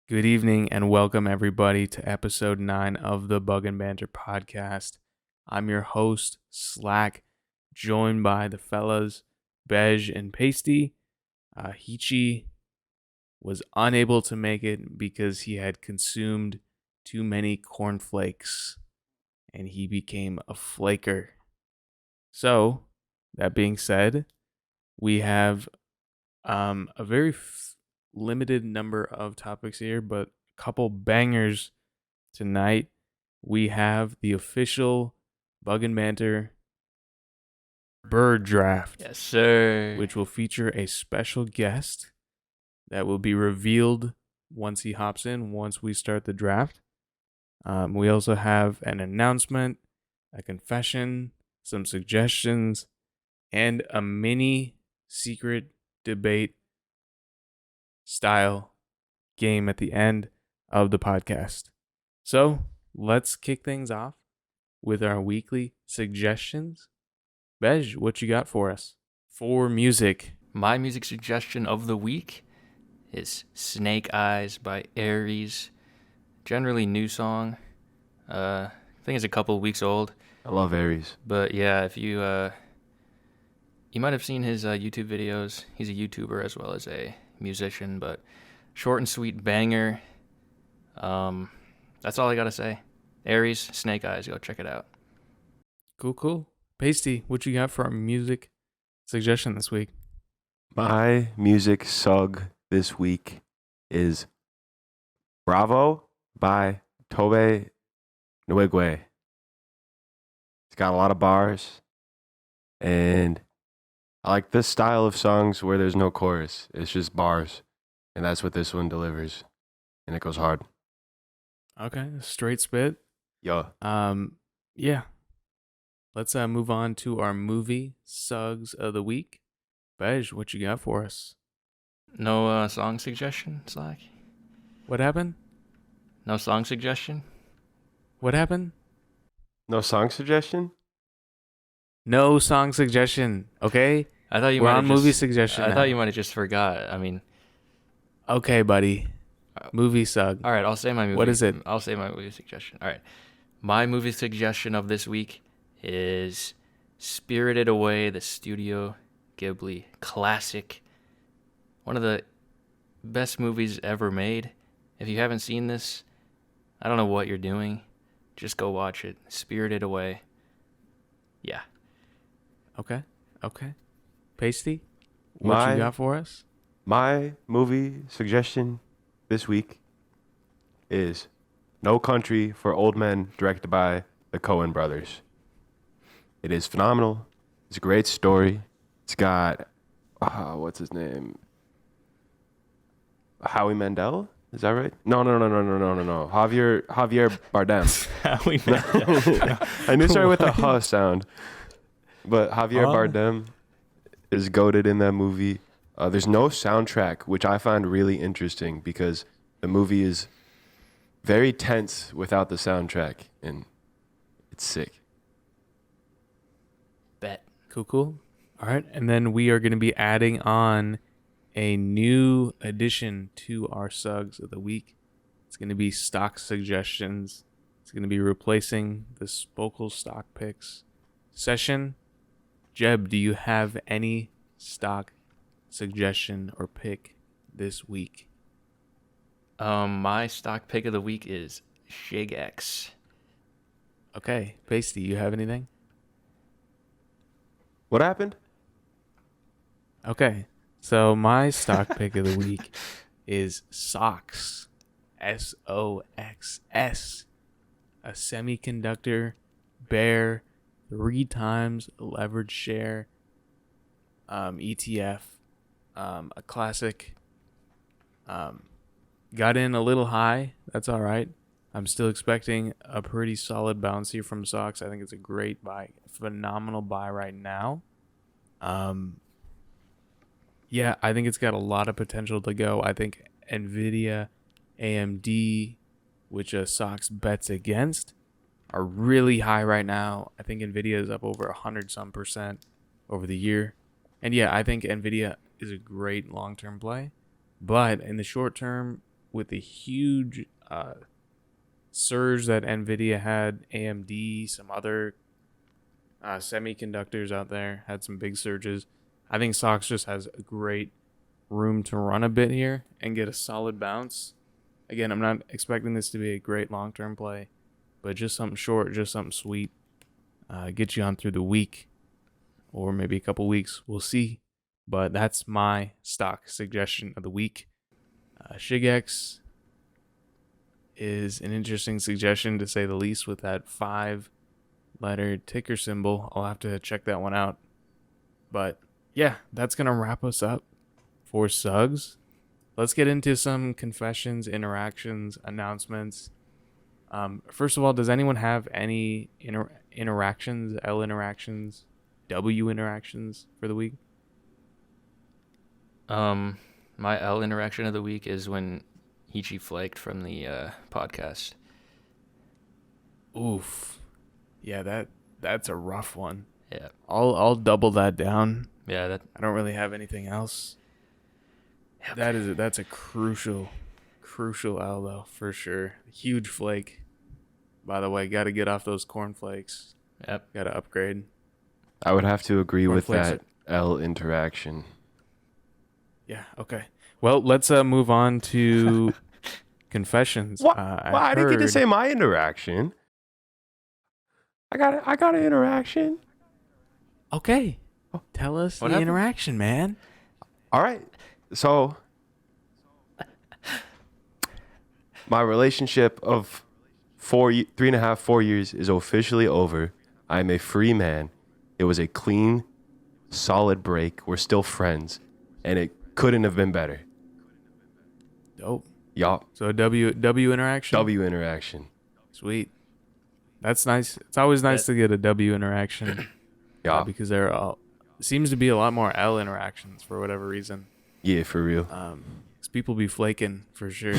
Good evening and welcome everybody to episode 9 of the Bug and Banter podcast. I'm your host, Slack, joined by the fellas Bej and Pasty. Hichi was unable to make it because he had consumed too many cornflakes and he became a flaker. So, that being said, we have a very limited number of topics here, but a couple bangers tonight. We have the official Bug and Banter Bird Draft. Yes, sir. Which will feature a special guest that will be revealed once he hops in, once we start the draft. We also have an announcement, a confession, some suggestions, and a mini secret debate style game at the end of the podcast. So let's kick things off with our weekly suggestions. Bej, what you got for us? For music. My music suggestion of the week is Snake Eyes by Aries. Generally new song. I think it's a couple weeks old. I love Aries. But yeah, if you might have seen his YouTube videos. He's a YouTuber as well as a musician, but short and sweet banger. That's all I gotta say. Aries, Snake Eyes, go check it out. Cool. Pasty, what you got for our music suggestion this week? My music sug this week is Bravo by Tobe Nwigwe. It's got a lot of bars, and I like this style of songs where there's no chorus. It's just bars, and that's what this one delivers, and it goes hard. Okay, straight spit. Yo. Yeah. Let's move on to our movie sugs of the week. Bej, what you got for us? No song suggestion, Slack? What happened? No song suggestion? What happened? No song suggestion? No song suggestion, okay? I thought you We're might on have movie just, suggestion I now. thought you might have just forgot. I mean, Okay, buddy. Movie sug. all right, I'll say my movie. What is it? I'll say my movie suggestion. All right. My movie suggestion of this week is Spirited Away, the Studio Ghibli classic. One of the best movies ever made. If you haven't seen this, I don't know what you're doing. Just go watch it. Spirited Away. Yeah. Okay. Pasty, what you got for us? My movie suggestion this week is No Country for Old Men, directed by the Coen brothers. It is phenomenal. It's a great story. It's got, what's his name? Howie Mandel? Is that right? No. Javier Bardem. Howie Mandel. I knew it started with a huh sound. But Javier Huh? Bardem is goated in that movie. There's no soundtrack, which I find really interesting because the movie is very tense without the soundtrack, and it's sick. Bet. Cool. All right. And then we are going to be adding on a new addition to our sugs of the week. It's going to be stock suggestions. It's going to be replacing the Spokal stock picks session. Jeb, do you have any stock suggestion or pick this week? My stock pick of the week is Shigex. Okay. Pasty, you have anything? What happened? Okay. So my stock pick of the week is Sox. SOXS. A semiconductor bear 3 times leverage share ETF. A classic. Got in a little high. That's all right. I'm still expecting a pretty solid bounce here from Sox. I think it's a great buy. Phenomenal buy right now. Yeah, I think it's got a lot of potential to go. I think NVIDIA, AMD, which Sox bets against, are really high right now. I think NVIDIA is up over 100% over the year. And yeah, I think NVIDIA is a great long-term play. But in the short term, with the huge surge that Nvidia had, AMD, some other semiconductors out there had some big surges. I think stocks just has a great room to run a bit here and get a solid bounce. Again, I'm not expecting this to be a great long-term play, but just something short, just something sweet. Get you on through the week or maybe a couple weeks. We'll see. But that's my stock suggestion of the week. Shigex is an interesting suggestion to say the least with that 5-letter ticker symbol. I'll have to check that one out. But yeah, that's going to wrap us up for Suggs. Let's get into some confessions, interactions, announcements. First of all, does anyone have any interactions, L interactions, W interactions for the week? My L interaction of the week is when Ichi flaked from the podcast. Oof. Yeah, that's a rough one. Yeah. I'll double that down. Yeah, I don't really have anything else. Yep. That's a crucial L though, for sure. Huge flake. By the way, got to get off those cornflakes. Yep. Got to upgrade. I would have to agree with Cornflakes that L interaction. Yeah. Okay. Well, let's move on to confessions. What? I didn't get to say my interaction. I got an interaction. Okay. Tell us What the happened? interaction, man. All right. So my relationship of 3.5, 4 years is officially over. I'm a free man. It was a clean, solid break. We're still friends, and it couldn't have been better. Dope. Yup. So W interaction. W interaction. Sweet. That's nice. It's always nice to get a W interaction. Yeah. Because there seems to be a lot more L interactions for whatever reason. Yeah, for real. 'Cause people be flaking for sure.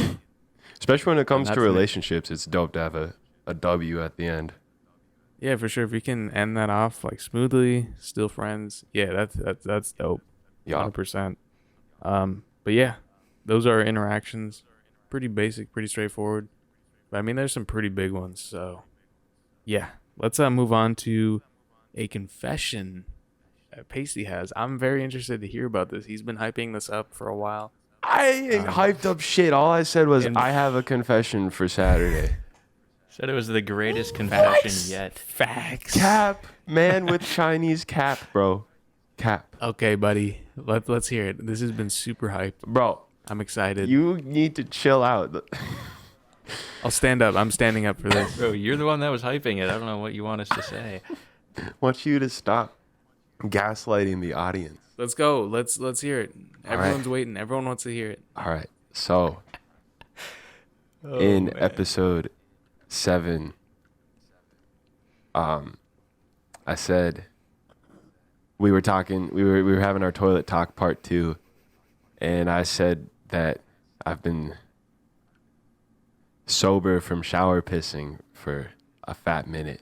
Especially when it comes And to that's it. relationships, it's dope to have a W at the end. Yeah, for sure. If we can end that off like smoothly, still friends. Yeah, that's dope. Yeah. 100%. But yeah, those are interactions. Pretty basic, pretty straightforward. But I mean, there's some pretty big ones. So yeah, let's move on to a confession Pasty has. I'm very interested to hear about this. He's been hyping this up for a while. I ain't hyped up shit. All I said was I have a confession for Saturday. Said it was the greatest confession yet. Facts. Cap, man with Chinese cap, bro. Cap. Okay, buddy. Let's hear it. This has been super hype. Bro, I'm excited. you need to chill out. I'll stand up. I'm standing up for this. Bro, you're the one that was hyping it. I don't know what you want us to say. I want you to stop gaslighting the audience. Let's go. Let's hear it. All Everyone's waiting. Everyone wants to hear it. All right. So, Oh, in man. episode 7, I said we were having our toilet talk part 2, and I said that I've been sober from shower pissing for a fat minute,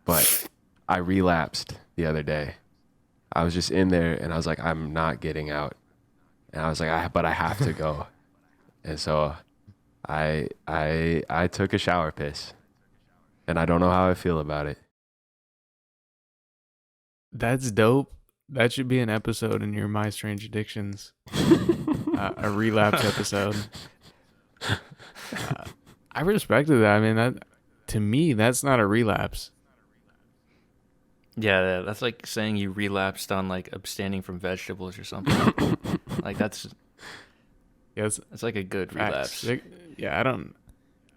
but I relapsed the other day. I was just in there and I was like, I'm not getting out. And I was like, but I have to go. And so I took a shower piss, and I don't know how I feel about it. That's dope. That should be an episode in your My Strange Addictions. A relapse episode. I respected that. I mean, that to me, that's not a relapse. Yeah, that's like saying you relapsed on like abstaining from vegetables or something. Like that's Yes, like a good relapse. Yeah, I don't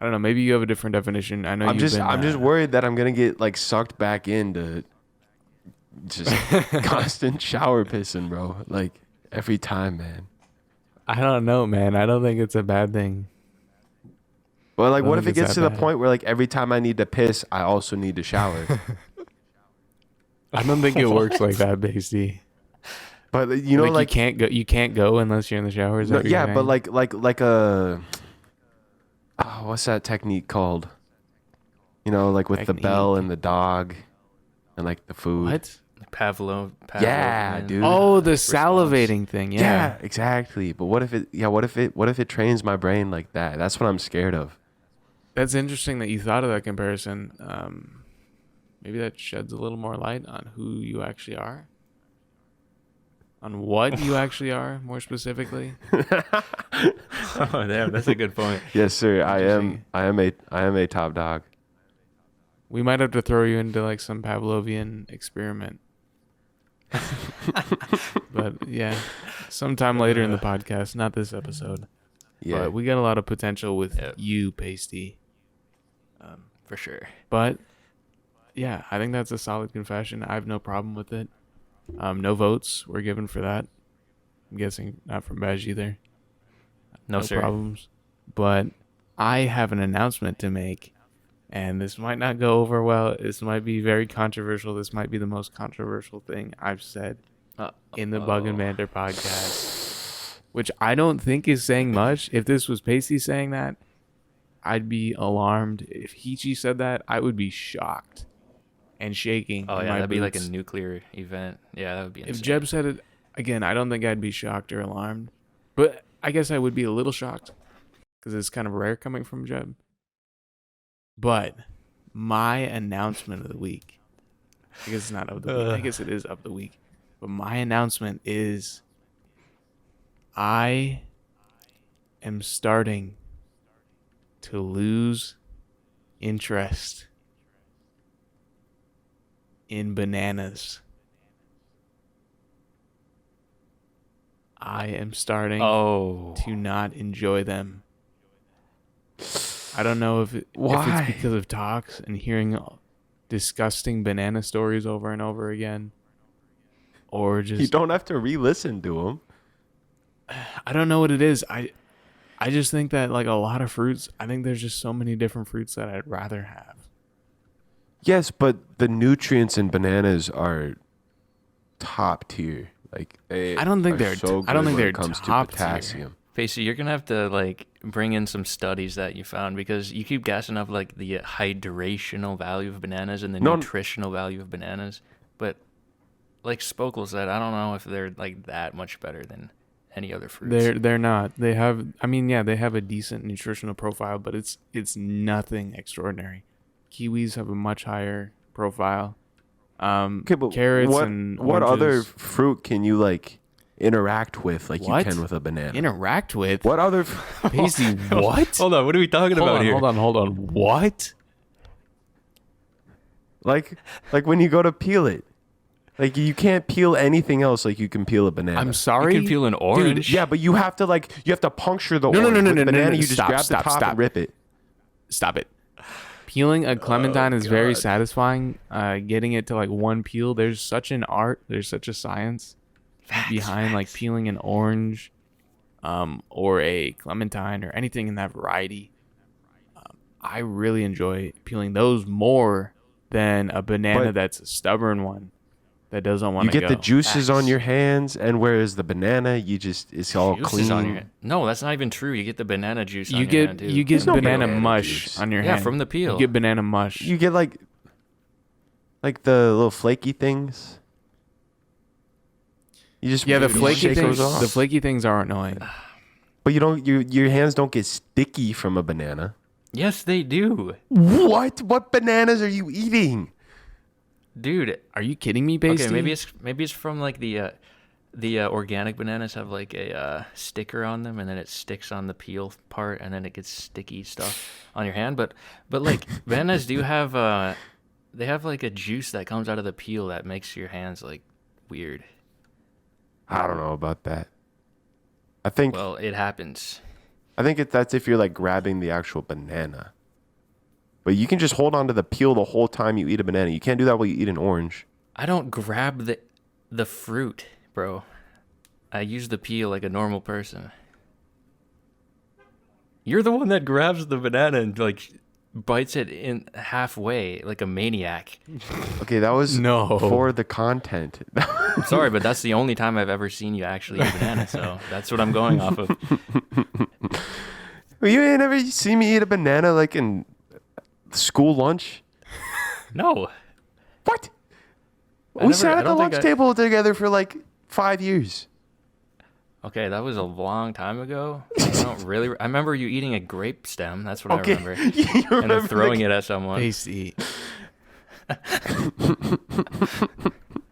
know. Maybe you have a different definition. I know I'm just worried that I'm gonna get like sucked back into just constant shower pissing, bro. Like every time, man. I don't know, man. I don't think it's a bad thing. Well, like, I what don't if it think it's gets to that the bad. point where like every time I need to piss, I also need to shower? I don't think it works like that, Basty. But you know, like you can't go unless you're in the shower. Is that no, what you're yeah, but saying? like a what's that technique called? You know, like with the bell Technique? and the dog and like the food. What? Yeah, Pavlovian, dude. Oh, the response. salivating thing. Yeah. exactly. But what if it trains my brain like that? That's what I'm scared of. That's interesting that you thought of that comparison. Maybe that sheds a little more light on who you actually are. On what you actually are, more specifically. Oh, damn, that's a good point. Yes, sir. I Interesting. am a top dog. We might have to throw you into like some Pavlovian experiment. But yeah, sometime later in the podcast, not this episode. Yeah. But we got a lot of potential with Yep. you, Pasty. For sure. But yeah, I think that's a solid confession. I have no problem with it. No votes were given for that. I'm guessing not from Bej either. No, sir. Problems. But I have an announcement to make, and this might not go over well. This might be very controversial. This might be the most controversial thing I've said in the Bug and Banter podcast, which I don't think is saying much. If this was Pasty saying that, I'd be alarmed. If Hichi said that, I would be shocked and shaking. Oh in yeah, my that'd be like a boots. nuclear event. Yeah, that would be insane. If Jeb said it again, I don't think I'd be shocked or alarmed, but I guess I would be a little shocked because it's kind of rare coming from Jeb. But my announcement of the week, I guess it's not of the week. I guess it is of the week. But my announcement is I am starting to lose interest in bananas. I am starting to not enjoy them. I don't know if Why? it's because of talks and hearing disgusting banana stories over and over again, or just You don't have to re-listen to them. I don't know what it is. I just think that like a lot of fruits, I think there's just so many different fruits that I'd rather have. Yes, but the nutrients in bananas are top tier. Like I don't think they're so I don't good think when they're it comes top to tier. potassium. Facey, you're gonna have to like bring in some studies that you found because you keep gassing up like the hydrational value of bananas and the nutritional value of bananas, but like Spokel said, I don't know if they're like that much better than any other fruits. They're not. They have they have a decent nutritional profile, but it's nothing extraordinary. Kiwis have a much higher profile. Okay, but Carrots what and what other oranges. fruit can you like interact with like What? you can with a banana? Interact with? What other Pasty, what? Hold on, what are we talking about here? Hold on. What? like when you go to peel it? Like you can't peel anything else like you can peel a banana. I'm sorry. You can peel an orange. Yeah, but you have to puncture the No, orange. no, With the no, banana, no. you just Stop, grab stop, the top stop. and rip it. Stop it. Peeling a clementine is very God. satisfying. Getting it to like one peel, there's such an art, there's such a science behind like peeling an orange, or a clementine or anything in that variety. I really enjoy peeling those more than a banana But- that's a stubborn one that doesn't want You to get go. the juices on Facts. your hands, and whereas the banana, it's all Juices clean. on your hand. No, that's not even true. You get the banana juice on You your hand get too. you get There's no banana banana mush juice. on your Yeah, hand. from the peel. You get banana mush. You get like the little flaky things. You just Yeah, the you flaky shake things. those off. The flaky things are annoying. But you don't. Your hands don't get sticky from a banana. Yes, they do. What? What bananas are you eating? Dude, Are you kidding me, Pasty? okay, maybe it's from like the organic bananas have like a sticker on them, and then it sticks on the peel part, and then it gets sticky stuff on your hand. But like bananas do have they have like a juice that comes out of the peel that makes your hands like weird. I don't know about that. I think Well, it happens. that's if you're like grabbing the actual banana. But you can just hold on to the peel the whole time you eat a banana. You can't do that while you eat an orange. I don't grab the fruit, bro. I use the peel like a normal person. You're the one that grabs the banana and like bites it in halfway like a maniac. Okay, that was No. for the content. I'm sorry, but that's the only time I've ever seen you actually eat a banana, so that's what I'm going off of. You ain't never seen me eat a banana like in school lunch? No. What? We sat at the lunch table together for like 5 years. Okay, that was a long time ago. I don't really. I remember you eating a grape stem. That's what Okay. I remember. You And then remember throwing it at someone. Pasty.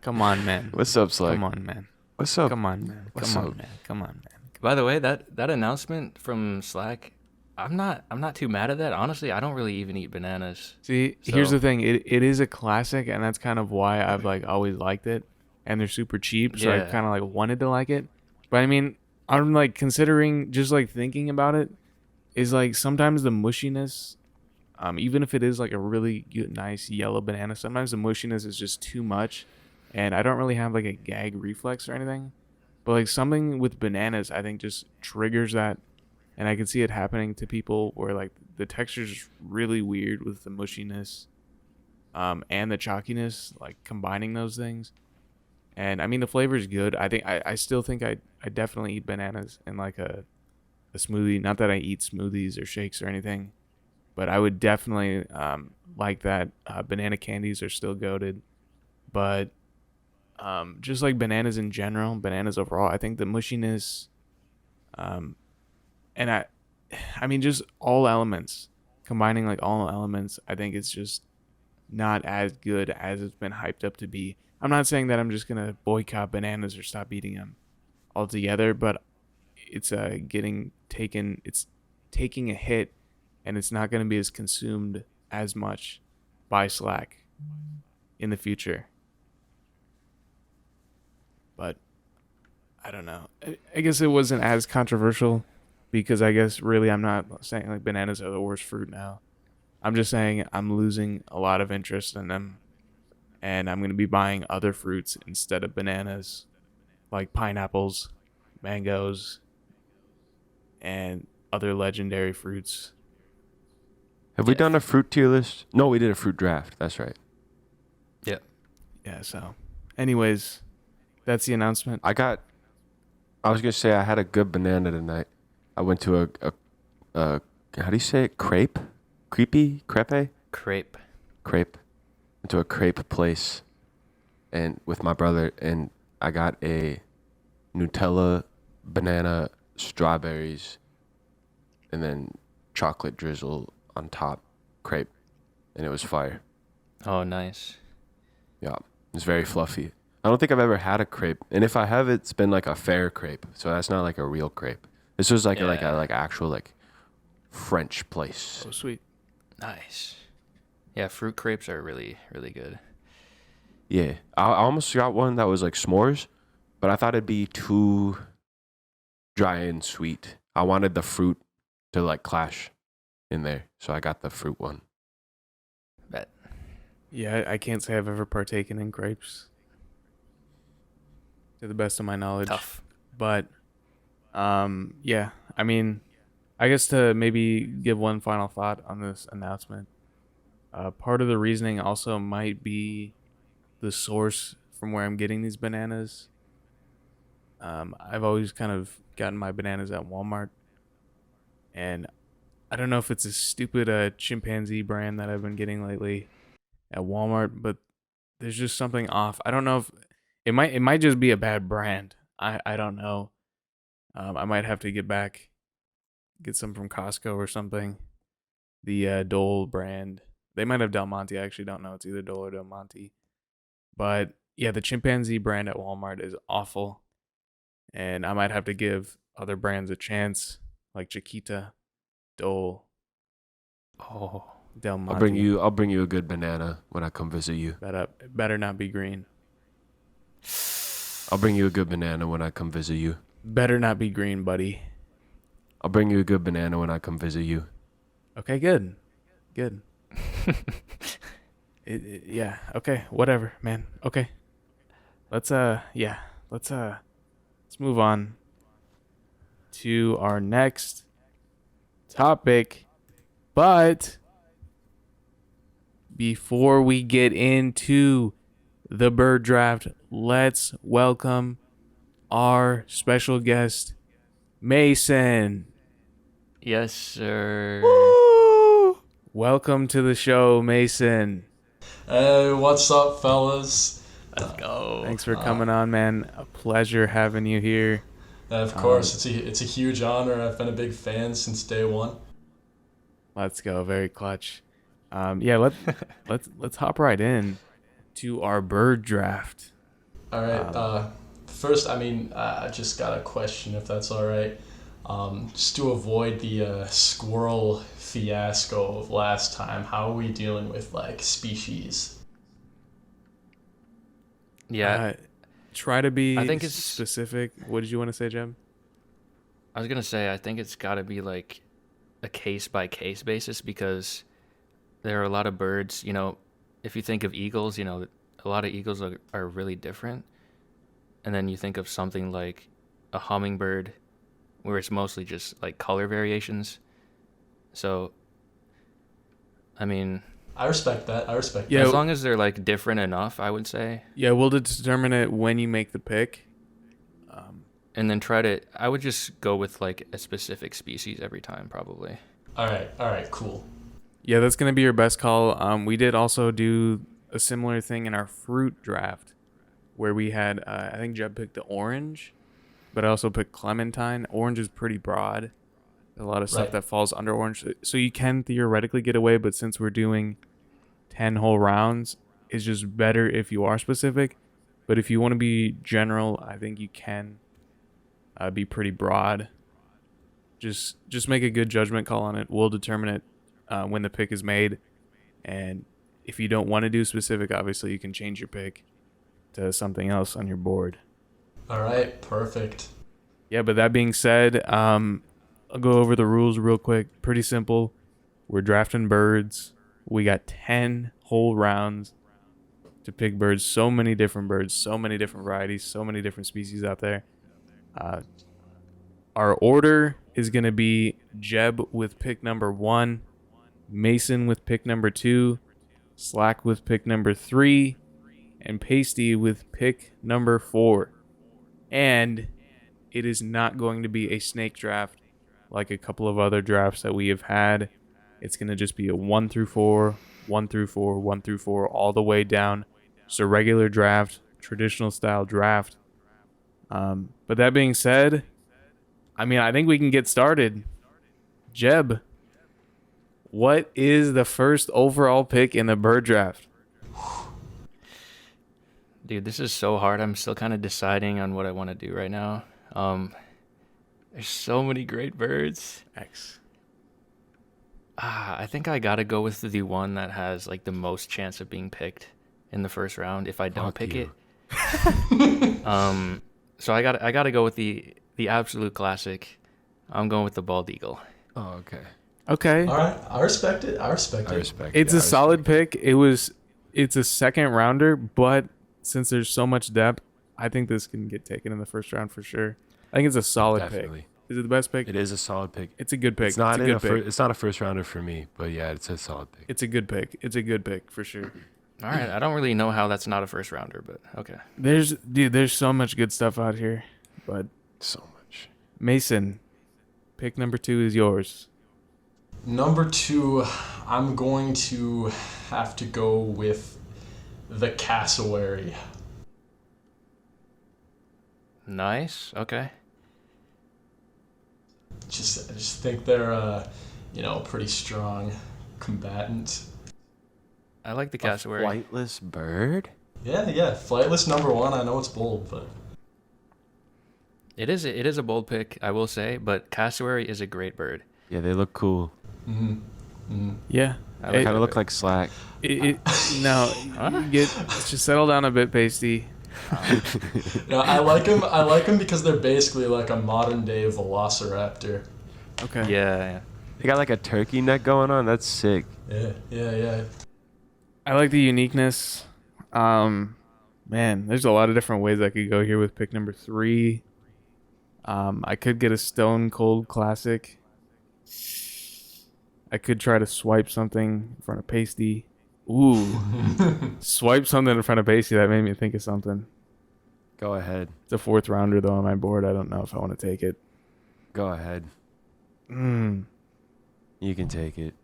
Come on, man. What's up, Slag? Come on, man. What's up? Come on, man. What's Come up? on, man. Come on, man. By the way, that announcement from Slack, I'm not too mad at that. Honestly, I don't really even eat bananas. See, here's So- the thing. It is a classic, and that's kind of why I've like always liked it. And they're super cheap, so I Yeah. kind of like wanted to like it. But I mean, I'm like considering, just like thinking about it, is like sometimes the mushiness, even if it is like a really good, nice yellow banana, sometimes the mushiness is just too much, and I don't really have like a gag reflex or anything. But like something with bananas, I think just triggers that, and I can see it happening to people where like the texture's just really weird with the mushiness, and the chalkiness, like combining those things. And I mean the flavor is good. I think I still think I definitely eat bananas in like a smoothie. Not that I eat smoothies or shakes or anything, but I would definitely like that. Banana candies are still goated, but just like bananas in general, bananas overall, I think the mushiness, and I mean just all elements, combining like all elements, I think it's just not as good as it's been hyped up to be. I'm not saying that I'm just gonna boycott bananas or stop eating them altogether, but it's it's taking a hit, and it's not gonna be as consumed as much by Slack in the future. But I don't know. I guess it wasn't as controversial because I guess really I'm not saying like bananas are the worst fruit now. I'm just saying I'm losing a lot of interest in them, and I'm going to be buying other fruits instead of bananas, like pineapples, mangoes, and other legendary fruits. Have we done a fruit tier list? No, we did a fruit draft. That's right. Yeah, so anyways, that's the announcement. I was going to say I had a good banana tonight. I went to a how do you say it? Crepe? Crepe? Crepe. Went to a crepe place and with my brother, and I got a Nutella, banana, strawberries, and then chocolate drizzle on top crepe, and it was fire. Oh, nice. Yeah, it's very fluffy. I don't think I've ever had a crepe, and if I have, it's been like a fair crepe, so that's not like a real crepe. This was like a actual like French place. Oh, sweet. Nice. Yeah, fruit crepes are really, really good. Yeah, I almost got one that was like s'mores, but I thought it'd be too dry and sweet. I wanted the fruit to like clash in there, so I got the fruit one. Bet. Yeah, I can't say I've ever partaken in crepes, to the best of my knowledge. Tough. But, yeah, I mean, I guess to maybe give one final thought on this announcement, part of the reasoning also might be the source from where I'm getting these bananas. I've always kind of gotten my bananas at Walmart, and I don't know if it's a stupid chimpanzee brand that I've been getting lately at Walmart, but there's just something off. I don't know if it might just be a bad brand. I don't know. I might have to get some from Costco or something. The Dole brand. They might have Del Monte. I actually don't know. It's either Dole or Del Monte. But yeah, the chimpanzee brand at Walmart is awful, and I might have to give other brands a chance, like Chiquita, Dole, Del Monte. I'll bring you a good banana when I come visit you. It better not be green. I'll bring you a good banana when I come visit you. Better not be green, buddy. I'll bring you a good banana when I come visit you. Okay, good. Yeah. Okay. Whatever, man. Okay. Let's move on to our next topic. But before we get into the bird draft, let's welcome our special guest, Mason. Yes, sir. Woo! Welcome to the show, Mason. Hey, what's up, fellas? Let's go. Thanks for coming on, man. A pleasure having you here. Of course, it's a huge honor. I've been a big fan since day one. Let's go. Very clutch. Let's hop right in to our bird draft. All right. First, I just got a question, if that's all right. Just to avoid the squirrel fiasco of last time, how are we dealing with like species? Yeah, Try to be I think it's- specific. What did you want to say, Jem? I was gonna say I think it's got to be like a case by case basis because there are a lot of birds. If you think of eagles, a lot of eagles are really different, and then you think of something like a hummingbird, where it's mostly just like color variations. So, I mean, I respect that. Yeah, as long as they're like different enough, I would say. Yeah, we'll determine it when you make the pick. And then I would just go with like a specific species every time, probably. All right, cool. Yeah, that's going to be your best call. We did also do a similar thing in our fruit draft where we had, I think Jeb picked the orange, but I also picked clementine. Orange is pretty broad. A lot of stuff Right. that falls under orange. So you can theoretically get away, but since we're doing 10 whole rounds, it's just better if you are specific. But if you want to be general, I think you can be pretty broad. Just make a good judgment call on it. We'll determine it when the pick is made. And if you don't want to do specific, obviously you can change your pick to something else on your board. All right, perfect. Yeah, but that being said, I'll go over the rules real quick. Pretty simple. We're drafting birds. We got 10 whole rounds to pick birds. So many different birds, so many different varieties, so many different species out there. Our order is going to be Jeb with pick number 1, Mason with pick number 2, Slack with pick number 3, and Pasty with pick number 4. And it is not going to be a snake draft like a couple of other drafts that we have had. It's going to just be a 1 through 4, 1 through 4, 1 through 4, all the way down. So regular draft, traditional style draft. But that being said, I think we can get started. Jeb, what is the first overall pick in the bird draft? Dude, this is so hard. I'm still kind of deciding on what I want to do right now. There's so many great birds. X. I think I gotta go with the one that has like the most chance of being picked in the first round if I don't Fuck pick you. it. So I gotta go with the absolute classic. I'm going with the bald eagle. Oh, okay. Okay. All right, I respect it. I respect It's it. a solid pick. It's a second rounder, but since there's so much depth, I think this can get taken in the first round for sure. I think it's a solid Definitely. pick. Is it the best pick? It is a solid pick. It's a good pick. It's not a good pick. it's not a first rounder for me, but yeah, it's a solid pick. It's a good pick. It's a good pick for sure. All right, I don't really know how that's not a first rounder, but okay. There's so much good stuff out here. But So much. Mason, pick number 2 is yours. Number 2, I'm going to have to go with the cassowary. Nice. Okay. I just think they're pretty strong combatant. I like the A cassowary. flightless bird? Yeah, flightless number 1. I know it's bold, but It is a bold pick, I will say, but cassowary is a great bird. Yeah, they look cool. Yeah. I They like kind that of look bird. like Slack. No, just settle down a bit, Pasty. no, I like them because they're basically like a modern day velociraptor. Okay. Yeah. They got like a turkey neck going on. That's sick. Yeah. I like the uniqueness. Man, there's a lot of different ways I could go here with pick number 3. I could get a Stone Cold Classic. I could try to swipe something in front of Pasty. Ooh. Swipe something in front of Pasty. That made me think of something. Go ahead. It's a 4th rounder, though, on my board. I don't know if I want to take it. Go ahead. Mm. You can take it.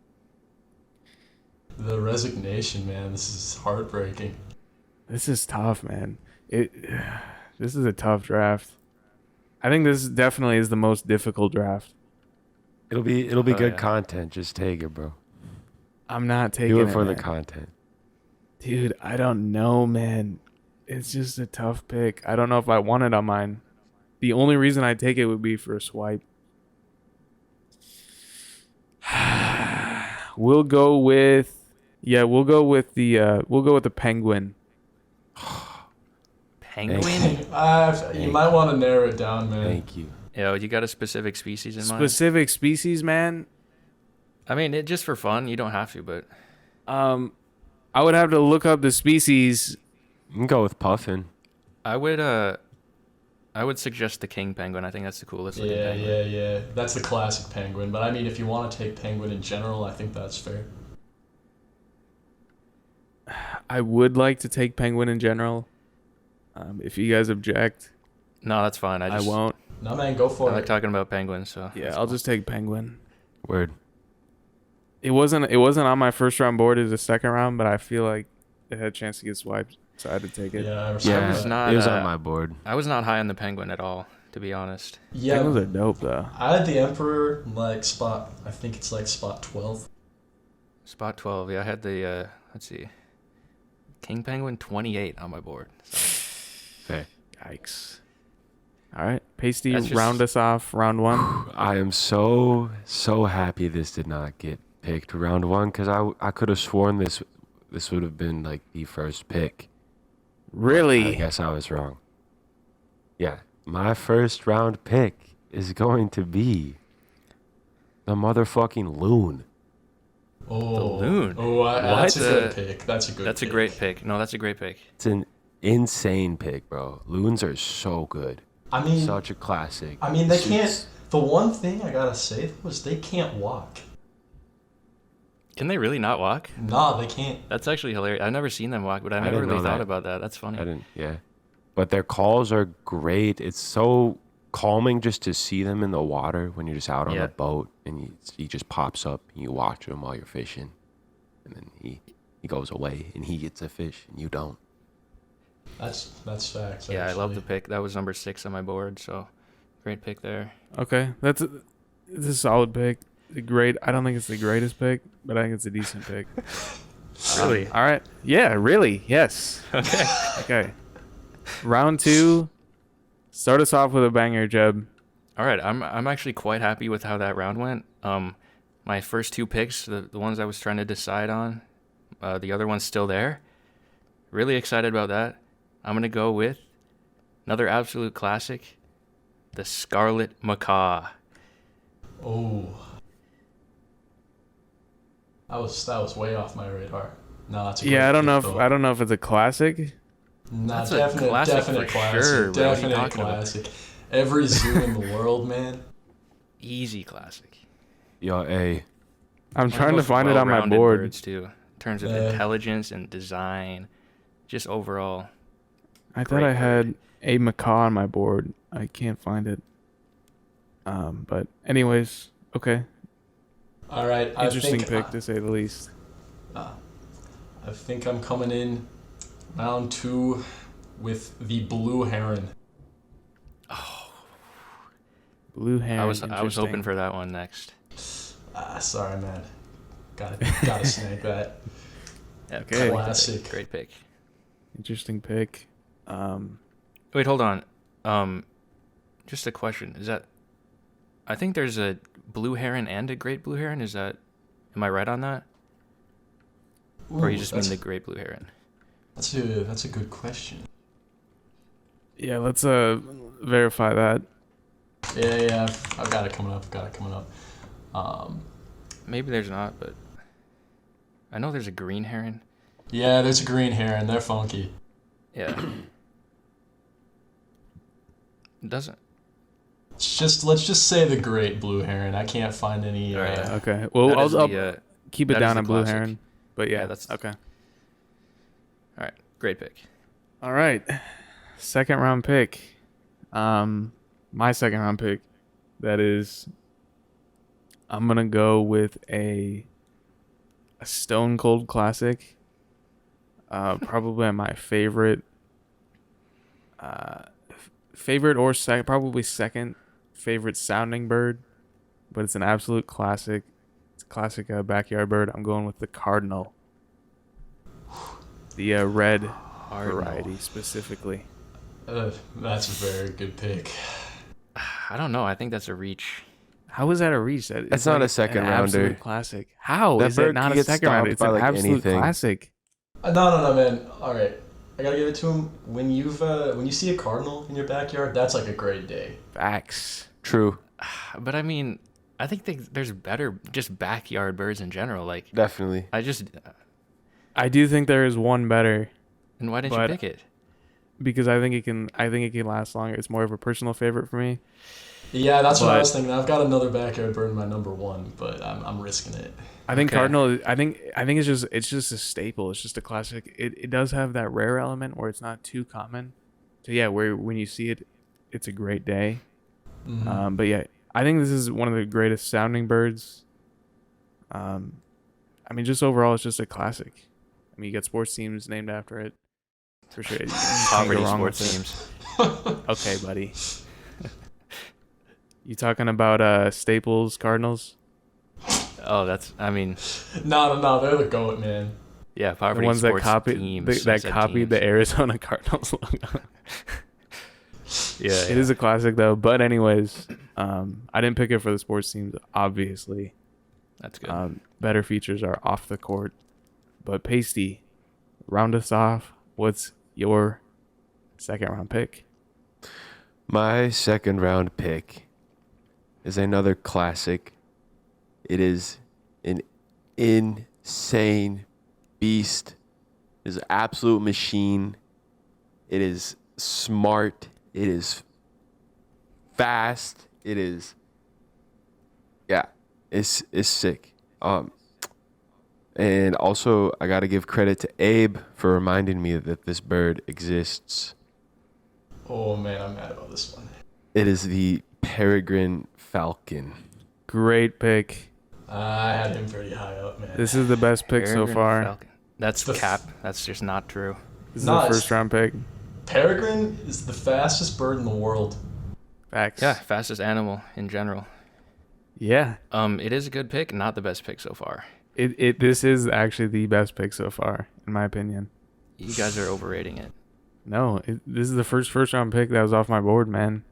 The resignation, man. This is heartbreaking. This is tough, man. This is a tough draft. I think this definitely is the most difficult draft. It'll be Oh, good yeah. content. Just take it, bro. I'm not taking Do it it for the man. content. Dude, I don't know, man. It's just a tough pick. I don't know if I want it on mine. The only reason I take it would be for a swipe. We'll go with the penguin. Penguin? You might want to narrow it down, man. Thank you. Yo, you got a specific species in mind? Specific species, man. I mean, just for fun. You don't have to, but I would have to look up the species. You can go with puffin. I would suggest the king penguin. I think that's the coolest looking Yeah, penguin. yeah. That's the classic penguin. But I mean, if you want to take penguin in general, I think that's fair. I would like to take penguin in general. If you guys object, No, that's fine. I won't. No, man, go I for like it. talking about penguins, so Yeah, that's I'll cool. just take penguin. Word. It wasn't on my first round board as a second round, but I feel like it had a chance to get swiped, so I had to take it. Yeah, I respect Yeah, was that. not, it was uh, on my board. I was not high on the penguin at all, to be honest. Yeah, Penguins are dope though. I had the Emperor like spot. I think it's like spot 12. Spot 12. Yeah, I had the let's see, king penguin 28 on my board. So. Fair. Yikes. All right, Pasty, That's just- round us off round one. I am so happy this did not get picked round one because I could have sworn this would have been like the first pick. I Really? guess I was wrong. Yeah, my first round pick is going to be the motherfucking loon. Oh, loon. Oh, that's a What? good pick. That's a good. That's a pick. great pick. No, that's a great pick. It's an insane pick, bro. Loons are so good. I mean, Such a classic. I mean, they It's- can't. The one thing I gotta say though is they can't walk. Can they really not walk? Nah, they can't. That's actually hilarious. I've never seen them walk, but I I never didn't really know thought that. about that. That's funny. I didn't, yeah. But their calls are great. It's so calming just to see them in the water when you're just out on Yeah. a boat and he just pops up and you watch him while you're fishing. And then he goes away and he gets a fish and you don't. That's facts. Yeah, I love the actually. pick. That was number 6 on my board, so great pick there. Okay, it's a solid pick. Great. I don't think it's the greatest pick, but I think it's a decent pick. Really? All right. Yeah, really. Yes. Okay. Okay. Round 2. Start us off with a banger, Jeb. All right, I'm actually quite happy with how that round went. My first 2 picks, the ones I was trying to decide on, the other one's still there. Really excited about that. I'm gonna go with another absolute classic, the Scarlet Macaw. Oh, that was way off my radar. No, that's a great Yeah, I don't know pick, if though. it's a classic. Nah, That's a definite classic for classic. sure, bro. What are you Definite talking about? classic. Every zoo in the world, man. Easy classic. Yo, hey, I'm One of trying the to most find it on my well-rounded board. birds, too, in terms of Yeah. intelligence and design, just overall. I thought Great I had a macaw on my board. I can't find it. But anyways, okay. All right, Interesting I think, pick to say the least. I think I'm coming in round 2 with the blue heron. Blue heron. I was interesting. hoping for that one next. Sorry, man. Gotta snag that. Yeah, Okay. Classic. Great pick. Interesting pick. Wait, hold on. Just a question. Is that? I think there's a blue heron and a great blue heron. Is that? Am I right on that? Or you Ooh, just mean the great blue heron? that's a good question. Yeah, let's verify that. Yeah, I've got it coming up. Maybe there's not, but I know there's a green heron. Yeah, there's a green heron. They're funky. Yeah. It doesn't. Let's just say the great blue heron. I can't find any. All right, yeah. Okay. Well, That is I'll the, keep it that is down the on blue classic. heron. But yeah, Yeah, that's- okay. all right. Great pick. All right. Second round pick. My second round pick. That is. I'm gonna go with a Stone Cold classic. Probably my favorite, or probably second favorite sounding bird, but it's an absolute classic. It's a classic backyard bird. I'm going with the cardinal, the red variety specifically. That's a very good pick. I don't know. I think that's a reach. How is that a reach? It's not a second an rounder. absolute classic. How That is it bird not can a get second rounder? stomped It's by, an like, absolute anything. classic. No, man. All right, I gotta give it to him. When you see a cardinal in your backyard, that's like a great day. Facts. True. But I mean, I think there's better just backyard birds in general. Like, Definitely. I do think there is one better and why didn't you But- pick it? because I think it can last longer. It's more of a personal favorite for me. Yeah, that's what I But- was thinking. I've got another backyard bird in my number one, but I'm risking it. I think Okay. cardinal. I think it's just a staple. It's just a classic. It does have that rare element where it's not too common. So yeah, where when you see it, it's a great day. Mhm. But yeah, I think this is one of the greatest sounding birds. I mean, just overall, it's just a classic. I mean, you got sports teams named after it. For sure. You can't go Poverty wrong sports with it. teams. Okay, buddy. You talking about Staples Cardinals? Oh, I mean, No, they're the goat, man. yeah, The poverty ones that sports copied teams. that copied the Arizona Cardinals logo. Yeah, It is a classic though. But anyways, I didn't pick it for the sports teams, obviously. That's good. Better features are off the court. But Pasty, round us off. What's your second round pick? My second round pick is another classic. It is an insane beast. It is an absolute machine. It is smart. It is fast. It is, yeah, it's sick. And also I got to give credit to Abe for reminding me that this bird exists. Oh man, I'm mad about this one. It is the peregrine falcon. Great pick. I had him pretty high up, man. This is the best pick so Peregrine far. Falcon. That's The cap. That's just not true. This is No, the it's- first round pick. Peregrine is the fastest bird in the world. Facts. Yeah, fastest animal in general. Yeah. It is a good pick, not the best pick so far. This is actually the best pick so far, in my opinion. You guys are overrating it. No, this is the first round pick that was off my board, man.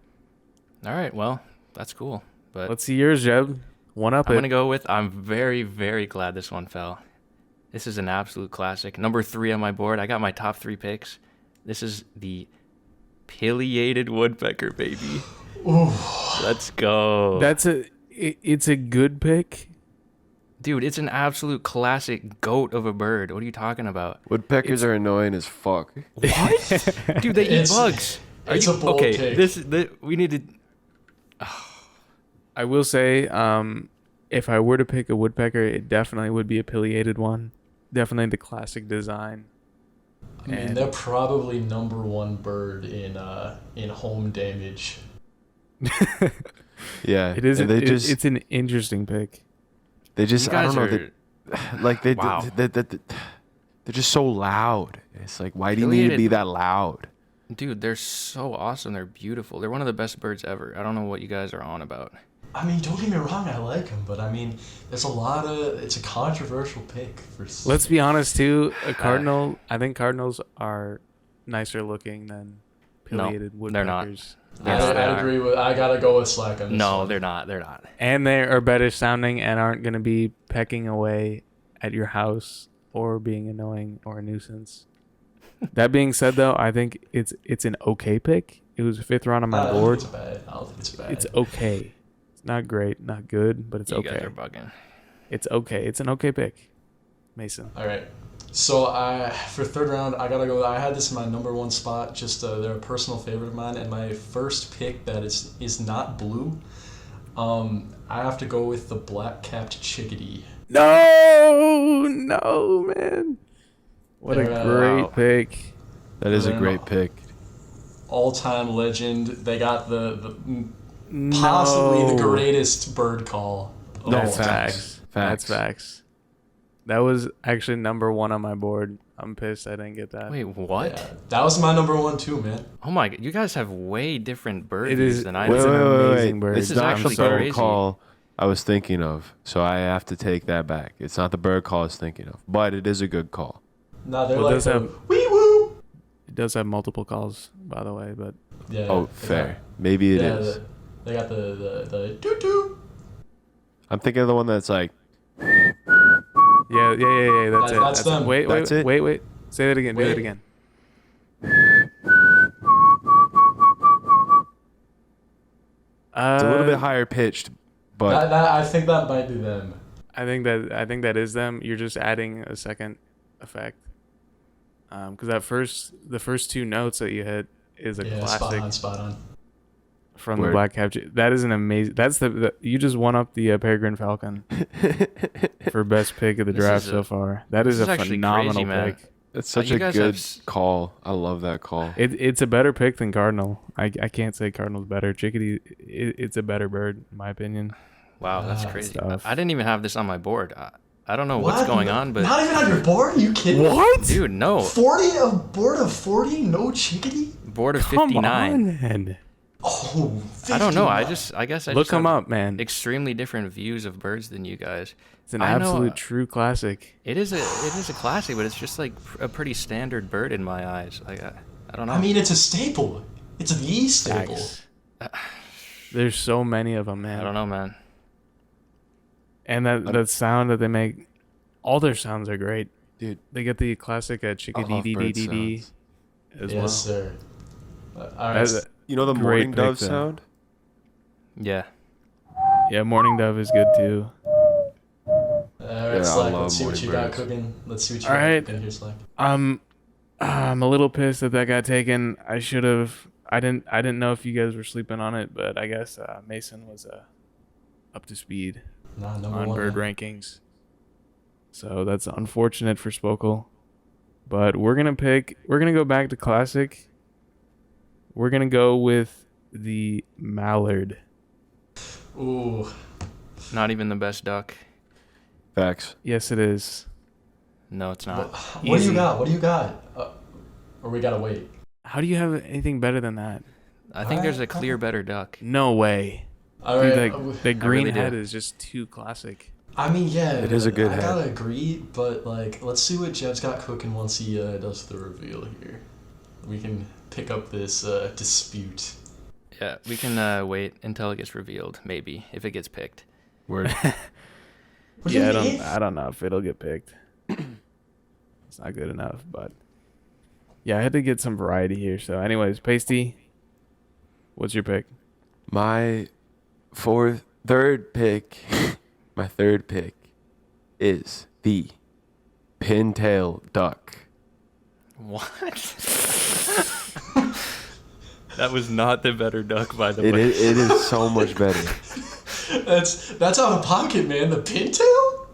All right, well, that's cool. But Let's see yours, Jeb. One up I'm it. gonna go with. I'm very, very glad this one fell. This is an absolute classic. Number 3 on my board. I got my top 3 picks. This is the pileated woodpecker, baby. Ooh. Let's go. It's a good pick. Dude, it's an absolute classic goat of a bird. What are you talking about? Woodpeckers are annoying as fuck. Dude, they eat It's- bugs. it's a bold okay? pick. We need to. I will say, if I were to pick a woodpecker, it definitely would be a pileated one. Definitely the classic design. I mean, And- they're probably number one bird in home damage. Yeah, It is. and they It's an interesting pick. they just You I guys don't know are- like they Wow. they're just so loud. It's like, why do you need to Pileated- be that loud? Dude, they're so awesome. They're beautiful. They're one of the best birds ever. I don't know what you guys are on about. I mean, don't get me wrong, I like them, but I mean, it's a controversial pick for. Let's be honest too. A cardinal. I think cardinals are nicer looking than No, pileated they're not. woodpeckers. Yes, they I are. agree with. I gotta go with Slack on this. No, one. they're not. They're not. And they are better sounding and aren't going to be pecking away at your house or being annoying or a nuisance. That being said, though, I think it's an okay pick. It was 5th round on I my don't think board. it's bad. I don't think it's bad. It's okay. It's not great, not good, but it's You guys okay. are bugging. It's okay. It's an okay pick. Mason. All right. So for 3rd round, I gotta go. I had this in my number 1 spot. Just they're a personal favorite of mine, and my first pick that is not blue. I have to go with the black-capped chickadee. No, man. What a They're, great wow. pick. That is a Yeah. great pick. All-time legend. They got the possibly the No. greatest bird call. Of No, all That's time. facts. facts. Facts. That's facts. That was actually number 1 on my board. I'm pissed I didn't get that. Wait, what? Yeah, that was my number 1 too, man. Oh my! You guys have way different bird It views is- than I it's do. an amazing bird. This It's is not actually the bird crazy. call I was thinking of, so I have to take that back. It's not the bird call I was thinking of, but it is a good call. Nah, they're Well, it like does the have- wee woo. It does have multiple calls, by the way, but Yeah. Oh, they fair. got- Maybe it yeah, is. They got the doo doo. I'm thinking of the one that's like, yeah. That's it. That's them. Wait, That's it? wait. Say that again. Do Wait. that again. it's a little bit higher pitched, but I think that might be them. I think that is them. You're just adding a second effect. Because the first 2 notes that you hit is a Yeah, classic spot on. from the Word. Black Capture. That is an amazing. That's you just won up the Peregrine Falcon for best pick of the This draft is so far. That is this is a actually phenomenal crazy, man. pick. it's such you a guys good have s- call. I love that call. It's a better pick than Cardinal. I can't say Cardinal's better. Chickadee, it's a better bird in my opinion. Wow, that's Ah, crazy. stuff. I didn't even have this on my board. I don't know what's What? going on, but Not even on your board? Are you kidding? What? dude, no. 40 a board of 40? No chickadee? Board of Come 59. on, man. Oh, I don't know. 59. I guess I Look just them have up, man. extremely different views of birds than you guys. It's an I know, absolute true classic. It is a classic, but it's just like a pretty standard bird in my eyes. Like I don't know. I mean, it's a staple. It's the staple. Facts. There's so many of them, man. I don't know, man. And that sound that they make, all their sounds are great. Dude, They get the classic I chickadee love dee bird dee dee sounds. as Yes, well. sir. All right. That's- You know the Great morning pick, dove though. sound? Yeah. Yeah, Morning Dove is good too. All right, I Slack, love let's see what morning you got birds. cooking. Let's see what you All got right. cooking here, Slack. I'm a little pissed that got taken. I should have. I didn't know if you guys were sleeping on it, but I guess Mason was up to speed Nah, number on one. bird man. rankings. So that's unfortunate for Spokel. But we're gonna go back to classic. We're gonna go with the mallard. Ooh. Not even the best duck. Facts. Yes, it is. No, it's What, not. what do Easy. you got? What do you got? Or we gotta wait. How do you have anything better than that? I think there's a clear better duck. No way. All Dude, right. that green really do. head is just too classic. I mean, yeah, It is a good I head. gotta agree, but like, let's see what Jeb's got cooking once he does the reveal here. We can pick up this dispute. Yeah, we can wait until it gets revealed, maybe, if it gets picked. Word. What do you Yeah, mean? I don't know if it'll get picked. It's not good enough, but yeah, I had to get some variety here. So, anyways, Pasty, what's your pick? My third pick is the pintail duck. What? That was not the better duck, by the It way. is so much better. That's out of pocket, man. The pintail?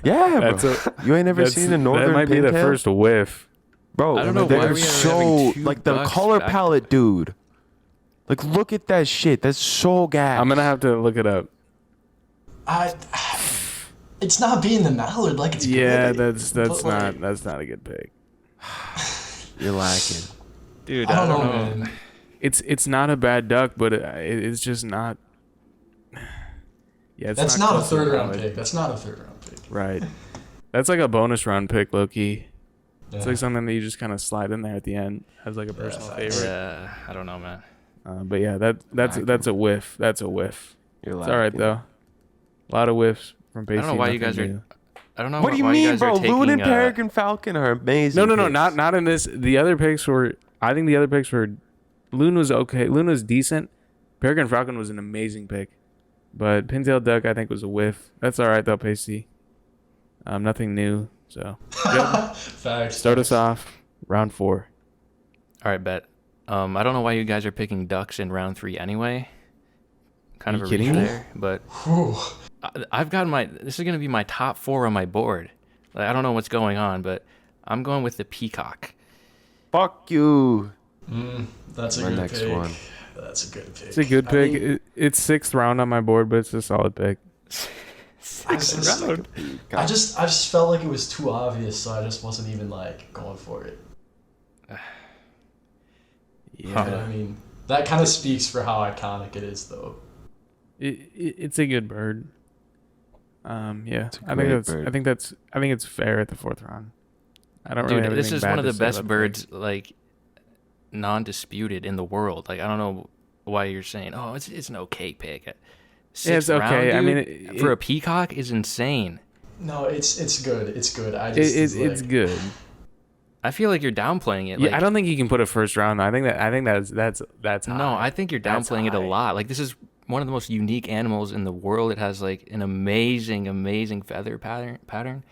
Yeah, That's bro. You ain't never seen a northern That might be the pintail? first whiff. Bro, I don't know they're why we are so having two like the ducks color back- palette, dude. Like, look at that shit. That's so gas. I'm gonna have to look it up. It's not being the mallard like it's Yeah, good, that's but, like, not a good pick. You're lacking. Dude, I don't know, man. It's not a bad duck, but it's just not. Yeah, it's That's not a close to third round valid. pick. That's not a third round pick. Right. That's like a bonus round pick, Loki. Yeah. It's like something that you just kind of slide in there at the end as like a personal facts. favorite. Yeah, I don't know, man. But yeah, that's a whiff. That's a whiff. You're It's all right lacking. though. A lot of whiffs from Pasty. don't know why you guys nothing are- new. I don't know What do you why mean, you guys bro? are taking, Loon and Peregrine Falcon are amazing. No, picks. not in this. The other picks were. I think the other picks were. Loon was okay. Loon was decent. Peregrine Falcon was an amazing pick, but Pintail Duck I think was a whiff. That's all right though, Pasty. Nothing new. So Facts. start us off. Round 4. All right, bet. I don't know why you guys are picking ducks in round 3 anyway. Kind Are of you a reach kidding me? there, but Whew. I've got this is going to be my top 4 on my board. Like, I don't know what's going on, but I'm going with the peacock. Fuck you. That's a My good next pick. one. That's a good pick. It's a good I pick. mean, It's 6th round on my board, but it's a solid pick. just- round. I just felt like it was too obvious, so I just wasn't even like going for it. Yeah. But, I mean, that kind of speaks for how iconic it is, though. It's a good bird. Yeah, It's a great bird. I think it's fair at the fourth round. I don't really Dude, have this anything is bad one of to the say best about birds, like, non-disputed in the world. Like, I don't know why you're saying, oh, it's an okay pick. Yeah, it's Sixth round, okay. I dude, mean, for a peacock is insane. No, it's good. It's good. I just it's like, good. I feel like you're downplaying it. Yeah, Like, I don't think you can put a first round. I think that's high. No, I think you're That's downplaying it a high. lot. Like, this is one of the most unique animals in the world. It has like an amazing feather pattern.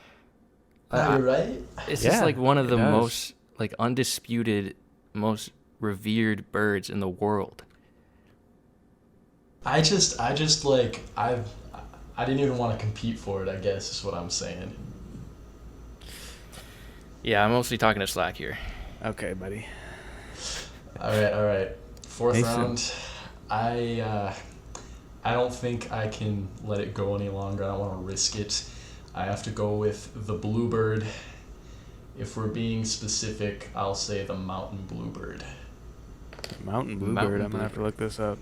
You're right. It's Yeah, just like one of it the does. most like undisputed, most revered birds in the world. I just like I didn't even want to compete for it. I guess is what I'm saying. Yeah, I'm mostly talking to Slack here. Okay, buddy. All right. Fourth Mason. round. I don't think I can let it go any longer. I don't want to risk it. I have to go with the bluebird. If we're being specific, I'll say the mountain bluebird. Mountain bluebird. Mountain I'm gonna have to look this up.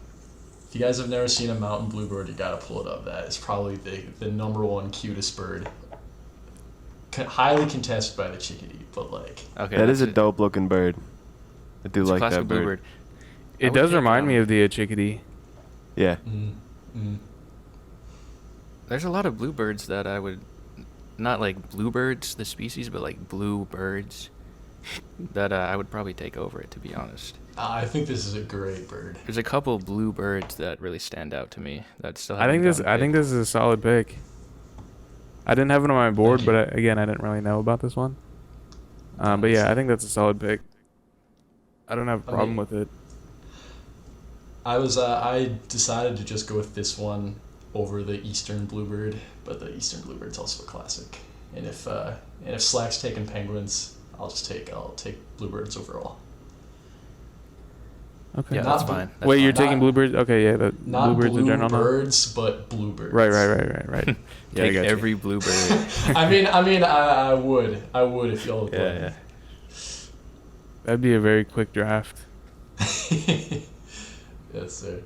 If you guys have never seen a mountain bluebird, you gotta pull it up. That is probably the number one cutest bird. Highly contested by the chickadee, but like Okay, That is a that's dope looking bird. I do It's a like classic that bird. bluebird. I It would does take, remind me of the chickadee. Yeah. There's a lot of bluebirds that I would, not like bluebirds, the species, but like bluebirds that I would probably take over it, to be honest. I think this is a great bird. There's a couple bluebirds that really stand out to me that still I think haven't gotten this is a solid pick. I didn't have it on my board, Thank but again, I didn't really know about this one. But yeah, I think that's a solid pick. I don't have a I problem mean- with it. I decided to just go with this one over the eastern bluebird, but the eastern bluebird's also a classic. And if Slack's taking penguins, I'll take bluebirds overall. Okay. Yeah, Not that's blue- fine. That's Wait, you're Not- taking bluebirds? Okay, yeah, the Not bluebirds in general. now? bluebirds, but bluebirds. Right. Yeah, I Take got you. every bluebird. I would if y'all would Yeah, let That'd be a very quick draft. me. Yes, sir.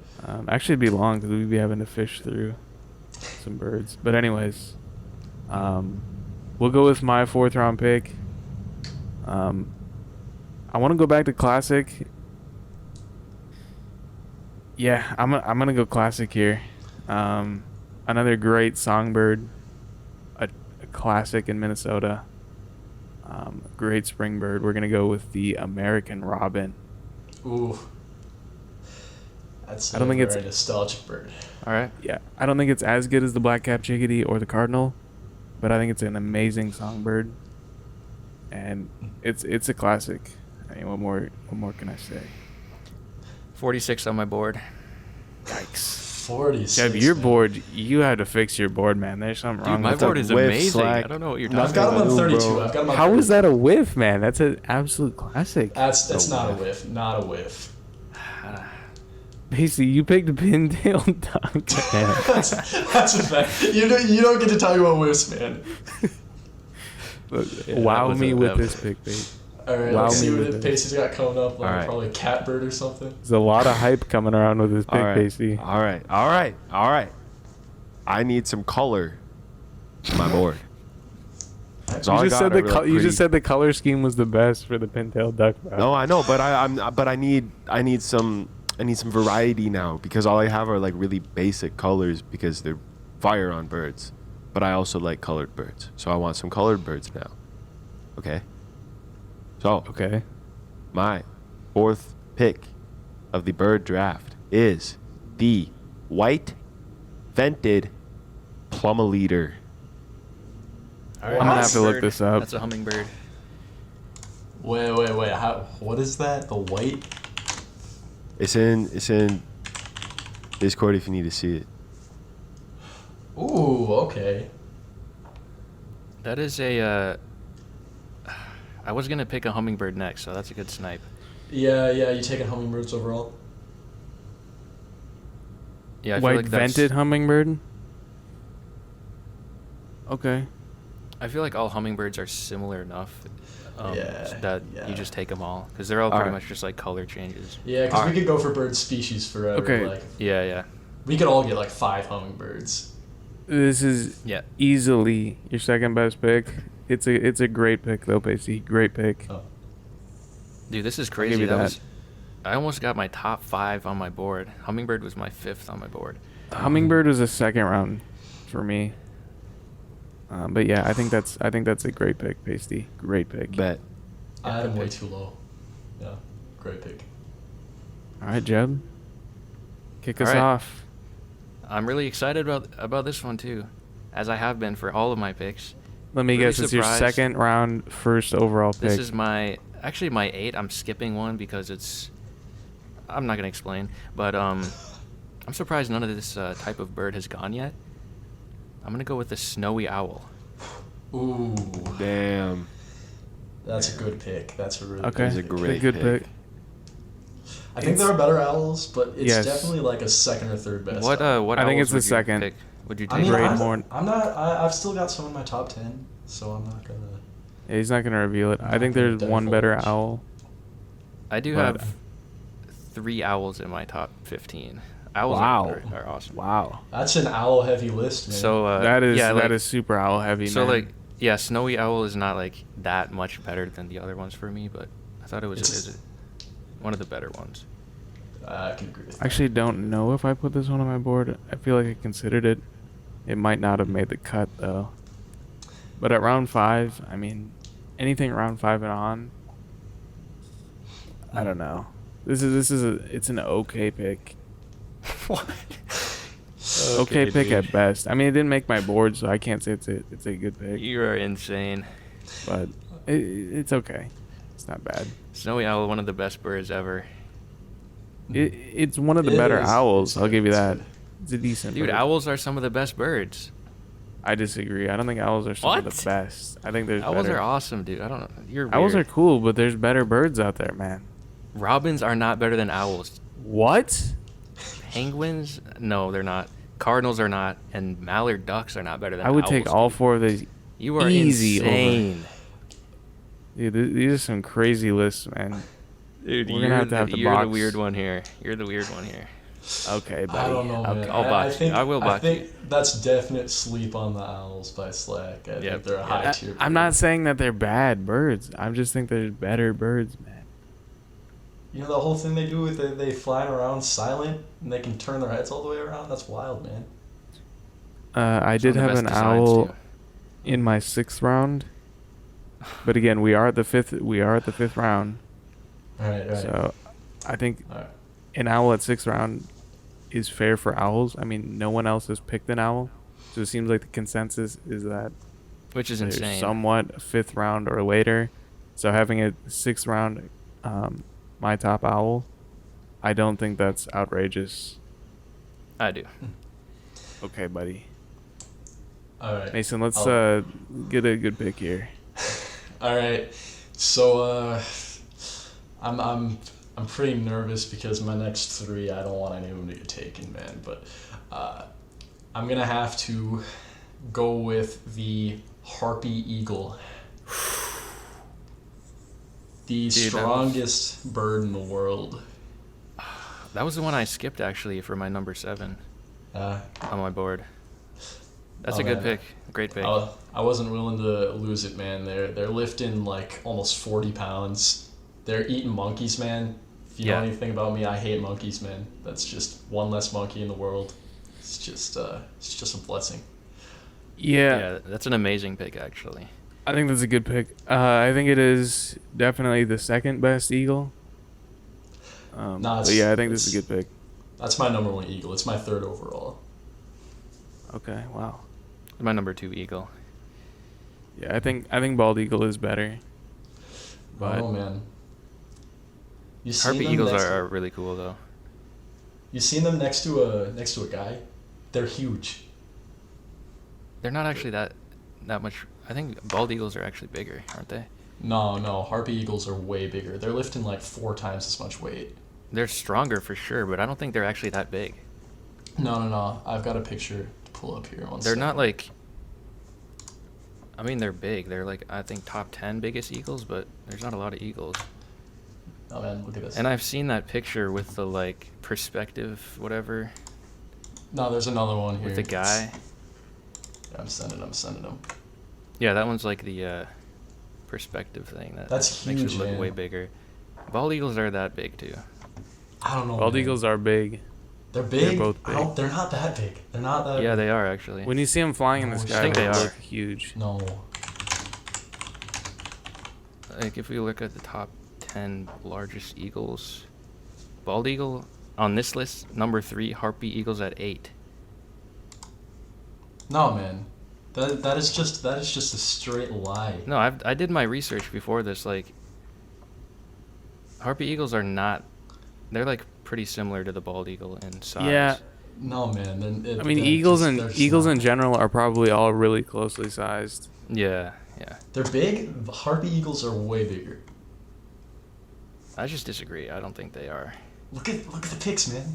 Actually, it'd be long because we'd be having to fish through some birds. But anyways, we'll go with my fourth round pick. I want to go back to classic. Yeah, I'm gonna go classic here. Another great songbird, a classic in Minnesota. Great spring bird. We're gonna go with the American robin. Ooh. That's I don't think it's- very nostalgic bird. All right. Yeah, I don't think it's as good as the black-capped chickadee or the cardinal, but I think it's an amazing songbird, and it's a classic. I mean, what more can I say? 46 on my board. Yikes! 46. Jeb, your man. board, you had to fix your board, man. There's something Dude, wrong my with board it. is whiff, amazing. Slack. I don't know what you're I've talking got him about. on Ooh, 32. bro. I've got him on How 32. is that a whiff, man? That's an absolute classic. That's not a whiff. Not a whiff. Basically, you picked Pintail Duck, man. That's a fact. You don't get to talk about whiffs, man. that Wow was me a- with that this was- pick, babe. All right, Wow let's see me what with the this. Pacey's got coming up. Like All right. probably a catbird or something. There's a lot of hype coming around with this pick, All right. Pacey. All right. I need some color on my board. That's all I You just got. said the I really you just pretty- said the color scheme was the best for the Pintail Duck, bro. No, I know, but I need some variety now because all I have are like really basic colors because they're fire on birds. But I also like colored birds, so I want some colored birds now. Okay. So Okay. my fourth pick of the bird draft is the white vented plumaleater. All right, I'm gonna have to look hummingbird. this up. That's a hummingbird. Wait. What is that? The white? It's in Discord if you need to see it. Ooh, okay. That is a. I was gonna pick a hummingbird next, so that's a good snipe. Yeah. You taking hummingbirds overall? Yeah, I feel White like that's- vented hummingbird. Okay. I feel like all hummingbirds are similar enough that yeah. you just take them all because they're all All pretty right. much just like color changes. Yeah, because we could go for bird species forever. Okay. Like Yeah. we could all get like 5 hummingbirds. This is Yeah. easily your second best pick. It's a great pick though, Pacey. Great pick. Oh. Dude, this is give crazy. you that. I almost got my top 5 on my board. Hummingbird was my 5th on my board. Hummingbird was a second round for me. But yeah, I think that's a great pick, Pasty. Great pick. Bet. I had him way too low. Yeah, great pick. All right, Jeb. Kick us All right. off. I'm really excited about this one too, as I have been for all of my picks. Let me Really guess, it's your surprised. second round, first overall pick. This is my 8. I'm skipping one because I'm not gonna explain, but I'm surprised none of this type of bird has gone yet. I'm gonna go with the snowy owl. Ooh, Damn. that's a good pick. That's a really Okay. That's a good great good pick. pick. I think there are better owls, but it's Yes. definitely like a second or third best. What owl. what I think owls it's the would you second. pick? Would you I take? mean, Great I'm, morn. I'm not. I've still got some in my top 10, so I'm not gonna. Yeah, he's not gonna reveal it. I Not think gonna there's one better divulge. owl. I do but- have 3 owls in my top 15. Owls Wow. are awesome. Wow. That's an owl-heavy list, man. So that is yeah, that is super owl heavy, so man. like yeah, snowy owl is not like that much better than the other ones for me, but I thought it was It's- one of the better ones. I can agree with I that. actually don't know if I put this one on my board. I feel like I considered it. It might not have made the cut though. But at round 5, I mean, anything round 5 and on, I don't know. It's an okay pick. What? Okay pick at best. I mean, it didn't make my board, so I can't say it's a good pick. You are insane. But it's okay. It's not bad. Snowy owl, one of the best birds ever. It's one of the It better is. owls. It's I'll good. give you It's that. good. It's a decent Dude, bird. owls are some of the best birds. I disagree. I don't think owls are some of What? the best. I think there's Owls better. are awesome, dude. I don't know. You're Owls are weird. cool, but there's better birds out there, man. Robins are not better than owls. What? Penguins? No, they're not. Cardinals are not, and mallard ducks are not better than I would owls, take all dude. 4 of these. You are easy over- insane. Dude, these are some crazy lists, man. Dude, We're gonna have to you're box. the weird one here. You're the weird one here. Okay, buddy. I don't know, man. Okay. I'll I box you. think, I will box think you. that's definite sleep on the owls by Slack. I Yep. think they're a Yeah. high tier. I'm not saying that they're bad birds. I just think there's better birds, man. You know the whole thing they do with they flying around silent and they can turn their heads all the way around. That's wild, man. I It's did one of have the an best designs, owl too. in my 6th round, but again, we are at the 5th. We are at the 5th round, All right, all right. so I think All right. an owl at 6th round is fair for owls. I mean, no one else has picked an owl, so it seems like the consensus is that Which is they're insane. somewhat 5th round or later. So having a 6th round, my top owl, I don't think that's outrageous. I do. Okay, buddy. All right. Mason, let's I'll- get a good pick here. All right. So I'm pretty nervous because my next 3 I don't want any of them to get taken, man. But I'm gonna have to go with the harpy eagle. The Dude, that was- strongest bird in the world. That was the one I skipped actually for my number 7 Uh, on my board. That's Oh, a good man. pick. Great pick. I wasn't willing to lose it, man. They're lifting like almost 40 pounds. They're eating monkeys, man. If you Yeah. know anything about me, I hate monkeys, man. That's just one less monkey in the world. It's just a blessing. Yeah, that's an amazing pick actually. I think that's a good pick. I think it is definitely the second best eagle. Nah, But yeah, I think this is a good pick. That's my number 1 eagle. It's my 3rd overall. Okay, wow. My number 2 eagle. Yeah, I think bald eagle is better. But Oh man. You seen Harpy them eagles next are really cool though. You seen them next to a guy? They're huge. They're not actually that much. I think bald eagles are actually bigger, aren't they? No, harpy eagles are way bigger. They're lifting like 4 times as much weight. They're stronger for sure, but I don't think they're actually that big. No. I've got a picture to pull up here. They're not like I mean, they're big. They're like, I think, top 10 biggest eagles, but there's not a lot of eagles. Oh man, look at this. And I've seen that picture with the like perspective, whatever, No, there's another one here. with the guy. Yeah, I'm sending them. Yeah, that one's like the perspective thing. That's makes huge, it look man. way bigger. Bald eagles are that big too. I don't know. Bald man. eagles are big. They're big. They're both big. They're not that big. They're not that. Yeah, big. they are actually. When you see them flying in the Oh, sky, I think they look are. huge. No. Like if we look at the top 10 largest eagles, bald eagle on this list, number 3, harpy eagles at 8. No, man. That is just a straight lie. No, I did my research before this. Like, harpy eagles are not. They're like pretty similar to the bald eagle in size. Yeah. No, man. I mean, eagles in general are probably all really closely sized. Yeah. They're big. The harpy eagles are way bigger. I just disagree. I don't think they are. Look at the pics, man.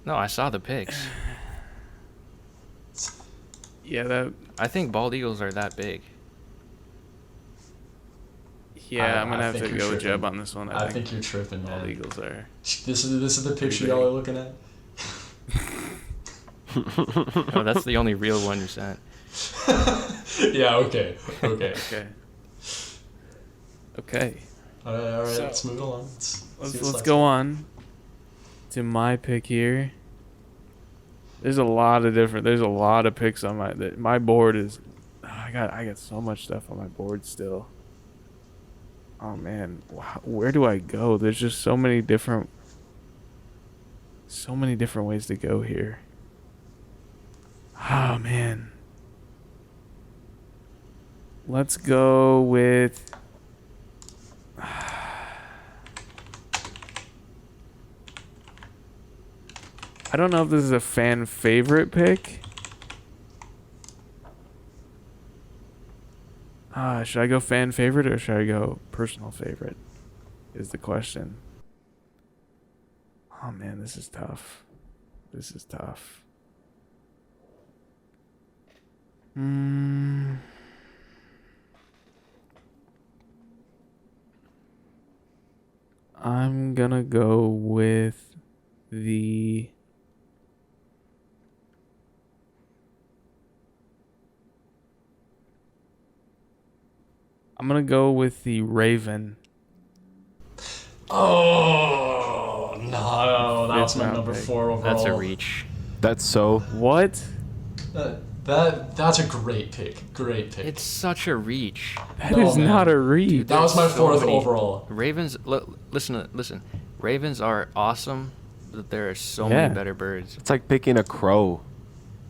No, I saw the pics. Yeah, I think bald eagles are that big. I'm gonna I have think to you're go with tripping. Jeb on this one. I think you're tripping, bald man. eagles are. This is the picture big. y'all are looking at. Oh, that's the only real one you sent. Yeah. Okay. Okay. All right. So, Let's move it along. Let's go on to my pick here. There's a lot of picks on my board is. I got so much stuff on my board still. Oh man, where do I go? There's just so many different ways to go here. Oh man. Let's go with I don't know if this is a fan favorite pick. Should I go fan favorite or should I go personal favorite? Is the question. Oh man, this is tough. I'm gonna go with the Raven. Oh no, that was my Fifth number round pick. 4 overall. That's a reach. That's so. What? That's a great pick. It's such a reach. That No, is man. not a read. Dude, That was my There's so 4th many- overall. Ravens, listen. Ravens are awesome, but there are so Yeah. many better birds. It's like picking a crow.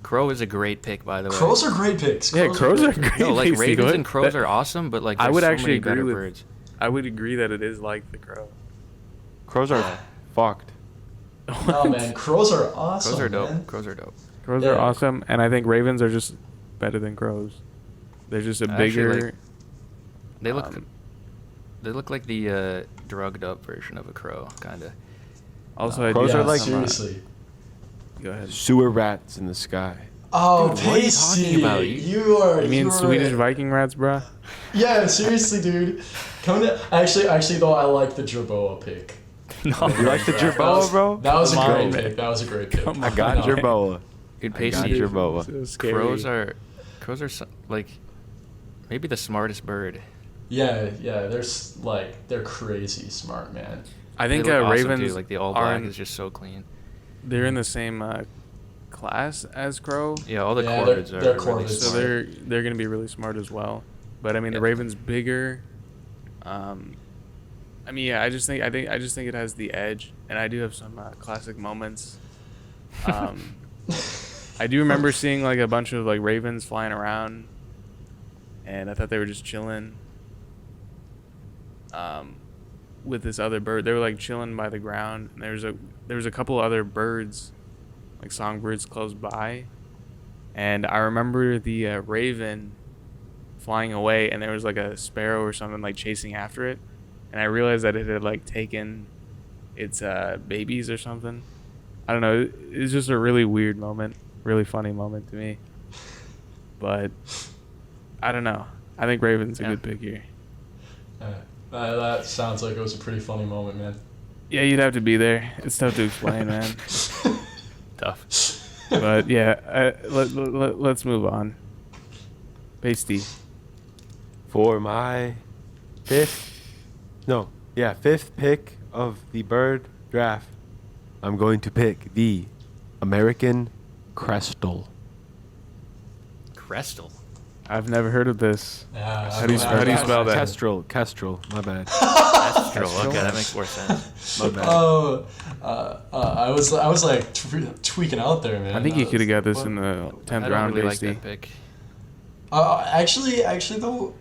Crow is a great pick, by the way. Crows are great picks. Yeah, crows are great. No, like picks to go ravens with. and crows That- are awesome, but like I there's would so actually many agree better with- birds. I would agree that it is like the crow. Crows are Yeah. fucked. No, man, crows are awesome. Crows are dope. Man. Crows are dope. Crows Yeah. are awesome, and I think ravens are just better than crows. They're just a I actually bigger. like- They look. Um, They look like the drugged up version of a crow, kind of. also, I Crows do are have like- some, seriously. Go ahead. Sewer rats in the sky. Oh, Dude, what are you Pasty, talking about? You are. You mean are- Swedish Viking rats, bruh? Yeah, seriously, dude. Coming to, actually, though, I like the Jerboa pick. No, You like the That Jerboa, bro? That was a Come great on, pick. man. That was a great pick. Come I got on. Jerboa. dude, I got Pacey. Jerboa. So scary. Crows are like maybe the smartest bird. Yeah, they're crazy smart, man. I think They look awesome, ravens too. Like the all are black in- is just so clean. they're in the same class as crow, Yeah, all the Yeah, corvids they're are really corvids. so smart. they're gonna be really smart as well. But I mean, the Yeah. raven's bigger. I mean, yeah, I just think it has the edge, and I do have some classic moments. I do remember seeing like a bunch of like ravens flying around, and I thought they were just chilling. With this other bird, they were like chilling by the ground, and there was a couple other birds, like songbirds, close by, and I remember the raven flying away, and there was like a sparrow or something like chasing after it, and I realized that it had like taken its babies or something. I don't know. It was just a really weird moment, really funny moment to me. But I don't know. I think Raven's a Yeah. good pick here. That sounds like it was a pretty funny moment, man. Yeah, you'd have to be there. It's tough to explain, man. Tough. But yeah, let's move on. Pasty. For my fifth pick of the bird draft, I'm going to pick the American Crestal. Crestal. I've never heard of this. Yeah, How do you spell that? Kestrel, my bad. Kestrel. Okay, that makes more sense. My bad. Oh, I was like tweaking out there, man. I think you could have got this in the 10th I don't round, really like Pasty. that pick. Actually though,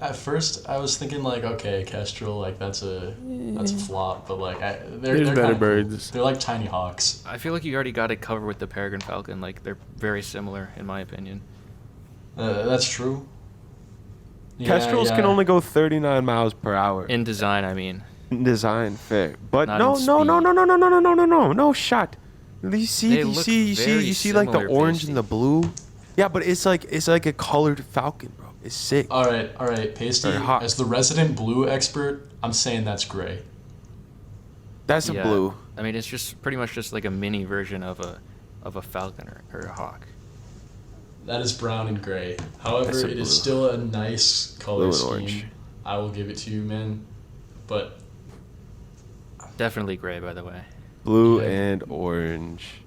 at first I was thinking like, okay, Kestrel, like that's a flop, but like they're There's better kinda cool. birds. They're like tiny hawks. I feel like you already got it covered with the peregrine falcon. Like they're very similar, in my opinion. That's true. Kestrels can only go 39 miles per hour. In design, I mean. Design fair, but Not no, in no, no, speed. no, no, no, no, no, no, no, no, no shot. You see, They you look see, you see, very you see, like the similar, orange Pasty. and the blue. Yeah, but it's like a colored falcon, bro. It's sick. All right, Pasty. Or hawk. As the resident blue expert, I'm saying that's gray. That's a Yeah. blue. I mean, it's just pretty much just like a mini version of a falcon or a hawk. That is brown and gray. However, That's a it is blue. still a nice color Blue and scheme. orange. I will give it to you, man. But Definitely gray, by the way. Blue Yeah. and orange.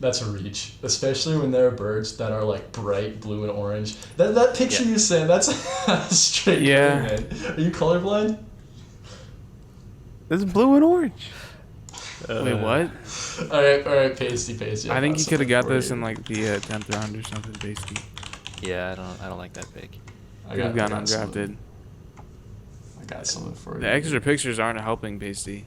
that's a reach, especially when there are birds that are like bright blue and orange. That picture Yeah. you sent, that's straight Yeah. gray, man. Are you colorblind? This is blue and orange. Wait, what? All right, Pasty. I think you could have got got this in like the 10th round or something, Pasty. Yeah, I don't like that pick. Could have gone undrafted. I got something for you. The extra pictures aren't helping, Pasty.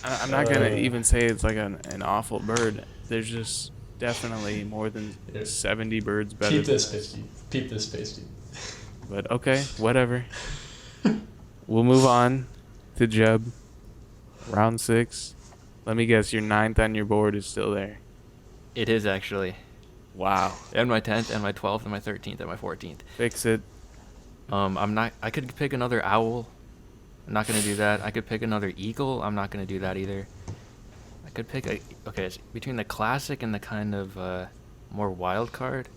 I'm not gonna even say it's like an awful bird. There's just definitely more than Here. 70 birds better. Peep than this, Pasty. Peep this, Pasty. But okay, whatever. We'll move on to Jeb. Round 6. Let me guess, your 9th on your board is still there. It is actually. Wow. And my 10th, and my 12th, and my 13th, and my 14th. Fix it. I could pick another owl. I'm not gonna do that. I could pick another eagle. I'm not gonna do that either. I could pick it's between the classic and the kind of more wild card.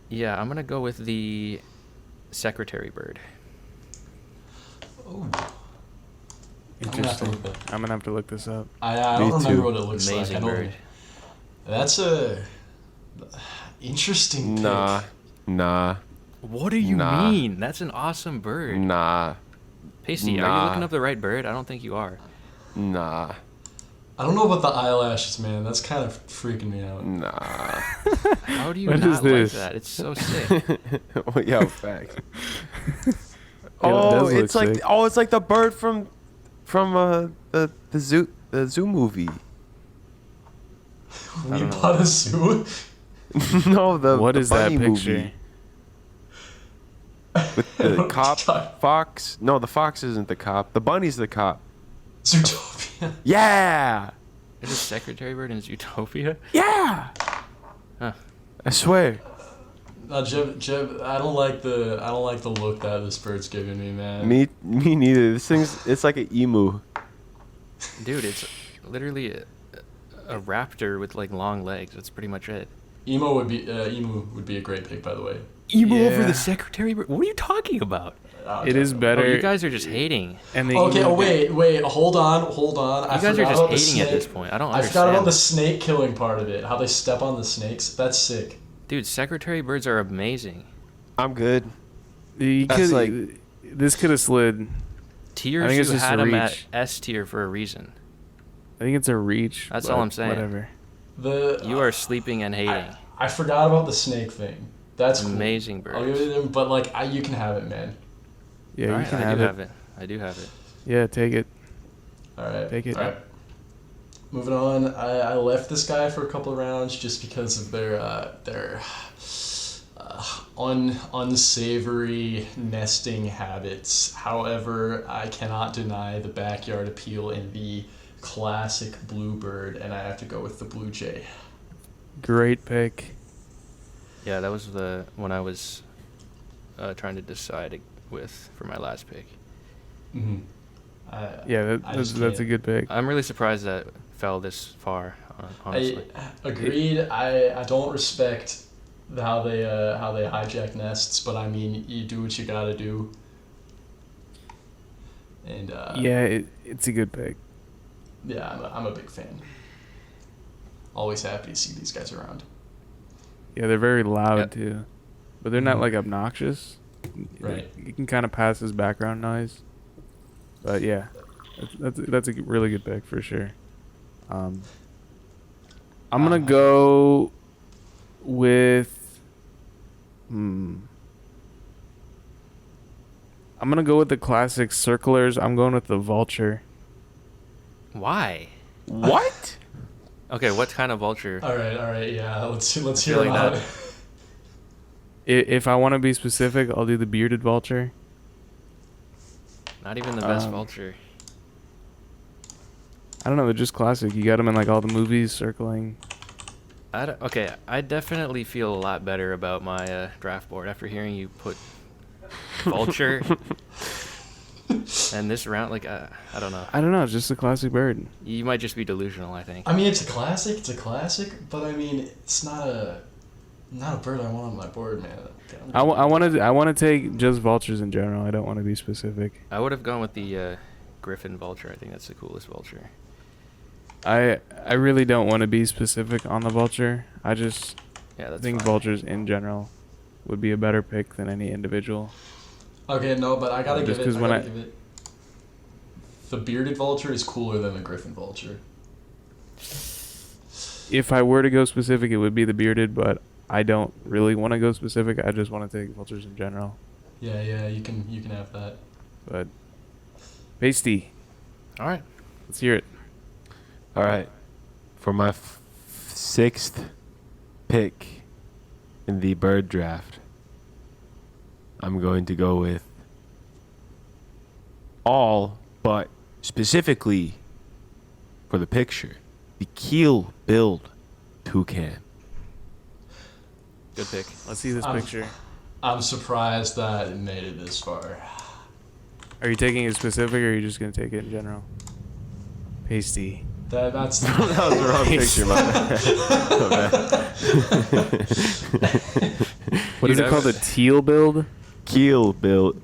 Yeah, I'm gonna go with the secretary bird. Oh, Interesting. I'm gonna have to look this up. I Me don't remember too. what it looks Amazing like. I bird. know that's a interesting pick. Nah. What do you Nah. mean? That's an awesome bird. Nah. Pasty, are Nah. you looking up the right bird? I don't think you are. Nah. I don't know about the eyelashes, man. That's kind of freaking me out. Nah. How do you What not is this? like that? It's so sick. Yo, facts. It Oh, does look it's like sick. it's like the bird from the zoo movie. We don't know. bought a zoo. No, What the is that bunny picture? movie with I don't know the what cop you're talking- fox. No, the fox isn't the cop. The bunny's the cop. Zootopia. Yeah, There's a secretary bird in Zootopia? yeah. Huh. I swear. No, Jeb, I don't like the look that this bird's giving me, man. Me neither. It's like an emu. Dude, it's literally a raptor with like long legs. That's pretty much it. Emu would be a great pick, by the way. Emu over Yeah. the secretary bird? What are you talking about? It is Oh, better. you guys are just hating. And the Okay. emu- Oh wait. Hold on. You guys are just hating at this point. I don't I forgot about understand. the snake killing part of it. How they step on the snakes. That's sick. Dude, secretary birds are amazing. I'm good. You That's could, this could have slid. Tiers, I think it's you just had a them at reach. S tier for a reason. I think it's a reach. That's but all I'm saying. Whatever. You are sleeping and hating. I forgot about the snake thing. That's cool. Amazing I'll bird. give it to him, but like you can have it, man. Yeah, you Alright, can I have do it. have it. I do have it. Yeah, take it. All right. Take it. All right. Moving on, I left this guy for a couple of rounds just because of their unsavory nesting habits. However, I cannot deny the backyard appeal and the classic bluebird, and I have to go with the blue jay. Great pick. Yeah, that was the one I was trying to decide with for my last pick. Mm-hmm. Yeah, I just that's a can't. good pick. I'm really surprised that fell this far, honestly. Agreed. I don't respect how they hijack nests, but I mean, you do what you gotta do. And Yeah, it's a good pick. yeah, I'm a big fan. Always happy to see these guys around. Yeah, they're very loud Yeah. too, but they're not Mhm. like obnoxious. Right. You can kind of pass as background noise. But yeah, that's a really good pick for sure. I'm gonna go with. I'm gonna go with the classic circlers. I'm going with the vulture. Why? What? Okay, what kind of vulture? All right, yeah. Let's I hear feel like about that- it. If I want to be specific, I'll do the bearded vulture. Not even the best Um, vulture. I don't know, they're just classic. You got them in like all the movies circling. Okay, I definitely feel a lot better about my draft board after hearing you put vulture. And this round, like, I don't know. I don't know, it's just a classic bird. You might just be delusional, I think. I mean, it's a classic. It's a classic, but I mean, it's not a bird I want on my board, man. I want to take just vultures in general. I don't want to be specific. I would have gone with the griffin vulture. I think that's the coolest vulture. I really don't want to be specific on the vulture. I just Yeah, that's think fine. vultures in general would be a better pick than any individual. Okay, no, but I gotta Just give it. 'cause when Give it. The bearded vulture is cooler than the griffin vulture. If I were to go specific, it would be the bearded, but I don't really want to go specific. I just want to take vultures in general. Yeah, you can have that. But pasty, All right. let's hear it. All right. For my sixth pick in the bird draft, I'm going to go with all, but specifically for the picture, the keel-billed toucan. Good pick. Let's see this picture. I'm surprised that it made it this far. Are you taking it specific, or are you just gonna take it in general? Pasty. That's That was the wrong picture, my bad. What is it called? A teal build?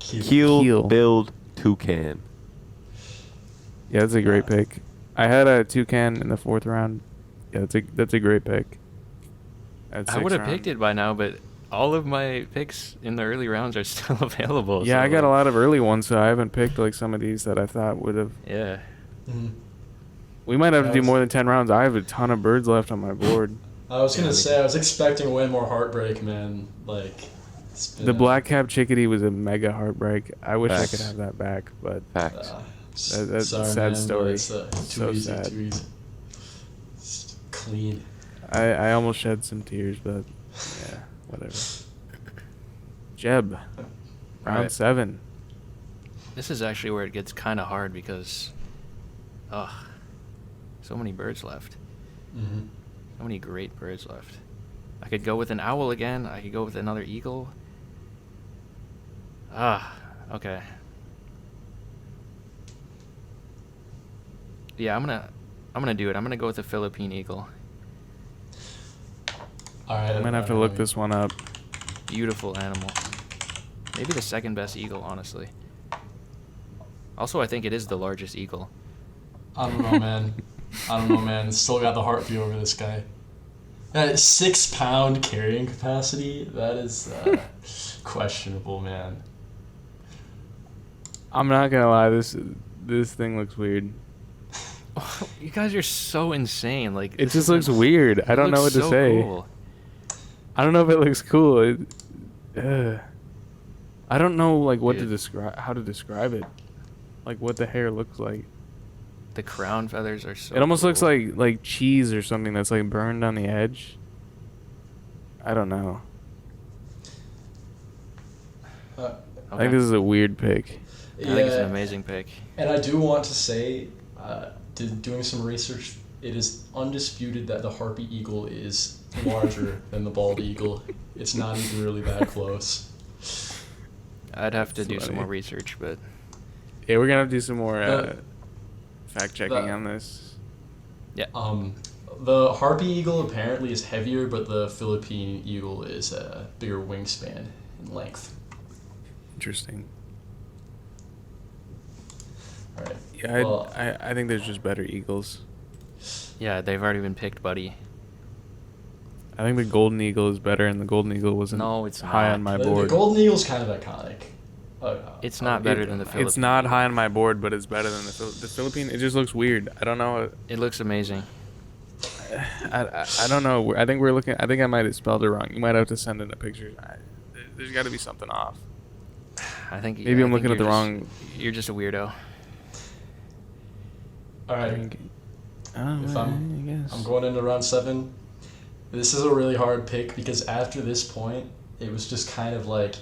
Keel-billed toucan. Yeah, that's a great pick. I had a toucan in the 4th round. Yeah, that's a great pick. I would have picked it by now, but all of my picks in the early rounds are still available. Yeah, so, I got a lot of early ones, so I haven't picked like some of these that I thought would have. Yeah. Mhm. We might have to That do was- more than 10 rounds. I have a ton of birds left on my board. I was gonna Yeah, say I was expecting way more heartbreak, man. Like it's been The black cap chickadee was a mega heartbreak. I wish I Facts. could have that back, but Facts. That's a sorry, sad man, but story. It's, too So easy, sad. too easy. It's clean. I almost shed some tears, but yeah, whatever. Jeb, round Right. 7. This is actually where it gets kind of hard because, so many birds left. Mm-hmm. So many great birds left. I could go with an owl again. I could go with another eagle. Okay. Yeah, I'm gonna do it. I'm gonna go with the Philippine eagle. All right. I'm gonna have to look this one up. Beautiful animal. Maybe the second best eagle, honestly. Also, I think it is the largest eagle. I don't know, man. Still got the heartbeat over this guy. That 6-pound carrying capacity, that is questionable, man. I'm not gonna lie, this thing looks weird. You guys are so insane. Like It this just looks isn't- weird. I it don't know what looks to so say. cool. I don't know if it looks cool. I don't know like what to Dude. describe, how to describe it. Like what the hair looks like. The crown feathers are so. It almost looks cool. like cheese or something that's like burned on the edge. I don't know. I Okay. think this is a weird pick. I think it's an amazing pick. And I do want to say, doing some research, it is undisputed that the harpy eagle is larger than the bald eagle. It's not even really that close. I'd have to That's do some funny. more research, but Yeah, we're gonna have to do some more The- fact checking the- on this. The harpy eagle apparently is heavier, but the Philippine eagle is a bigger wingspan in length. Interesting. All right. Yeah, Well- I think there's just better eagles. yeah, they've already been picked, buddy. I think the golden eagle is better, and the golden eagle wasn't No, it's high not. on my The board. golden eagle's kind of iconic. It's not better than the Philippine. It's not high on my board, but it's better than the Philippine. It just looks weird. I don't know. It looks amazing. I don't know. I think we're looking. I think I might have spelled it wrong. You might have to send in a picture. There's got to be something off. I think Maybe I'm think looking at the you're wrong. just- You're just a weirdo. All I right. think- Oh, If I I'm guess. going into round 7. This is a really hard pick because after this point, it was just kind of like,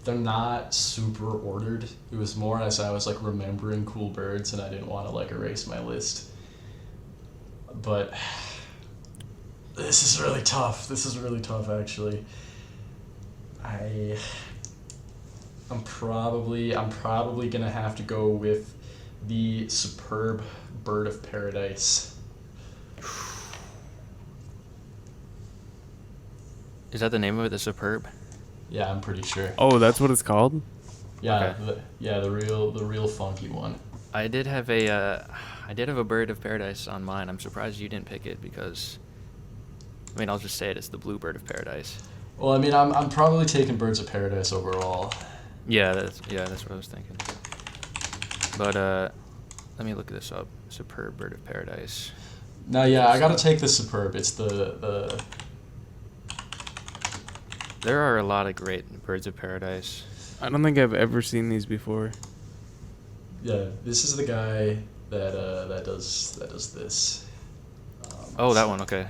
they're not super ordered. It was more as I was like remembering cool birds and I didn't want to like erase my list. But this is really tough. This is really tough actually. I'm probably gonna have to go with the superb bird of paradise. Is that the name of it? The Superb? Yeah, I'm pretty sure. Oh, that's what it's called. Yeah, Okay. the real funky one. I did have a bird of paradise on mine. I'm surprised you didn't pick it because, I'll just say it. It's the blue bird of paradise. Well, I'm probably taking birds of paradise overall. Yeah, that's what I was thinking. But let me look this up. Superb bird of paradise. No, yeah, I gotta take the superb. It's the There are a lot of great birds of paradise. I don't think I've ever seen these before. yeah. This is the guy that does this. Oh, that one. Okay.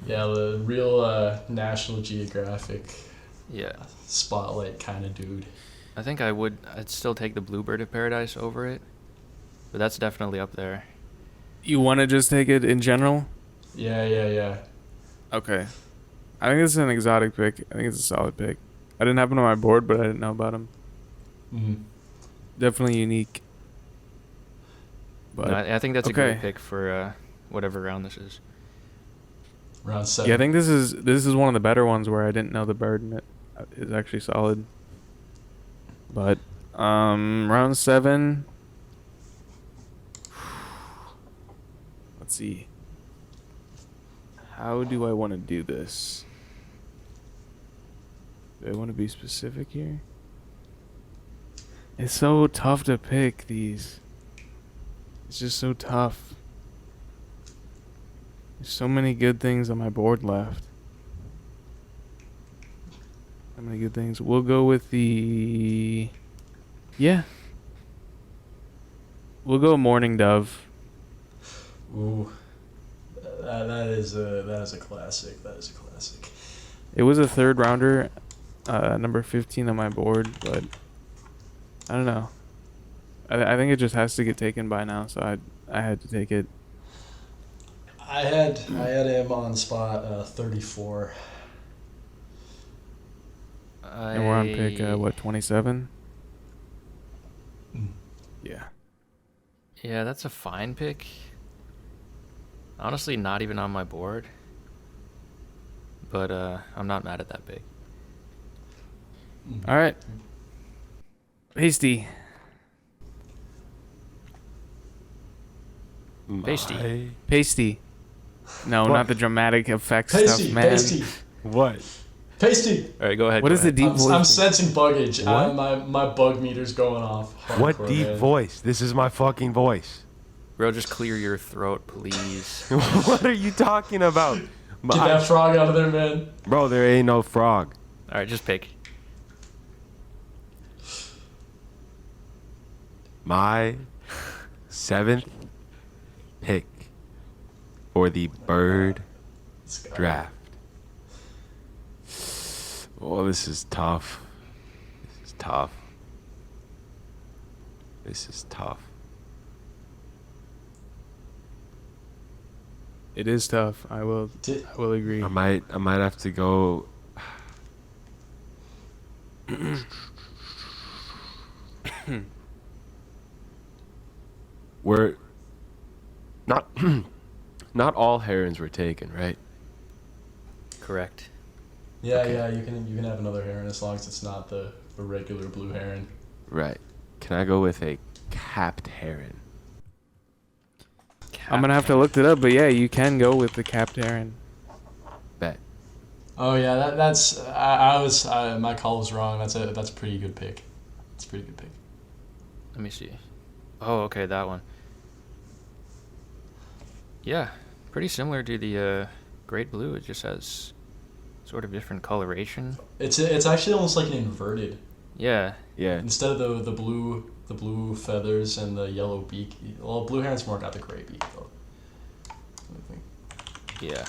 Yeah, the real National Geographic Yeah. spotlight kind of dude. I think I'd still take the blue bird of paradise over it. But that's definitely up there. You want to just take it in general? Yeah. Okay. I think this is an exotic pick. I think it's a solid pick. I didn't have him on my board, but I didn't know about him. Mhm. Definitely unique. But No, I think that's a okay. great pick for whatever round this is. Round 7. yeah, I think this is one of the better ones where I didn't know the bird and it is actually solid. But round 7. Let's see. How do I want to do this? Do I want to be specific here? It's so tough to pick these. It's just so tough. There's so many good things on my board left. So many good things. We'll go with the... Yeah. We'll go Morning Dove. Ooh, that is a classic. That is a classic. It was a third rounder, number 15 on my board, but I don't know. I think it just has to get taken by now, so I had to take it. I had him on spot 34. And we're on pick, 27? Mm. Yeah. Yeah, that's a fine pick. Honestly, not even on my board. But I'm not mad at that pick. All right. Pasty. Pasty. Pasty. No, What? not the dramatic effects Pasty, stuff, man. pasty, What? pasty. All right, go ahead. What go is the ahead. deep voice? I'm sensing buggage. What? My bug meter's going off. What hardcore, deep man. voice? This is my fucking voice. Bro, just clear your throat, please. What are you talking about? Get that frog out of there, man. Bro, there ain't no frog. All right, just pick. My 7th pick for the bird Let's go. draft. Oh, this is tough. This is tough. This is tough. It is tough. I will agree. I might have to go. We're not not all herons were taken, right? Correct. Yeah, Okay. yeah, you can have another heron as long as it's not the regular blue heron. Right. Can I go with a capped heron? I'm gonna have to look it up, but yeah, you can go with the capped heron. Bet. Oh yeah, that's I was my call was wrong. That's a pretty good pick. It's a pretty good pick. Let me see. Oh, okay, that one. Yeah, pretty similar to the great blue. It just has sort of different coloration. It's actually almost like an inverted. Yeah. Yeah. Instead of the blue feathers and the yellow beak. Well, blue heron's more got the gray beak though. I think. Yeah.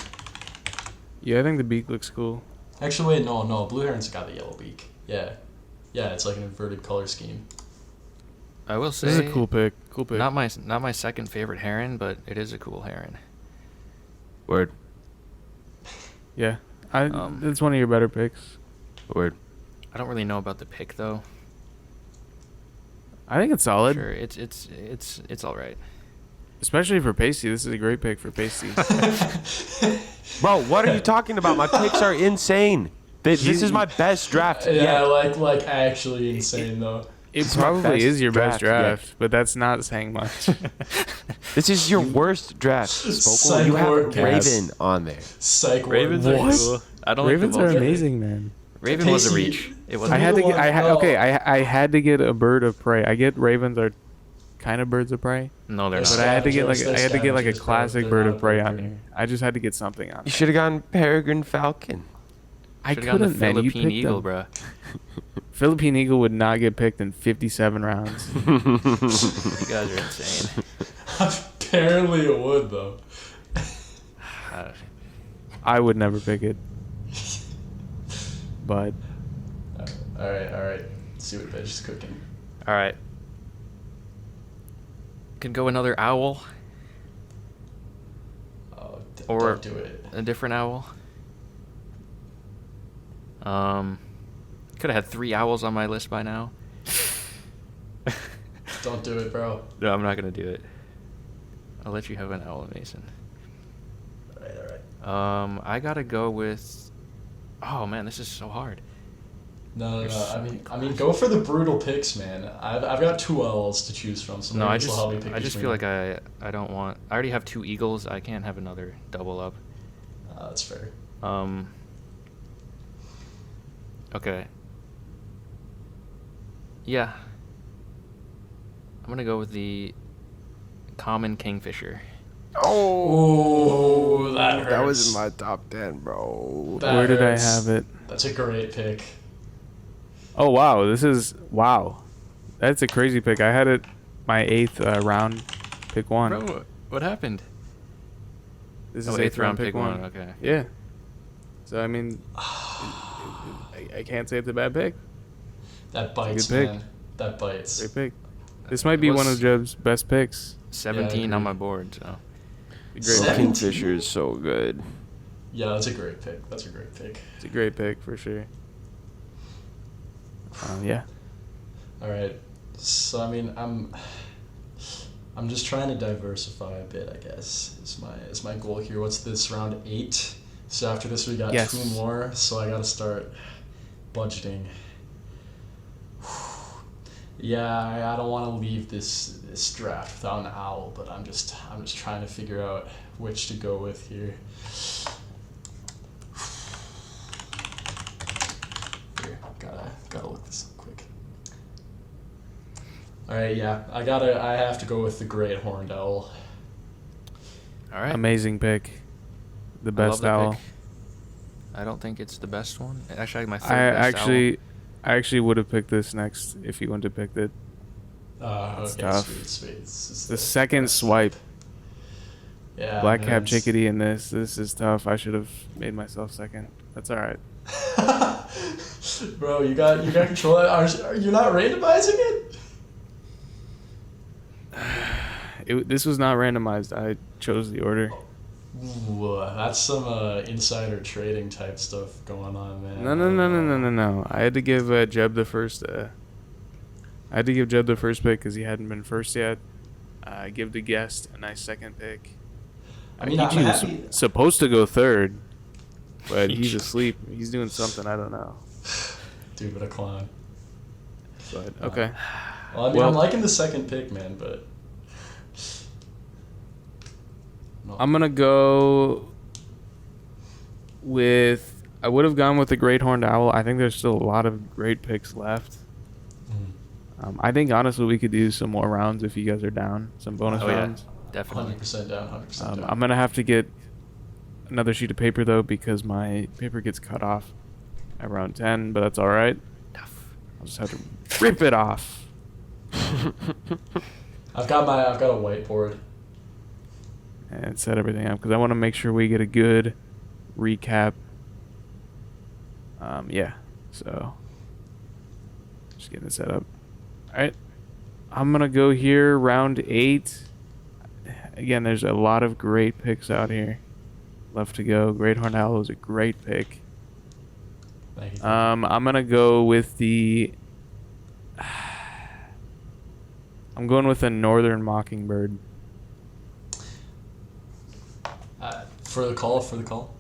Yeah, I think the beak looks cool. Actually, wait, no, blue heron's got the yellow beak. Yeah, it's like an inverted color scheme. I will say This is a cool pick. Cool pick. not my second favorite heron, but it is a cool heron. Word. Yeah, Um, it's one of your better picks. Word. I don't really know about the pick though. I think it's solid, Sure, it's all right. especially for Pasty. This is a great pick for Pasty. Bro, what are you talking about? My picks are insane. This is my best draft. Yeah, Yeah. like actually insane though. It It's my probably best is your best draft draft, but that's not saying much. This is your worst draft, Spokal. Psych You have ward, Raven on there. Psych Ravens ward. are cool. I don't Ravens like are them both. amazing, man. Raven was a Tasty. reach. It was. I had to get. No. I had to get a bird of prey. I get ravens are kind of birds of prey, No, they're But but not. I had to get like Scavengers, I had to get like a scavengers, bro. classic They're bird not of prey a bird on of here. I just had to get something on. You should have gone Peregrine Falcon. I Should've gotten the couldn't, man. You Philippine picked Eagle, them. bruh. Philippine Eagle would not get picked in 57 rounds. You guys are insane. Apparently it would though. Uh, I would never pick it. But All right. Let's see what Veg is cooking. all right. Could go another owl, Oh, Or- don't do it. a different owl. Could have had 3 owls on my list by now. Don't do it, bro. No, I'm not gonna do it. I'll let you have an owl, Mason. All right. I gotta go with. Oh man, this is so hard. No. You're so I mean, go for the brutal picks, man. I've got 2 L's to choose from, so No, maybe I this will just help me pick I just between feel like them. I don't want. I already have 2 eagles. I can't have another double up. That's fair. Okay. Yeah. I'm gonna go with the common kingfisher. Oh, that hurts. That was in my top 10, bro. That where did I hurts. have it? That's a great pick. Oh wow, wow. That's a crazy pick. I had it my 8th round, pick 1. Bro, what happened? This Oh, is 8th round, pick 1. Okay. Yeah. So I mean, I can't say it's a bad pick. That bites, good pick. man. That bites. Great pick. This might be one of Jeb's best picks. 17 Yeah, I on agree. my board. So. Great Seven- pick. Kingfisher is so good. Yeah, that's a great pick. That's a great pick. It's a great pick for sure. Yeah. All right. So I mean, I'm just trying to diversify a bit, I guess. Is my goal here. What's this, round 8? So after this we got Yes. 2 more, so I got to start budgeting. Yeah, I don't want to leave this draft without an owl, but I'm just trying to figure out which to go with here. Here, gotta look this up quick. All right, yeah, I have to go with the great horned owl. All right. Amazing pick. The I love best that owl. pick. I don't think it's the best one. Actually, my third I best actually would have picked this next if you wouldn't have picked it. Okay, tough. sweet. It's The second swipe, Yeah. black man, cap it's- chickadee in this. This is tough. I should have made myself second. That's all right. Bro, you got control. Are you not randomizing it? This was not randomized. I chose the order. Ooh, that's some insider trading type stuff going on, man. No. I had to give Jeb the first. I had to give Jeb the first pick because he hadn't been first yet. Give the guest a nice second pick. I mean, I'm he was happy. supposed to go third, but he's asleep. He's doing something. I don't know. Dude, what a clown. But okay. Well, I mean, I'm liking the second pick, man, but. No. I'm gonna go with. I would have gone with the Great Horned Owl. I think there's still a lot of great picks left. I think honestly we could do some more rounds if you guys are down. Some bonus rounds. Definitely. 100% down, 100% down. I'm gonna have to get another sheet of paper though because my paper gets cut off at round 10, but that's all right. I'll just have to rip it off. I've got a whiteboard. And set everything up because I want to make sure we get a good recap. Yeah. So just getting it set up. All right. I'm gonna go here, round 8. Again, there's a lot of great picks out here left to go. Great Horned Owl is a great pick. Thank you. I'm gonna go with the. I'm going with a Northern Mockingbird. For the call.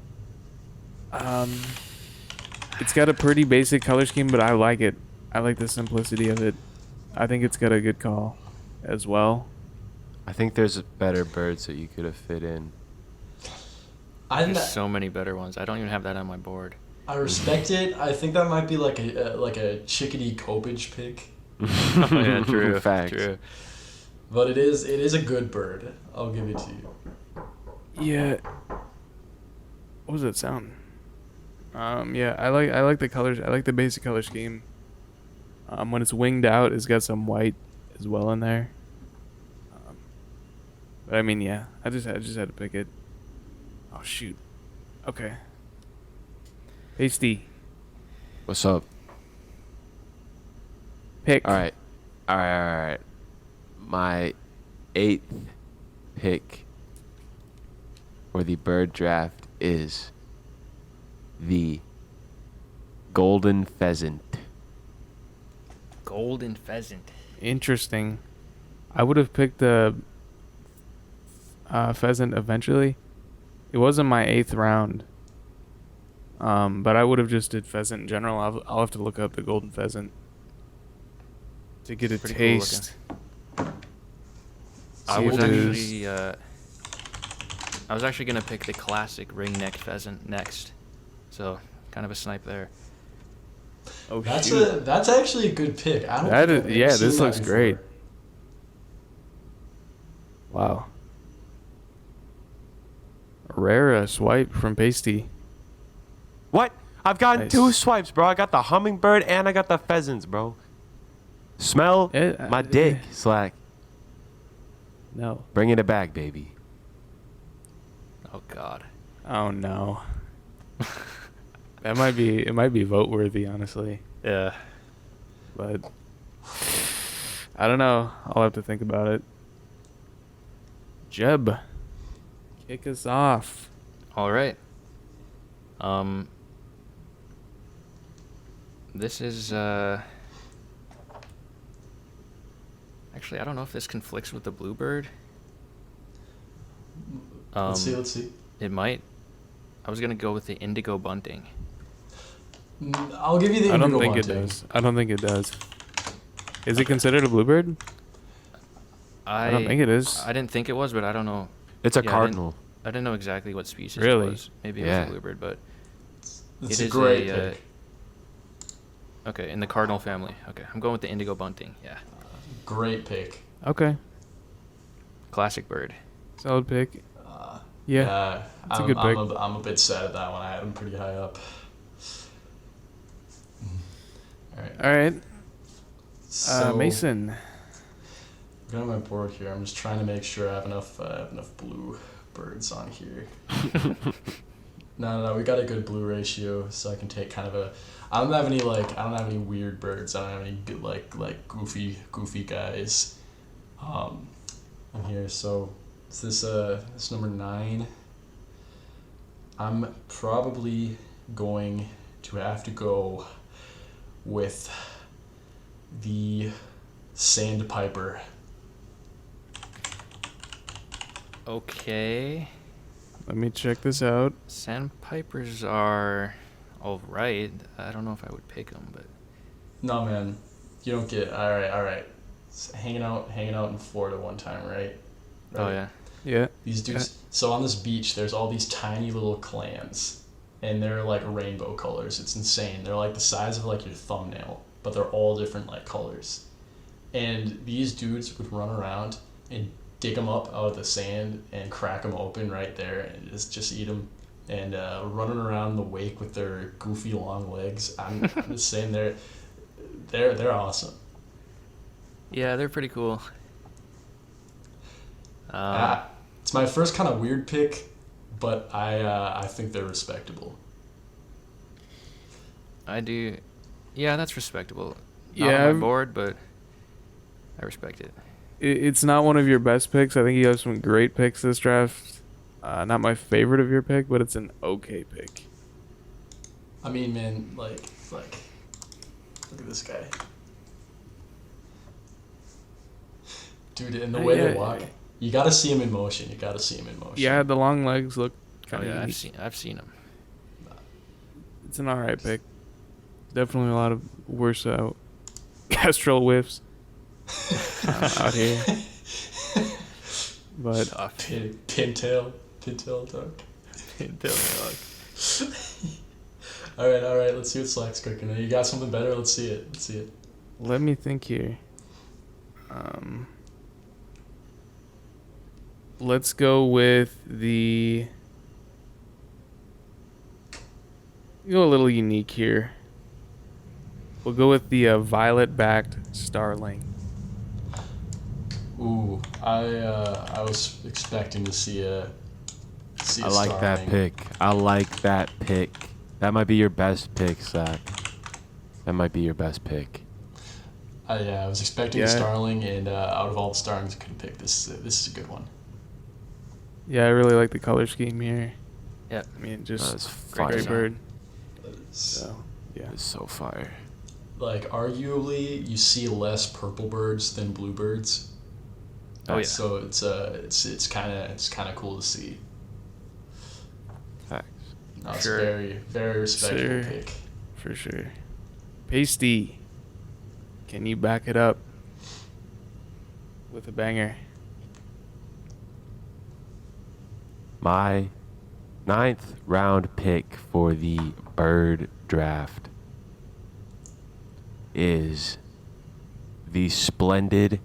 It's got a pretty basic color scheme, but I like it. I like the simplicity of it. I think it's got a good call as well. I think there's better birds that you could have fit in. There's so many better ones. I don't even have that on my board. I respect it. I think that might be like a chickadee copage pick. Oh, yeah, true. Facts. True. But it is a good bird. I'll give it to you. Yeah. What was that sound? Yeah, I like the colors. I like the basic color scheme. When it's winged out, it's got some white as well in there. But I mean, yeah, I just had to pick it. Oh shoot. Okay. Pasty. What's up? Pick. All right. My 8th pick for the bird draft is the golden pheasant. Golden pheasant. Interesting. I would have picked the pheasant eventually. It wasn't my 8th round. But I would have just did pheasant in general. I'll have to look up the golden pheasant to get a Pretty taste. I See was if it is- I was actually gonna pick the classic ring-necked pheasant next, so kind of a snipe there. Oh That's shoot. that's actually a good pick. I don't. That think is, I've yeah, ever seen this that looks before. great. Wow. A rare swipe from Pasty. What? I've gotten Nice. 2 swipes, bro. I got the hummingbird and I got the pheasants, bro. Smell my dick, Slack. No. Bringing it back, baby. Oh God. Oh no. It might be vote worthy, honestly. Yeah. But I don't know. I'll have to think about it. Jeb, kick us off. All right. This is actually, I don't know if this conflicts with the bluebird. Let's see. It might. I was gonna go with the indigo bunting. I'll give you the I don't indigo think it bunting. does. I don't think it does. Is it considered a bluebird? I don't think it is. I didn't think it was, but I don't know. It's a Yeah, cardinal. I didn't know exactly what species Really? it was. Maybe it Yeah. was a bluebird, but It's it a is great a, pick. okay, in the cardinal family. Okay, I'm going with the indigo bunting. Yeah, Great pick. Okay. classic bird. Solid pick. Yeah. It's a good pick. I'm a bit sad at that one. I had him pretty high up. All right. All right. So Mason. I've got my board here. I'm just trying to make sure I have enough blue birds on here. No. We got a good blue ratio, so I can take kind of a. I don't have any weird birds. I don't have any good like goofy guys. In here. So it's this number 9. I'm probably going to have to go with the Sandpiper. Okay. Let me check this out. Sandpipers are all right. I don't know if I would pick them, but No, man, you don't get. All right. Hanging out in Florida one time, right? oh yeah. Yeah. These dudes. So on this beach, there's all these tiny little clams, and they're like rainbow colors. It's insane. They're like the size of like your thumbnail, but they're all different like colors. And these dudes would run around and dig them up out of the sand and crack them open right there and just eat them. And running around the wake with their goofy long legs. I'm just saying they're awesome. Yeah, they're pretty cool. It's my first kind of weird pick, but I think they're respectable. I do. Yeah, that's respectable. Not Yeah, on my I've- board, but I respect it. It's not one of your best picks. I think you have some great picks this draft. Not my favorite of your pick, but it's an okay pick. I mean, man, like, look at this guy. Dude, and the way they walk, you gotta see him in motion. Yeah, the long legs look Oh kind of yeah, unique. I've seen them. It's an alright pick. Definitely a lot of worse Castrol whiffs out here. But Pintail dog. All right. Let's see what Slack's cooking. You got something better? Let's see it. let me think here. Let's go with the... Go a little unique here. We'll go with the violet-backed starling. Ooh, I was expecting to see a I like that pick. That might be your best pick, Zach. That might be your best pick. I was expecting a starling, and out of all the starlings I could pick, this is a good one. Yeah, I really like the color scheme here. Yeah. I mean, just That's great great design. bird. It's, So, yeah. It's so fire. like, arguably, you see less purple birds than bluebirds. Oh yeah. So it's kind of cool to see. Facts. No, it's Sure. very, very respectable Sure. pick. For sure. Pasty, can you back it up with a banger? My 9th round pick for the bird draft is the splendid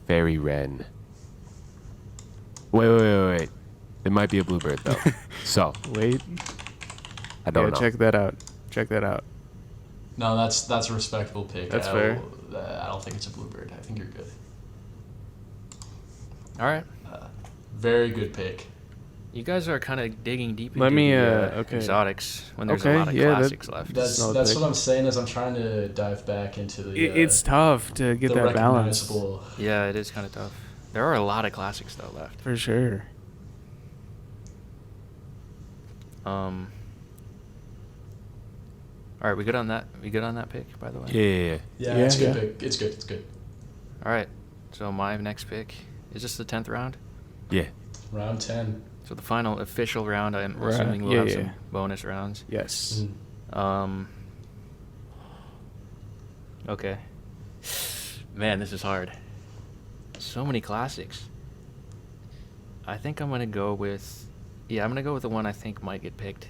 fairy wren. Wait. It might be a bluebird though. So Wait. I don't know. Check that out. No, that's a respectable pick. That's fair. I don't think it's a bluebird. I think you're good. All right. Very good pick. You guys are kind of digging deep Let into me, the okay. exotics when there's Okay, a lot of yeah, that- classics left. That's Solid pick. what I'm saying. Is I'm trying to dive back into the. It's tough to get the that balance. recognizable. Yeah, it is kind of tough. There are a lot of classics though left. For sure. All right, we good on that? We good on that pick, by the way? Yeah. Yeah, it's a good Yeah. pick. It's good. All right. So my next pick is this the 10th round? Yeah. Round 10. So the final official round. I'm Right. assuming we'll Yeah, have yeah. some bonus rounds. Yes. Okay. Man, this is hard. So many classics. I think I'm gonna go with, I'm gonna go with the one I think might get picked.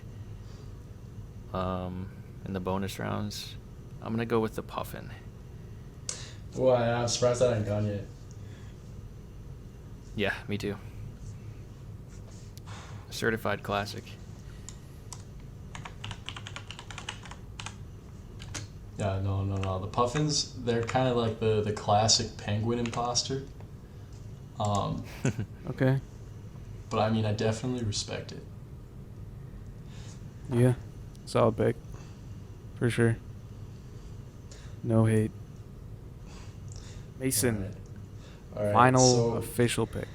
In the bonus rounds, I'm gonna go with the Puffin. Boy, I'm surprised that ain't gone yet. Yeah, me too. Certified classic. Yeah, no. The Puffins, they're kind of like the classic penguin imposter. Okay. But I mean, I definitely respect it. Yeah. Solid pick. For sure. No hate. Mason, All right, final so official pick.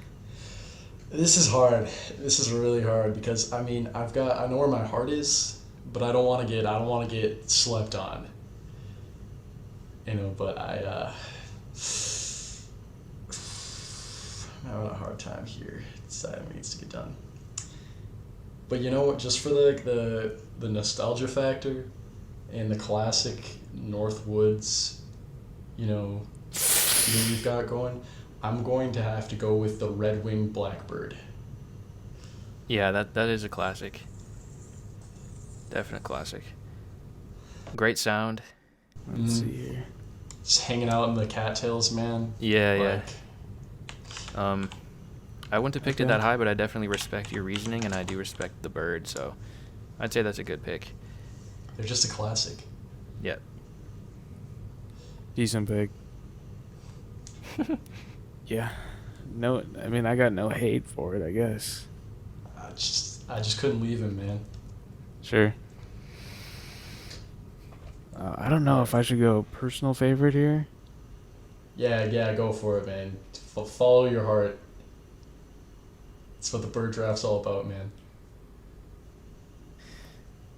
This is hard. This is really hard because I mean I know where my heart is, but I don't want to get slept on. But I'm having a hard time here deciding what needs to get done. But you know what? Just for the nostalgia factor, and the classic Northwoods, thing we've got going, I'm going to have to go with the Red-winged Blackbird. Yeah, that is a classic. Definite classic. Great sound. Let's see here. Just hanging out in the cattails, man. Yeah. I wouldn't have picked it Okay. that high, but I definitely respect your reasoning, and I do respect the bird, so I'd say that's a good pick. They're just a classic. Yeah. Decent pick. Yeah. No, I mean, I got no hate for it, I guess. I just couldn't leave him, man. Sure. I don't know if I should go personal favorite here. Yeah, go for it, man. Follow your heart. That's what the bird draft's all about, man.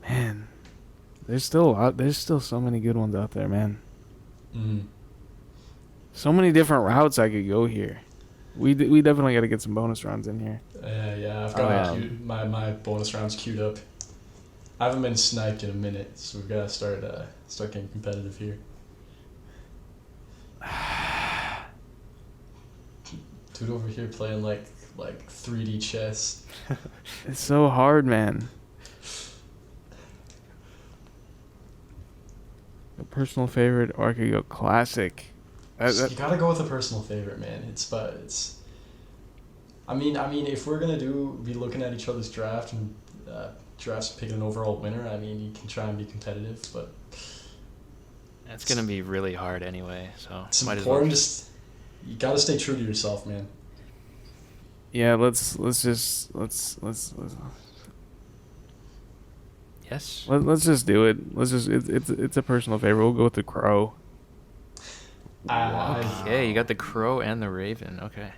Man, there's still so many good ones out there, man. Mm. So many different routes I could go here. We definitely got to get some bonus rounds in here. Yeah, I've got my bonus rounds queued up. I haven't been sniped in a minute, so we've got to start getting competitive here. Dude over here playing like 3D chess. It's so hard, man. A personal favorite, or I could go classic. You gotta go with a personal favorite, man. I mean, if we're gonna be looking at each other's draft and drafts picking an overall winner, I mean, you can try and be competitive, but It's going to be really hard anyway, so it's might as well. important. You gotta stay true to yourself, man. Yeah, let's just Yes? do it. It's a personal favorite. We'll go with the Crow. Okay, you got the Crow and the Raven. Okay.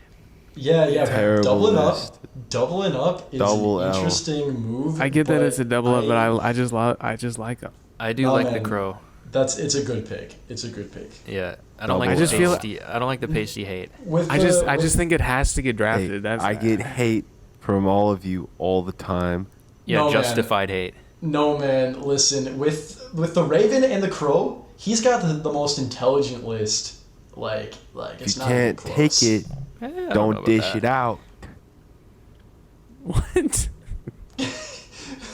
Yeah. Terrible Doubling list. up is Double an L. interesting move. I get that it's a double up, but I just like them. I do Oh, like the man. Crow. It's a good pick. It's a good pick. Yeah. I don't like I the just feel- pasty. I don't like the pasty hate. I just think it has to get drafted. Hey, That's I get hate from all of you all the time. Yeah, No, man. justified hate. No, man. Listen, with the Raven and the Crow, he's got the most intelligent list. Like If it's you not can't even close. take it, I don't know don't about dish that. it out. What?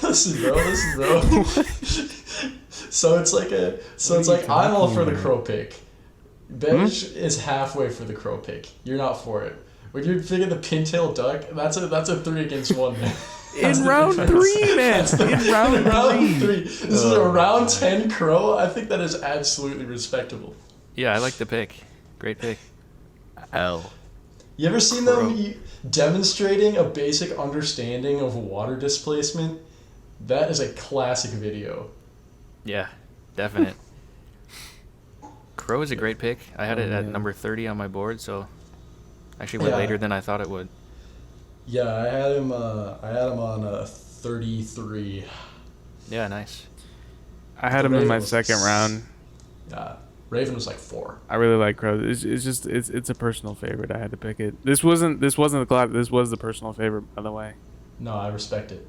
Listen, bro. So it's like I'm all for the Crow pick. Bench is halfway for the Crow pick. You're not for it. When you're picking the pintail duck, that's a 3 against 1, man. That's In the round difference. 3, man. In round 3. This is a round 10 Crow. I think that is absolutely respectable. Yeah, I like the pick. Great pick. L. You ever seen them demonstrating a basic understanding of water displacement? That is a classic video. Yeah, definite. Crow is a great pick. I had it at yeah. number 30 on my board, so actually went Yeah. later than I thought it would. Yeah, I had him on 33. Yeah, nice. I had The him in my Raven was- second round. Yeah, Raven was like 4. I really like Crow. It's a personal favorite. I had to pick it. This wasn't the collab. This was the personal favorite, by the way. No, I respect it.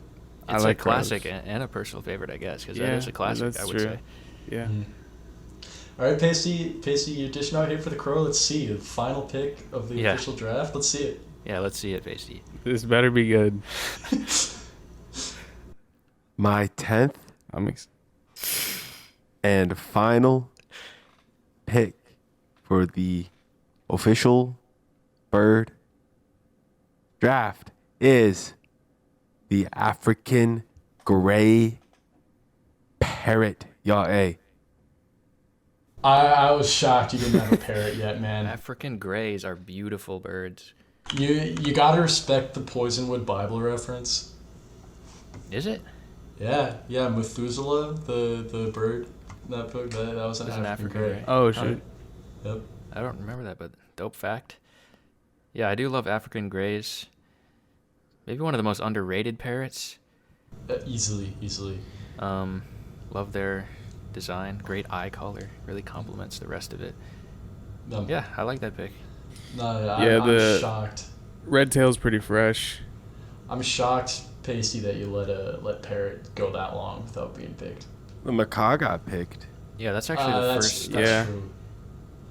I It's like a classic Crows. and a personal favorite, I guess, because that Yeah, is a classic, that's I would true. say. Yeah. All right, Pasty, you're dishing out here for the Crow. Let's see the final pick of the Yeah. official draft. Let's see it. Yeah, let's see it, Pasty. This better be good. My 10th and final pick for the official bird draft is the African gray parrot. Y'all, hey. I was shocked you didn't have a parrot yet, man. African greys are beautiful birds. You gotta respect the Poisonwood Bible reference. Is it? Yeah, Methuselah, the bird, that book, that was an There's an African African gray. gray. Oh shit. Yep. I don't remember that, but dope fact. Yeah, I do love African greys. maybe one of the most underrated parrots. Easily. Love their design. Great eye color. Really complements the rest of it. Yeah, I like that pick. I'm shocked. Red tail's pretty fresh. I'm shocked, Pasty, that you let Parrot go that long without being picked. The macaw got picked. Yeah, that's actually the first. Yeah. True.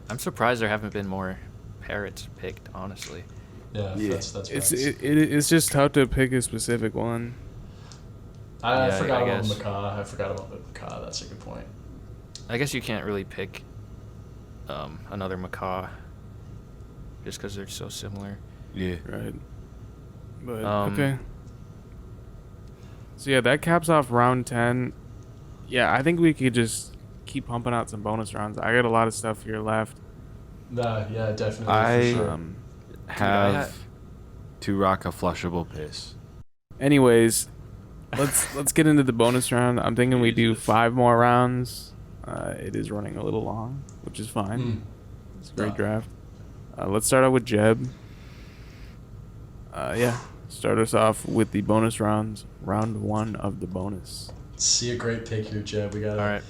I'm surprised there haven't been more parrots picked, honestly. Yeah. That's It's just tough to pick a specific one. I forgot about guess. the macaw. I forgot about the macaw. That's a good point. I guess you can't really pick another macaw just because they're so similar. Yeah. Right. But, Okay. So, yeah, that caps off round 10. Yeah, I think we could just keep pumping out some bonus rounds. I got a lot of stuff here left. Yeah, definitely. I for sure. have to rock a flushable piss. Anyways, let's get into the bonus round. I'm thinking we do 5 more rounds. It is running a little long, which is fine. It's a great draft. Let's start out with Jeb. Start us off with the bonus rounds. Round 1 of the bonus. See a great pick here, Jeb. We gotta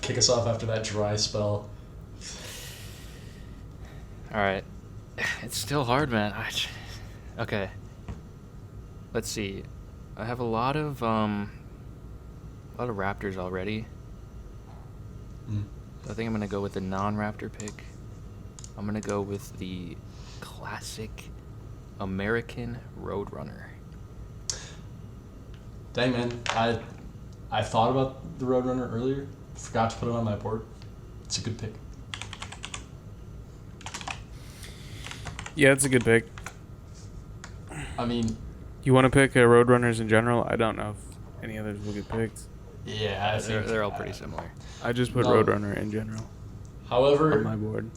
kick us off after that dry spell. All right. It's still hard, man. Okay. Let's see. I have a lot of Raptors already. I think I'm gonna go with the non-Raptor pick. I'm gonna go with the classic American Roadrunner. Dang, man. I thought about the Roadrunner earlier. Forgot to put it on my board. It's a good pick. Yeah, it's a good pick. I mean, You want to pick Roadrunners in general? I don't know if any others will get picked. yeah, I think They're all pretty similar. I just put No. Roadrunner in general on However, my board.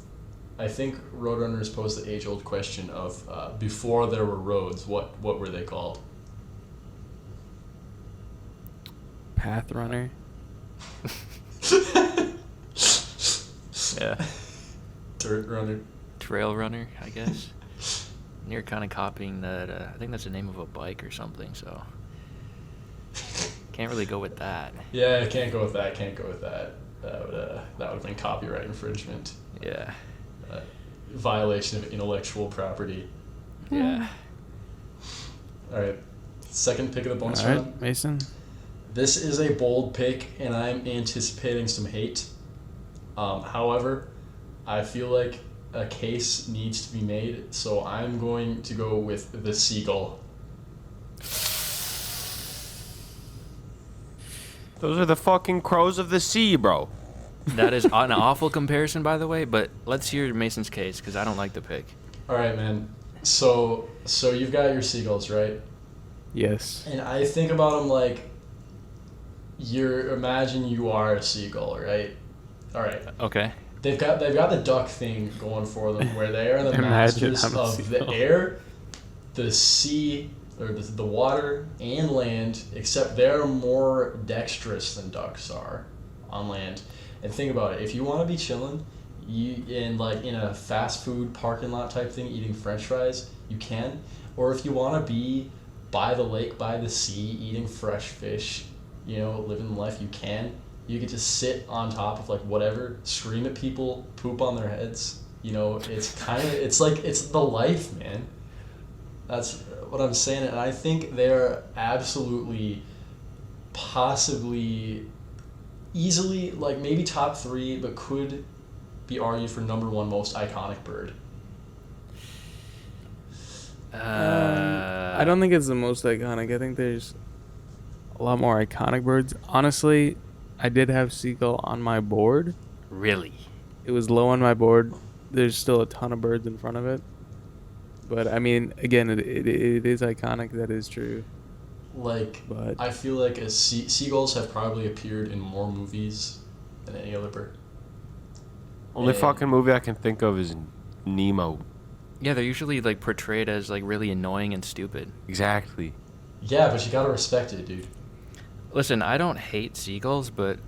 I think Roadrunners pose the age-old question of before there were roads, what were they called? Path Runner. Yeah. Dirt Runner. Trail Runner, I guess. And you're kind of copying that. I think that's the name of a bike or something, so can't really go with that. Yeah, can't go with that. That would have been copyright infringement. Yeah. Violation of intellectual property. Yeah. All right, second pick of the bonus All right, round. Mason. This is a bold pick, and I'm anticipating some hate. However, I feel like a case needs to be made, so I'm going to go with the Seagull. Those are the fucking crows of the sea, bro. That is an awful comparison, by the way, but let's hear Mason's case, because I don't like the pick. All right, man. So you've got your Seagulls, right? Yes. And I think about them like imagine you are a seagull, right? All right. Okay. They've got the duck thing going for them, where they are the Imagine masters I'm a of the seagull. air, the sea, or the water and land. Except they're more dexterous than ducks are on land. And think about it: if you want to be chilling, in a fast food parking lot type thing, eating French fries, you can. Or if you want to be by the lake, by the sea, eating fresh fish, living life, you can. You could just sit on top of whatever, scream at people, poop on their heads. It's the life, man. That's what I'm saying. And I think they're absolutely, possibly, easily, maybe top 3, but could be argued for number 1 most iconic bird. I don't think it's the most iconic. I think there's a lot more iconic birds. Honestly, I did have Seagull on my board. Really? It was low on my board. There's still a ton of birds in front of it. But, I mean, again, it is iconic. That is true. But I feel like seagulls have probably appeared in more movies than any other bird. Only fucking movie I can think of is Nemo. Yeah, they're usually portrayed as really annoying and stupid. Exactly. Yeah, but you gotta respect it, dude. Listen, I don't hate seagulls, but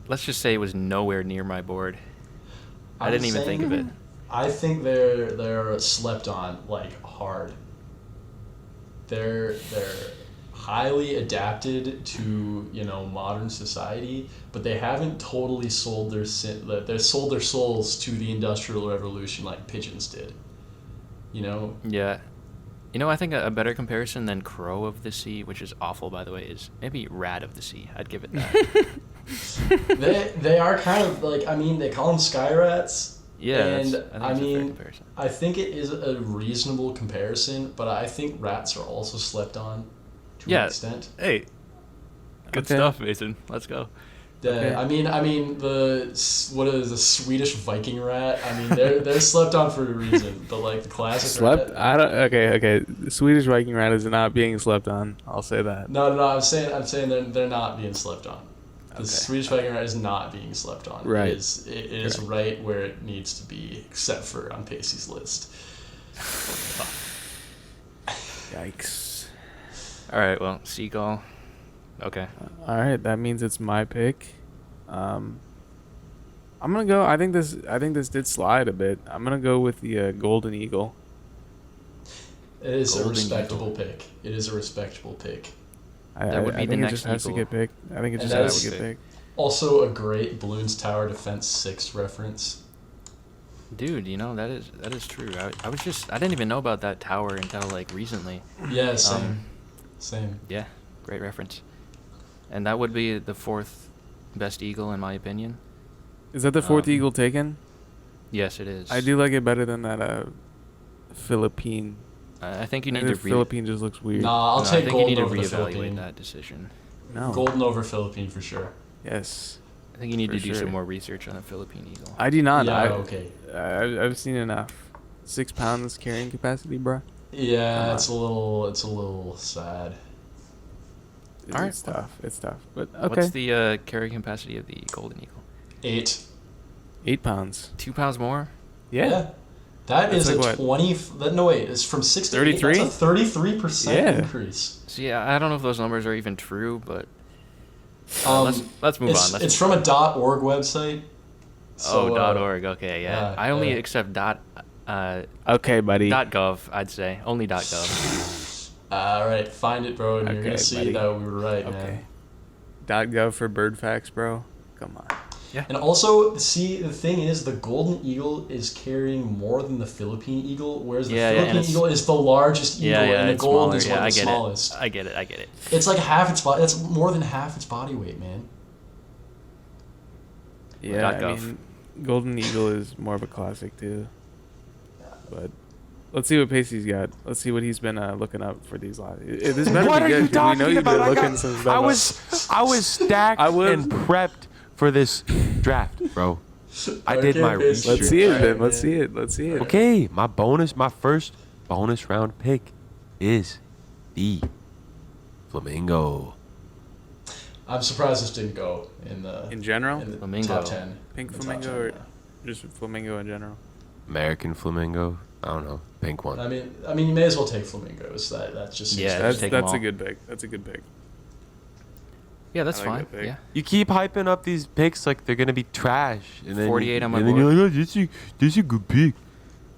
let's just say it was nowhere near my board. I didn't even think of it. I think they're slept on hard. they're highly adapted to modern society, but they haven't totally sold their souls to the Industrial Revolution like pigeons did. Yeah. I think a better comparison than Crow of the Sea, which is awful, by the way, is maybe Rat of the Sea. I'd give it that. They are kind of like, they call them sky rats. Yeah, and that's a fair comparison. I think it is a reasonable comparison, but I think rats are also slept on to an extent. Hey, good stuff, Mason. Let's go. Okay. What is the Swedish Viking rat? They're slept on for a reason, but like the classic rat. Okay. The Swedish Viking rat is not being slept on. I'll say that. No. I'm saying they're not being slept on. The Swedish Viking rat is not being slept on. Right. It is right where it needs to be, except for on Pacey's list. Yikes. All right. Well, Seagull. Okay. All right. That means it's my pick. I'm gonna go. I think this did slide a bit. I'm gonna go with the Golden Eagle. It is Golden a respectable Eagle. pick. It is a respectable pick. That would be I the think it next just has to Eagle. get picked. I think it And just that has is- to get picked. Also a great Bloons Tower Defense 6 reference. Dude, that is true. I didn't even know about that tower until like recently. Yeah, same. Yeah, great reference. And that would be the fourth best eagle in my opinion. Is that the fourth Um, eagle taken? Yes, it is. I do like it better than that Philippine. I think you I need think to the Philippine just looks weird. Nah, I'll I take think you need Golden to over the reevaluate Philippine. that decision. No. Golden over Philippine for sure. Yes. I think you need For to do sure. some more research on a Philippine eagle. I do not. Yeah, okay. I've seen enough. 6 pounds carrying capacity, bruh. Yeah, Come it's a little sad. It's, Alright. it's tough. It's tough. But okay. What's the carrying capacity of the golden eagle? 8. 8 pounds. 2 pounds more? Yeah. That That's is like a what? 20. No wait, it's from 6 to 8. 33? That's a 33% Yeah. increase. See, I don't know if those numbers are even true, but Um, let's move on. It's from a .org website. So, .org. Okay, yeah. I only accept Okay, buddy. .gov. I'd say only .gov. All right, find it, bro, and you're Okay, gonna see buddy. that we were right, Okay. man. .gov for bird facts, bro. Come on. And also, see, the thing is, the golden eagle is carrying more than the Philippine eagle, whereas the and Philippine it's- eagle is the largest eagle, and the it's golden smaller. is Yeah, one I of the get smallest. it. I get it. It's like half its body. That's more than half its body weight, man. Yeah, .gov. Golden Eagle is more of a classic too. But let's see what Pacey's got. Let's see what he's been looking up for these lives. This better What be are good, you 'cause we know talking you've been about? looking some stuff up. I was stacked I was- and prepped for this draft, bro. I did my Okay, research. Let's see it, Alright, then. Let's man. see it. Let's see it. Okay, my first bonus round pick is the Flamingo. I'm surprised this didn't go in the In general, in the Flamingo. top 10. pink The top flamingo 10, or yeah. just flamingo in general. American Flamingo. I don't know. Pink one. I mean, you may as well take flamingos. That's just Yeah, That's just take 'em a all. good pick. That's a good pick. Yeah, that's I like fine. that pick. Yeah. You keep hyping up these picks like they're gonna be trash, and then 48 on my and then board. you're like, oh, this is a good pick.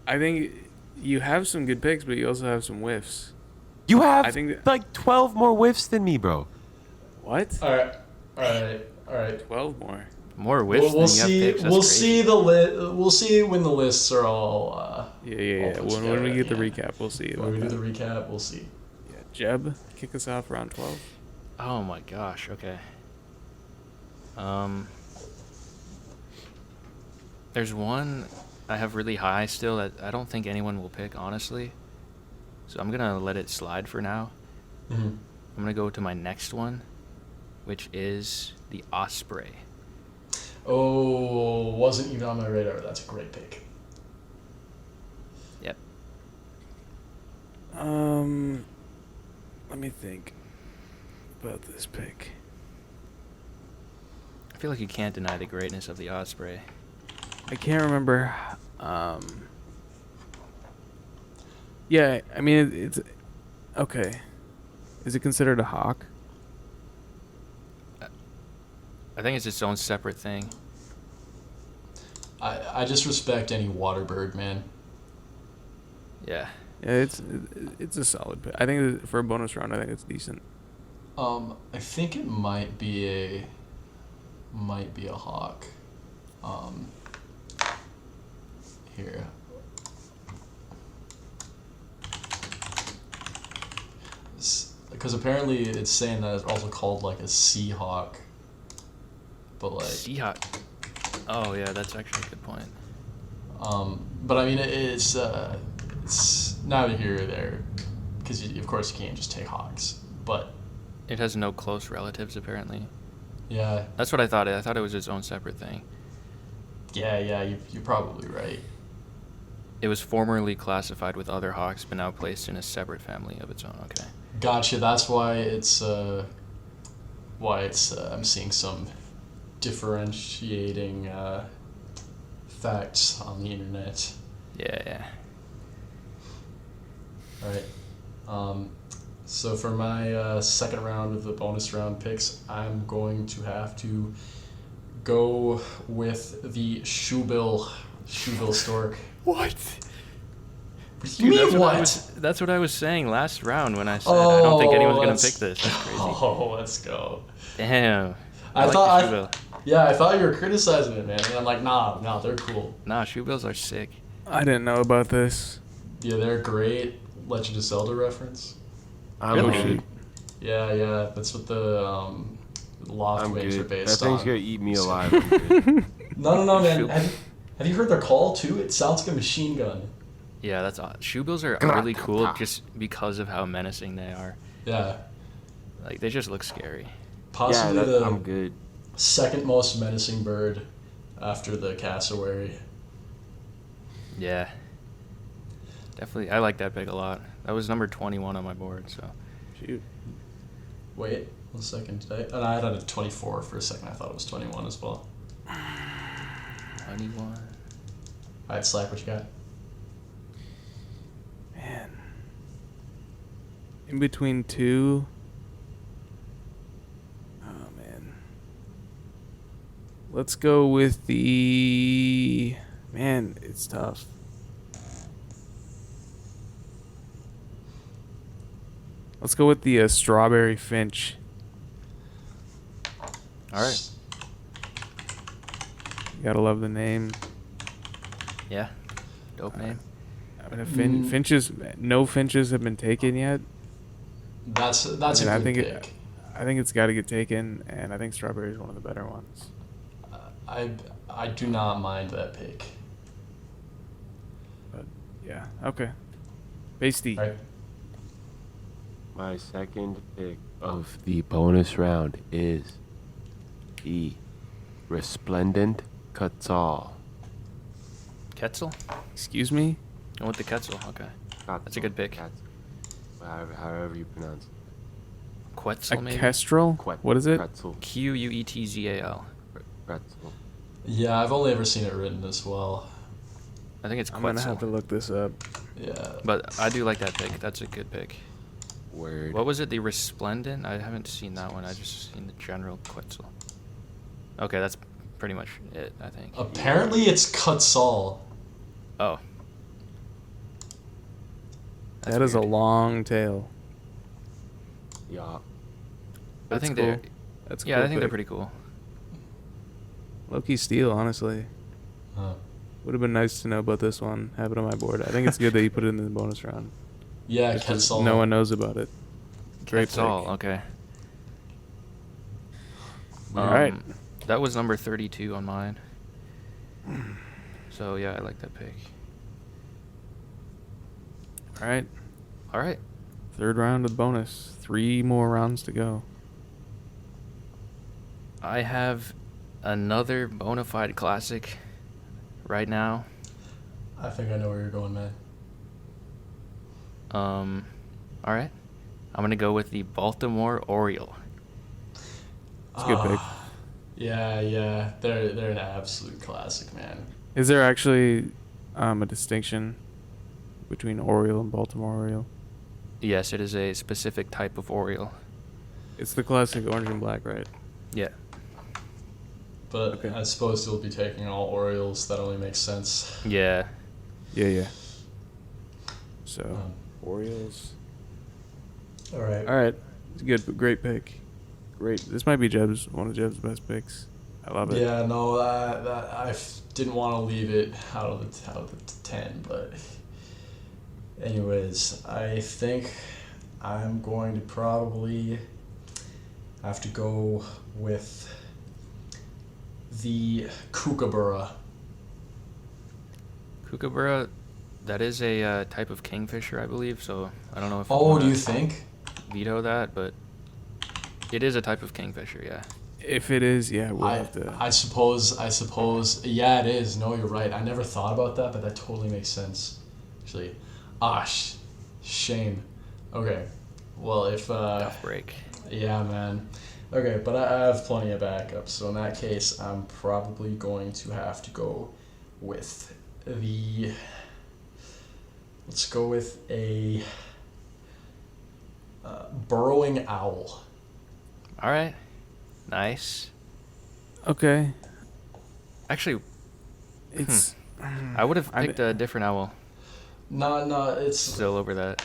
I think you have some good picks, but you also have some whiffs. You have I think like 12 more whiffs than me, bro. What? All right. 12 more. More whiffs We'll than you see. have picks. That's We'll crazy. see We'll see when the lists are all. Yeah. All put When we together, get the yeah. recap, we'll see. When we do about the that. recap, we'll see. Yeah, Jeb, kick us off round 12. Oh my gosh. Okay. There's one I have really high still that I don't think anyone will pick, honestly. So I'm gonna let it slide for now. Mm-hmm. I'm gonna go to my next one, which is the Osprey. Oh, wasn't even on my radar. That's a great pick. Yep. Let me think about this pick. I feel like you can't deny the greatness of the Osprey. I can't remember. Yeah, I mean it's okay. Is it considered a hawk? I think it's its own separate thing. I just respect any water bird, man. Yeah. Yeah, it's a solid pick. I think for a bonus round, I think it's decent. I think it might be a hawk. Here. Because apparently it's saying that it's also called like a Seahawk. But like. Seahawk. Oh yeah, that's actually a good point. But I mean it's neither here or there, because of course you can't just take hawks. But It has no close relatives apparently. yeah, That's what I thought. I thought it was its own separate thing. you're probably right. It was formerly classified with other hawks, but now placed in a separate family of its own. Okay. Gotcha. That's why it's I'm seeing some differentiating facts on the internet. Yeah. All right. So for my second round of the bonus round picks, I'm going to have to go with the shoebill stork. What? What do you mean what? That's what I was saying last round when I said I don't think anyone's gonna let's- pick this. That's crazy. Oh, let's go. Damn. I like thought the shoebill. I thought you were criticizing it, man. And I'm like, nah, they're cool. Nah, shoebills are sick. I didn't know about this. Yeah, they're great. Legend of Zelda reference. I'm Really? good. Yeah, that's what the loft I'm wings are good. That based thing's on. gonna eat me alive. I'm good. No, man. Shoe- Have you heard their call too? It sounds like a machine gun. Yeah, that's odd. Shoebills are really cool just because of how menacing they are. Yeah, Like they just look scary. possibly I'm the good. second most menacing bird after the cassowary. Yeah. Definitely, I like that pick a lot. That was number 21 on my board, so. Shoot. Wait, 1 second. And I had it at 24 for a second. I thought it was 21 as well. 21. All right, Slack, what you got? Man. In between two. Oh, man. Let's go with the... Man, it's tough. Let's go with the strawberry finch. All right. You gotta love the name. Yeah. Dope name. I mean, finches... No finches have been taken yet. That's And a I good think pick. I think it's got to get taken, and I think strawberry is one of the better ones. I do not mind that pick. But yeah, okay. Pasty. All right. My second pick of the bonus round is the Resplendent Quetzal. Quetzal? Excuse me. Go with the Quetzal. Okay. That's a good pick. However you pronounce it. Quetzal, A maybe? kestrel. What is it? Pretzel. Quetzal. Pretzel. Yeah, I've only ever seen it written as well. I think it's I'm gonna have to Quetzal. look this up. Yeah. But I do like that pick. That's a good pick. Word. What was it? The Resplendent? I haven't seen that one. I just seen the general Quetzal. Okay, that's pretty much it, I think. Apparently it's Quetzal. Oh. That is a weird. long tail. Yeah. I That's think cool. they're. That's a Yeah, cool I think they're pick. pretty cool. Low-key steal, honestly. Huh. Would have been nice to know about this one. Have it on my board. I think it's good that you put it in the bonus round. Yeah, Just 'cause Quetzal. no one knows about it. Great Quetzal. pick. Okay. All right. That was number 32 on mine. So yeah, I like that pick. All right. All right. Third round of the bonus. 3 more rounds to go. I have another bona fide classic right now. I think I know where you're going, man. All right. I'm gonna go with the Baltimore Oriole. It's a good pick. Yeah. They're an absolute classic, man. Is there actually a distinction between Oriole and Baltimore Oriole? Yes, it is a specific type of Oriole. It's the classic orange and black, right? Yeah. But Okay. I suppose you'll be taking all Orioles. That only makes sense. Yeah. Yeah. So Um, Orioles. all right. All right, it's good, great pick. Great. This might be one of Jeb's best picks. I love it. Yeah, no, didn't want to leave it out of the 10, but anyways, I think I'm going to probably have to go with the Kookaburra. Kookaburra, that is a type of kingfisher, I believe. So I don't know if. Oh, do you think? Veto that, but it is a type of kingfisher. Yeah. If it is, yeah, we'll have to. I suppose. Yeah, it is. No, you're right. I never thought about that, but that totally makes sense. Actually, shame. Okay, well if Tough break. yeah, man. Okay, but I have plenty of backups, so in that case, I'm probably going to have to go with the. Let's go with a burrowing owl. All right. Nice. Okay. Actually, It's. I would have picked a different owl. No, it's Still over that.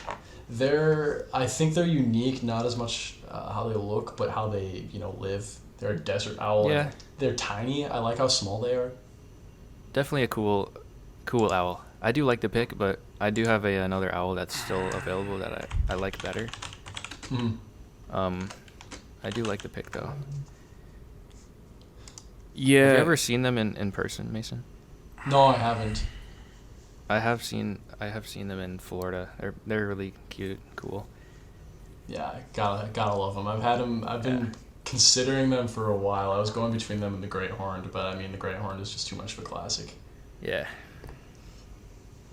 I think they're unique, not as much how they look, but how they live. They're a desert owl. Yeah. They're tiny. I like how small they are. Definitely a cool owl. I do like the pick, but I do have another owl that's still available that I like better. Mm. I do like the pick though. Yeah. Have you ever seen them in person, Mason? No, I haven't. I have seen them in Florida. They're really cute, cool. Yeah, gotta love them. I've been considering them for a while. I was going between them and the Great Horned, but I mean the Great Horned is just too much of a classic. Yeah.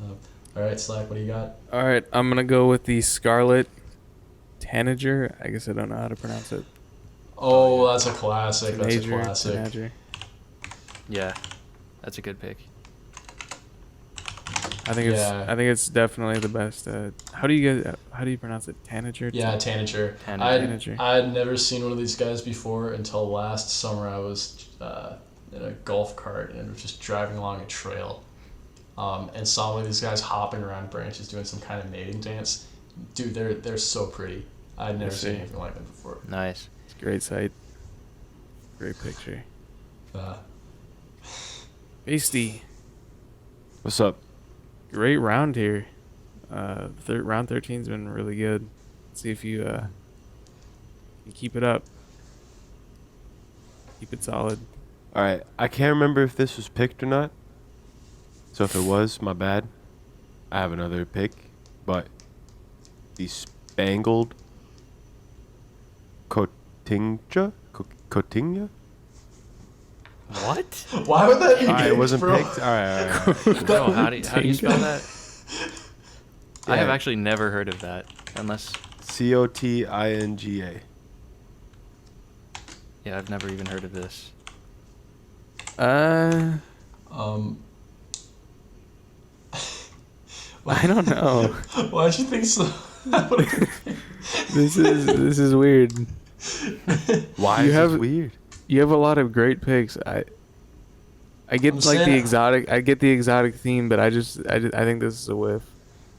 All right, Slack, what do you got? All right, I'm gonna go with the Scarlet Tanager. I guess I don't know how to pronounce it. Oh, that's a classic. Tanager, That's a classic. Tanager. Yeah. That's a good pick. I think Yeah. it's definitely the best. How do you pronounce it? Tanager. Yeah, Tanager. Tanager. I'd never seen one of these guys before until last summer. I was in a golf cart and was just driving along a trail, and saw one of these guys hopping around branches doing some kind of mating dance. Dude, they're so pretty. I'd never seen anything like them before. Nice. It's a great sight. Great picture. Pasty. What's up? Great round here. Round 13's been really good. Let's see if you you keep it up. Keep it solid. All right, I can't remember if this was picked or not. So if it was, my bad. I have another pick, but the Spangled Cotinga? Cotinga? What? Why would that be All right, it picked, wasn't bro? picked. All right. No, how do you spell that? I have Yeah. actually never heard of that, unless Cotinga. yeah, I've never even heard of this. I don't know. Why'd you think so? This is weird. Why You is have- this weird? You have a lot of great picks. I get I'm like the saying- exotic. I get the exotic theme, but I think this is a whiff.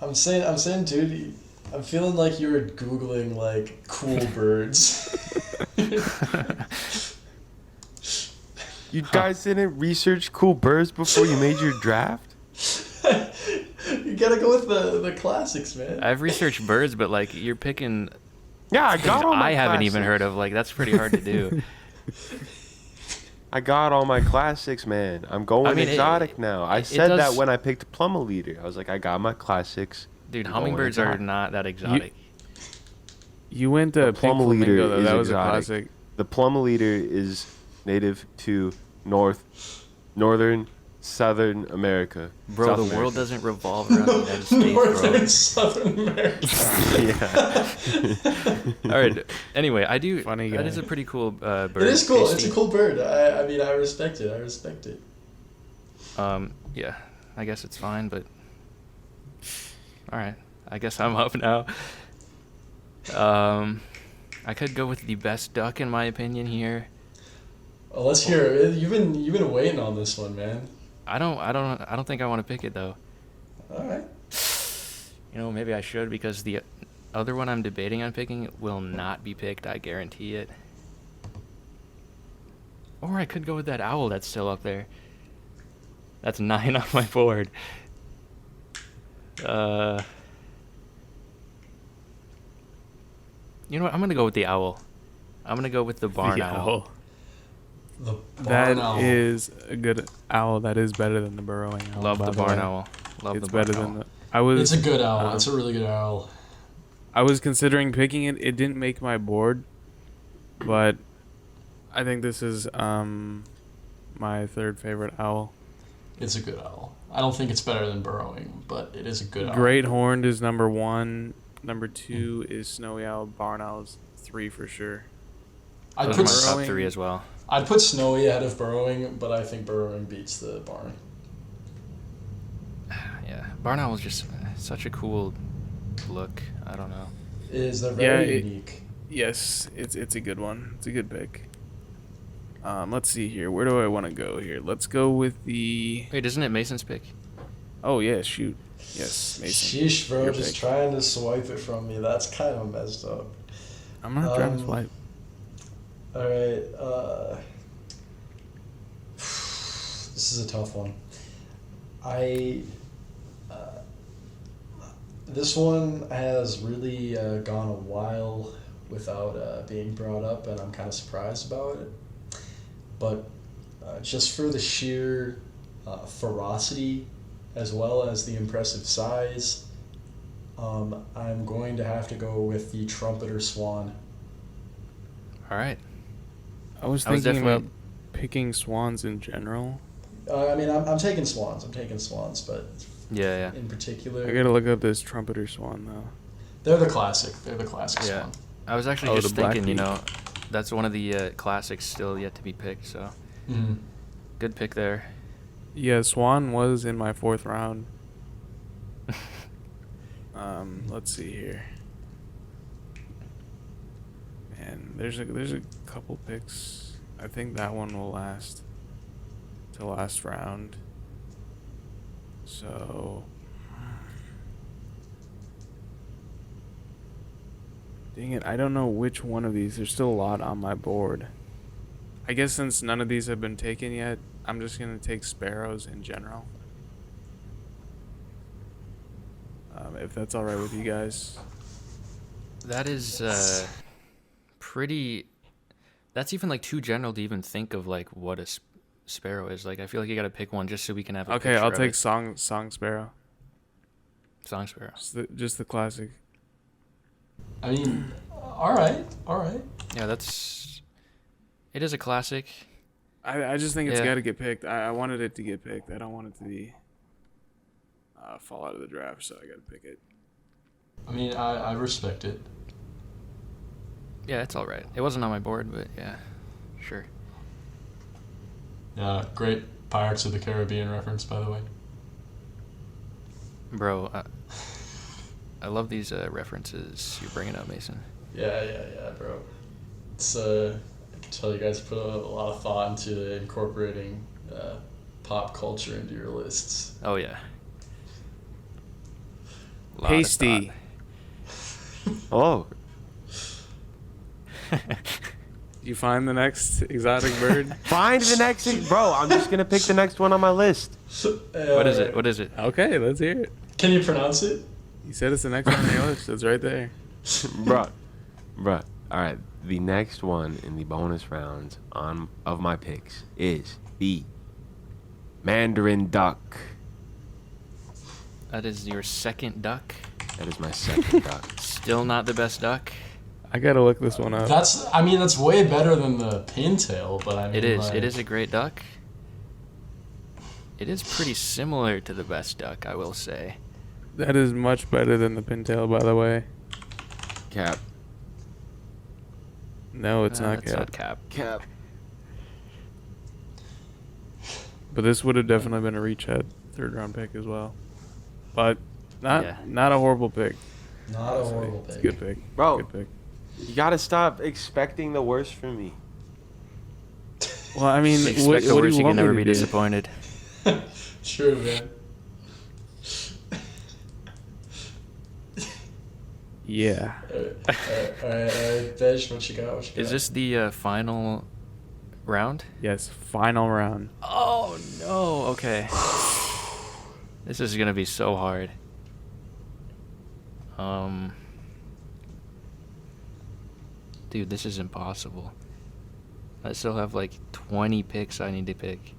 I'm saying, dude, I'm feeling like you were Googling, like, cool birds. You guys didn't research cool birds before you made your draft? You gotta go with the classics, man. I've researched birds, but like you're picking Yeah, I things got all my I haven't even classics. heard of. Like that's pretty hard to do. I got all my classics, man. I'm going I mean, exotic now. I it said that does- when I picked Plumma Leader. I was like, I got my classics. Dude, I'm hummingbirds going are exotic. not that exotic. You went to The Pink Plum Leader Flamingo though. is That was exotic. a classic. The Plumma Leader is native to northern, southern America. Bro, South the America. world doesn't revolve around the United States, Northern bro. and Southern America. Yeah. All right. Anyway, I do. Funny That guy. is a pretty cool bird. It is cool. It's Tasty. a cool bird. I mean, I respect it. Yeah, I guess it's fine, but all right. I guess I'm up now. I could go with the best duck in my opinion here. Well, let's hear it. You've been waiting on this one, man. I don't think I want to pick it though. All right. Maybe I should, because the other one I'm debating on picking will not be picked. I guarantee it. Or I could go with that owl that's still up there. That's 9 on my board. You know what? I'm gonna go with the owl. I'm gonna go with the barn owl. The That barn owl. is a good owl. That is better than the burrowing owl. Love by the barn way. owl. Love It's the barn better owl. than the. I was. It's a good owl. It's a really good owl. I was considering picking it. It didn't make my board, but I think this is my third favorite owl. It's a good owl. I don't think it's better than burrowing, but it is a good owl. Great Horned is number 1. Number 2 is Snowy Owl. Barn Owl's 3 for sure. I'd Those put are my top burrowing. 3 as well. I'd put snowy ahead of burrowing, but I think burrowing beats the barn. Yeah, barn owl is just such a cool look. I don't know. They're very Yeah, unique. Yes, it's a good one. It's a good pick. Let's see here. Where do I want to go here? Let's go with the. Wait, isn't it Mason's pick? Oh yeah, shoot. Yes, Mason. Sheesh, bro, Your just pick. trying to swipe it from me. That's kind of messed up. I'm not trying to Um, swipe. All right. This is a tough one. This one has really gone a while without being brought up, and I'm kind of surprised about it. But just for the sheer ferocity, as well as the impressive size, I'm going to have to go with the trumpeter swan. All right. I was I was thinking about definitely- picking swans in general. I'm taking swans. But Yeah. in particular, I gotta look up this trumpeter swan though. they're the classic. Yeah. swan. I was actually Oh, just the thinking, Blackbeak. that's one of the classics still yet to be picked. So Mm-hmm. good pick there. Yeah, swan was in my 4th round. Let's see here. Man, there's a couple picks. I think that one will last till last round. So dang it, I don't know which one of these. There's still a lot on my board. I guess since none of these have been taken yet, I'm just gonna take sparrows in general. If that's all right with you guys. That is pretty. That's even like too general to even think of like what a sparrow is. Like I feel like you got to pick one just so we can have a Okay, picture I'll of take it. song sparrow. Song sparrow. Just the classic. I mean, all right. Yeah, it is a classic. I just think it's Yeah. got to get picked. I wanted it to get picked. I don't want it to be fall out of the draft, so I got to pick it. I mean, I respect it. Yeah, it's all right. It wasn't on my board, but yeah, sure. Yeah, great Pirates of the Caribbean reference, by the way. Bro, I love these references you're bringing up, Mason. Yeah, bro. It's I can tell you guys put a lot of thought into incorporating pop culture into your lists. Oh yeah. Lot of Pasty. Oh, You find the next exotic bird? find the next, bro. I'm just gonna pick the next one on my list. What is it? What is it? Okay, let's hear it. Can you pronounce it? You said it's the next one on your list. It's right there. Bruh. All right. The next one in the bonus rounds of my picks is the Mandarin duck. That is your second duck. That is my second duck. Still not the best duck. I gotta look this one up. That's way better than the pintail, but I mean, It is. like, It is a great duck. It is pretty similar to the best duck, I will say. That is much better than the pintail, by the way. Cap. No, it's not It's cap. not cap. Cap. But this would have definitely been a reach at 3rd round pick as well. But Yeah. not a horrible pick. not a honestly. horrible It's a pick. good pick. Bro. Good pick. You gotta stop expecting the worst from me. Well, I mean, Expect what the do worst, you you want can never me be to do? disappointed. True, man. Yeah. All right, Tej, what you got? What you got? Is this the final round? Yes, final round. Oh no. Okay. This is gonna be so hard. Dude, this is impossible. I still have like 20 picks I need to pick.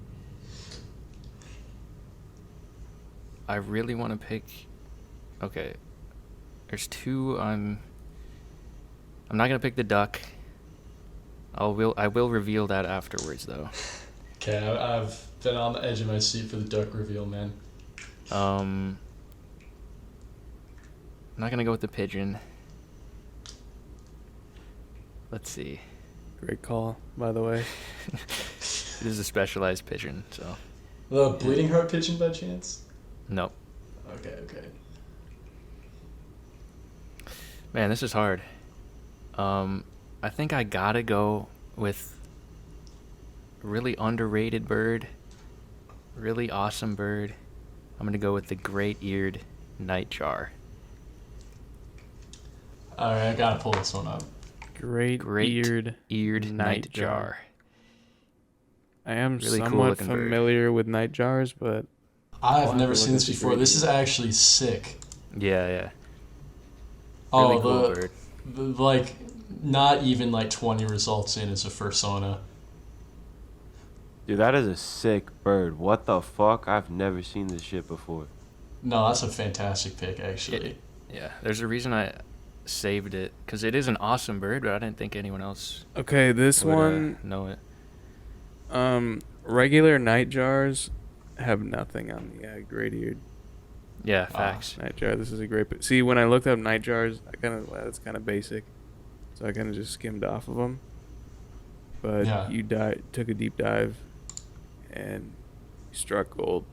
I really want to pick. Okay. There's two. I'm not gonna pick the duck. I will reveal that afterwards though. Okay, I've been on the edge of my seat for the duck reveal, man. I'm not gonna go with the pigeon. Let's see. Great call, by the way. It is a specialized pigeon, so The bleeding heart pigeon by chance? nope. Okay. Man, this is hard. I think I gotta go with a really underrated bird, really awesome bird. I'm gonna go with the great-eared nightjar. All right, I gotta pull this one up. Great-eared Eared nightjar. I am Really cool somewhat looking bird. familiar with nightjars, but I've I'll never have to seen look this at the before. This is great-eared. actually sick. Yeah. Oh, Really cool bird. like, not even like 20 results in is a fursona. Dude, that is a sick bird. What the fuck? I've never seen this shit before. No, that's a fantastic pick, actually. Yeah, there's a reason I saved it, because it is an awesome bird, but I didn't think anyone else okay, this would one, know it. regular nightjars have nothing on the great-eared Yeah, facts. nightjar. This is a great. See, when I looked up nightjars, that's kind of basic, so I kind of just skimmed off of them. But Yeah. you took a deep dive, and you struck gold.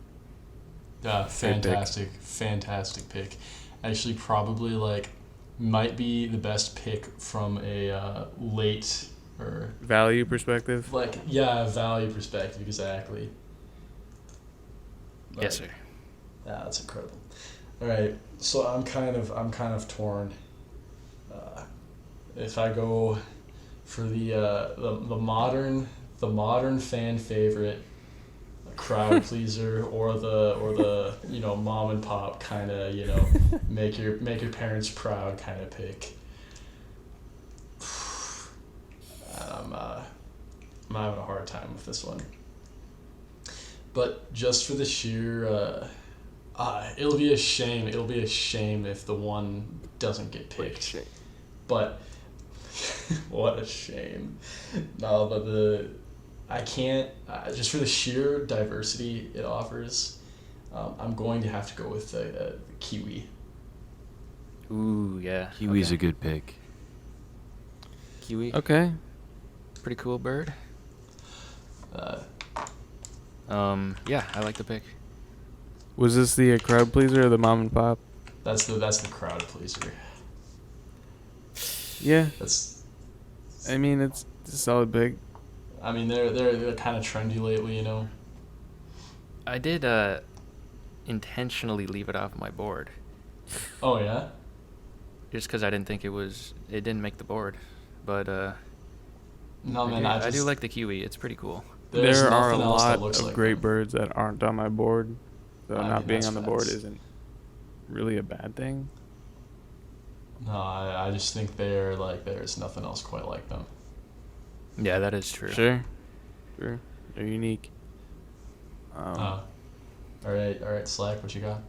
Yeah, Great pick. fantastic pick. Actually, probably like might be the best pick from a late or Value perspective. value perspective, exactly. Yes, Like, sir. Yeah, that's incredible. All right, so I'm kind of torn. If I go for the modern fan favorite, crowd pleaser, or the mom and pop kind of make your parents proud kind of pick. I'm having a hard time with this one. But just for the sheer, it'll be a shame. It'll be a shame if the one doesn't get picked. But what a shame. No, but I can't. Just for the sheer diversity it offers, I'm going to have to go with the kiwi. Ooh, yeah. Kiwi's okay. a good pick. Kiwi. Okay. Pretty cool bird. Uh, Yeah, I like the pick. Was this the crowd pleaser or the mom and pop? that's the crowd pleaser. Yeah, That's. I mean it's a solid pick. I mean they're kind of trendy lately, I did intentionally leave it off my board Oh yeah. just because I didn't think it didn't make the board, but No man, I do like the kiwi. It's pretty cool. There's There are a nothing else that lot looks of like great them. birds that aren't on my board, so I not mean, being that's on the board facts. isn't really a bad thing. No, I just think there's nothing else quite like them. Yeah, that is true. Sure, they're unique. All right, Slack, what you got?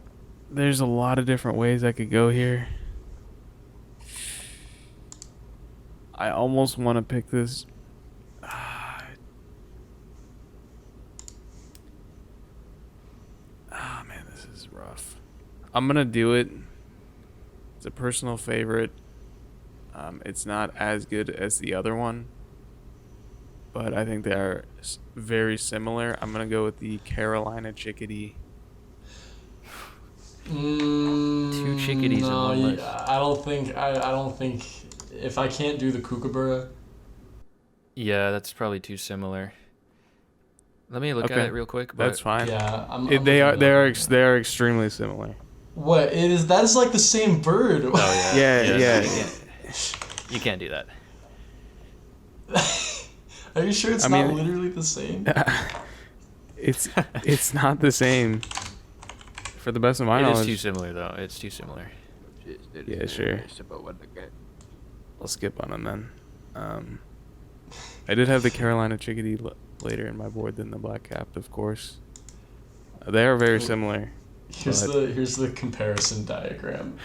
There's a lot of different ways I could go here. I almost want to pick this. Ah, man, this is rough. I'm gonna do it. It's a personal favorite. It's not as good as the other one, but I think they are very similar. I'm gonna go with the Carolina chickadee. Two chickadees in No, one list. I don't think if I can't do the kookaburra. Yeah, that's probably too similar. Let me look at Okay, it real quick. But That's fine. Yeah, I'm They are looking it up right now. extremely similar. What is that? Is like the same bird. Oh Yeah. You can't do that. Are you sure it's I not mean- literally the same? It's not the same. For the best of my It is knowledge, too similar though. It's too similar. Yeah, sure. I'll skip on them then. I did have the Carolina chickadee later in my board than the black capped, of course. They are very similar. Here's the comparison diagram.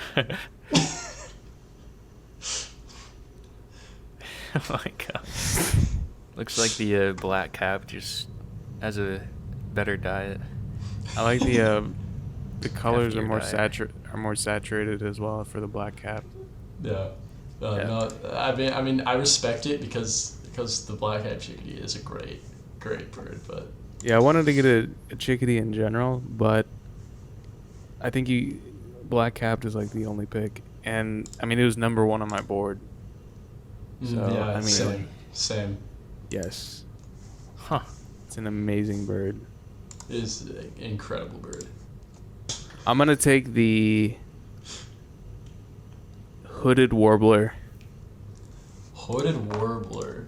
Oh my god. Looks like the black cap just has a better diet. I like the colors are Heftier more diet. saturated as well for the black cap. Yeah. Yeah. No, I mean, I respect it because the black-eyed chickadee is a great bird, but Yeah, I wanted to get a chickadee in general, but I think black capped is like the only pick, and I mean it was number 1 on my board. So yeah, I mean, same. yes, Huh. it's an amazing bird. It is an incredible bird. I'm gonna take the hooded warbler. Hooded warbler.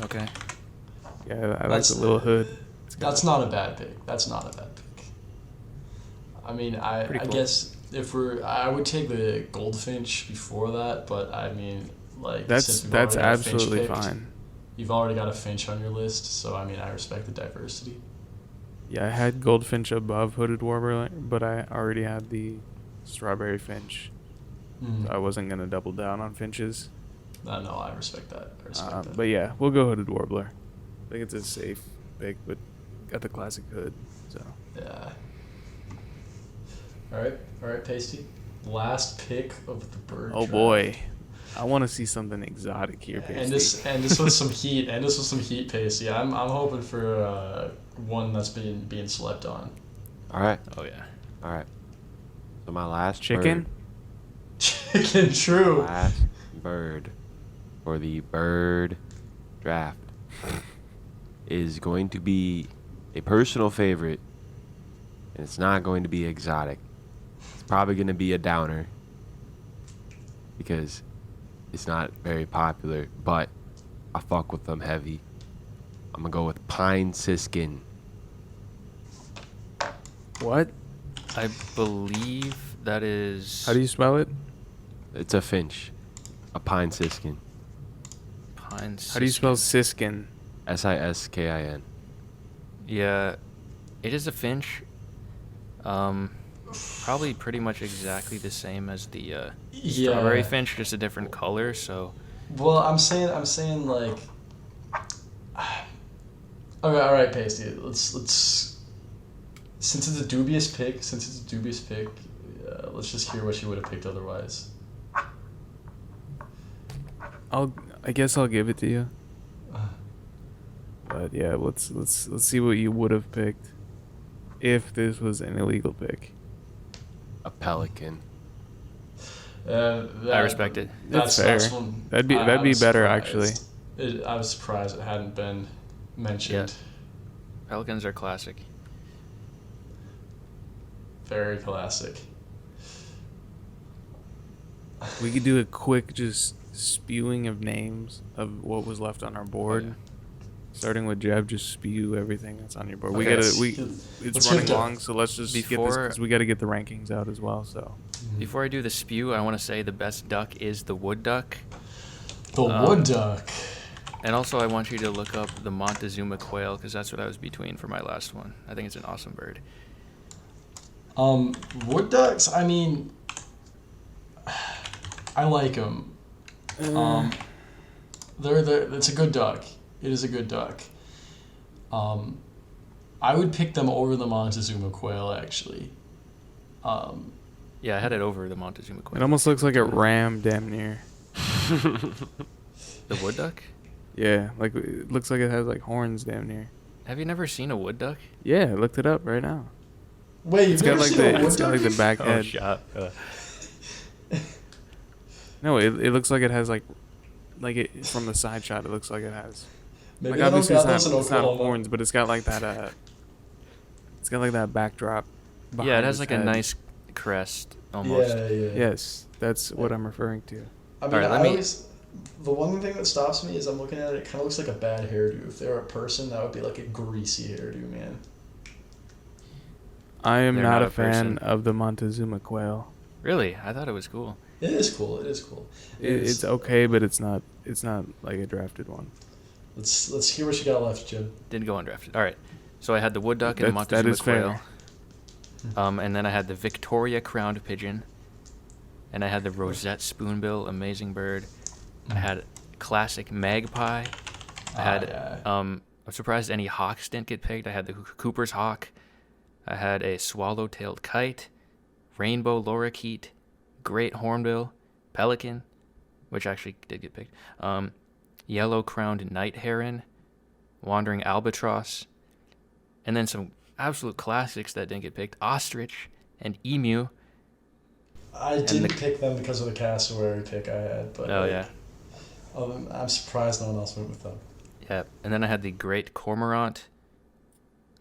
Okay. Yeah, I like That's- the little hood. That's not a bad pick. That's not a bad pick. I mean, I Pretty cool. guess I would take the goldfinch before that, but I mean, like That's since we've already got a finch absolutely picked, fine. You've already got a finch on your list, so I mean, I respect the diversity. Yeah, I had goldfinch above hooded warbler, but I already had the strawberry finch. Mm. So I wasn't gonna double down on finches. No, I respect that. I respect that. But yeah, we'll go hooded warbler. I think it's a safe pick, but got the classic hood. So Yeah. All right, Pasty. Last pick of the bird. oh draft. boy, I want to see something exotic here, And Pasty. this was some heat. And this was some heat, Pasty. I'm hoping for one that's being slept on. All right. Oh yeah. All right. So my last Chicken. Chicken bird, true. last bird for the bird draft is going to be a personal favorite, and it's not going to be exotic. It's probably going to be a downer because it's not very popular, but I fuck with them heavy. I'm gonna go with pine siskin. What? I believe that is. How do you spell it? It's a finch, a pine siskin. Pine How do you spell siskin? siskin? Siskin. Yeah, it is a finch. Probably pretty much exactly the same as the strawberry Yeah. finch, just a different color. So Well, I'm saying like. Okay, all right, Pasty. Let's. Since it's a dubious pick, let's just hear what you would have picked otherwise. I guess I'll give it to you. But yeah, let's see what you would have picked if this was an illegal pick. A pelican. I respect it. That's fair. one. That'd be was better, surprised. I was surprised it hadn't been mentioned. Pelicans are classic. Very classic. We could do a quick just spewing of names of what was left on our board. yeah. Starting with Jeb, just spew everything that's on your board. Okay, It's let's running get long, so let's just get this Before- 'cause we got to get the rankings out as well. So Before I do the spew, I want to say the best duck is the wood duck. The wood duck. And also, I want you to look up the Montezuma quail because that's what I was between for my last one. I think it's an awesome bird. Wood ducks. I mean, I like them. It's a good duck. It is a good duck. I would pick them over the Montezuma quail actually. Yeah, I had it over the Montezuma it quail. almost looks like a ram, damn near. The wood duck? Yeah, like it looks like it has like horns, damn near. Have you never seen a wood duck? Yeah, I looked it up right now. Wait, It's got like the back head. shut up. No, it looks like it has like it from the side shot. It looks like it has. Maybe Like they don't obviously got it's those in not Oklahoma. horns, but it's got like that. It's got like that backdrop Yeah, it has his like head. a nice crest almost. Yeah. Yes, that's what I'm referring to. I mean, Alright, let I me- always. The one thing that stops me is I'm looking at it. It kind of looks like a bad hairdo. If they were a person, that would be like a greasy hairdo, man. I am They're not not a a fan person. of the Montezuma quail. Really? I thought it was cool. It is cool. It is cool. It's okay, but it's not like a drafted one. Let's hear what you got left, Jim. Didn't go undrafted. All right. So I had the wood duck and the That Montezuma is fair. quail. And then I had the Victoria crowned pigeon. And I had the rosette spoonbill, amazing bird. I had classic magpie. I had yeah. I'm surprised any hawks didn't get picked. I had the Cooper's hawk. I had a swallow-tailed kite, rainbow lorikeet, great hornbill, pelican, which actually did get picked. Yellow-crowned night heron, wandering albatross, and then some absolute classics that didn't get picked: ostrich and emu. I didn't pick them because of the cassowary pick I had, but Oh yeah, I'm surprised no one else went with them. yeah. And then I had the great cormorant,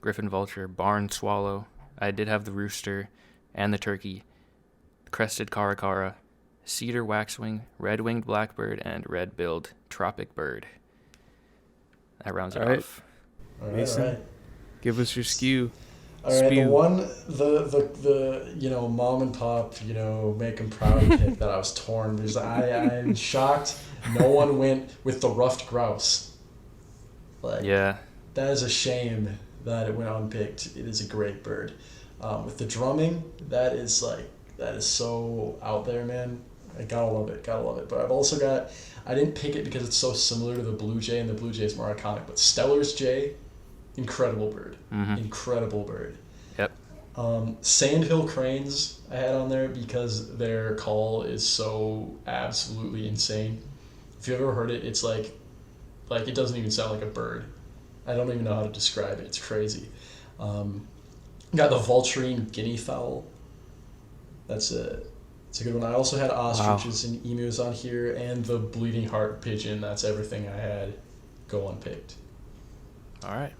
griffin vulture, barn swallow. I did have the rooster and the turkey, crested caracara, cedar waxwing, red-winged blackbird, and red-billed tropic bird. That rounds it All right. off. All right, Mason? all right. Give us your skew. All right, Spew. the mom and pop, make them proud pick that I was torn because I'm shocked no one went with the ruffed grouse. Like, Yeah, that is a shame that it went unpicked. It is a great bird. With the drumming, that is so out there, man. I gotta love it. But I've also got, I didn't pick it because it's so similar to the blue jay, and the blue jay is more iconic. But Steller's jay, incredible bird. Incredible bird. Yep. Sandhill cranes I had on there because their call is so absolutely insane. If you've ever heard it, it's like it doesn't even sound like a bird. I don't even know how to describe it. It's crazy. Got the vulturine guinea fowl. It's a good one. I also had ostriches and emus on here, and the bleeding heart pigeon. That's everything I had go unpicked. all right.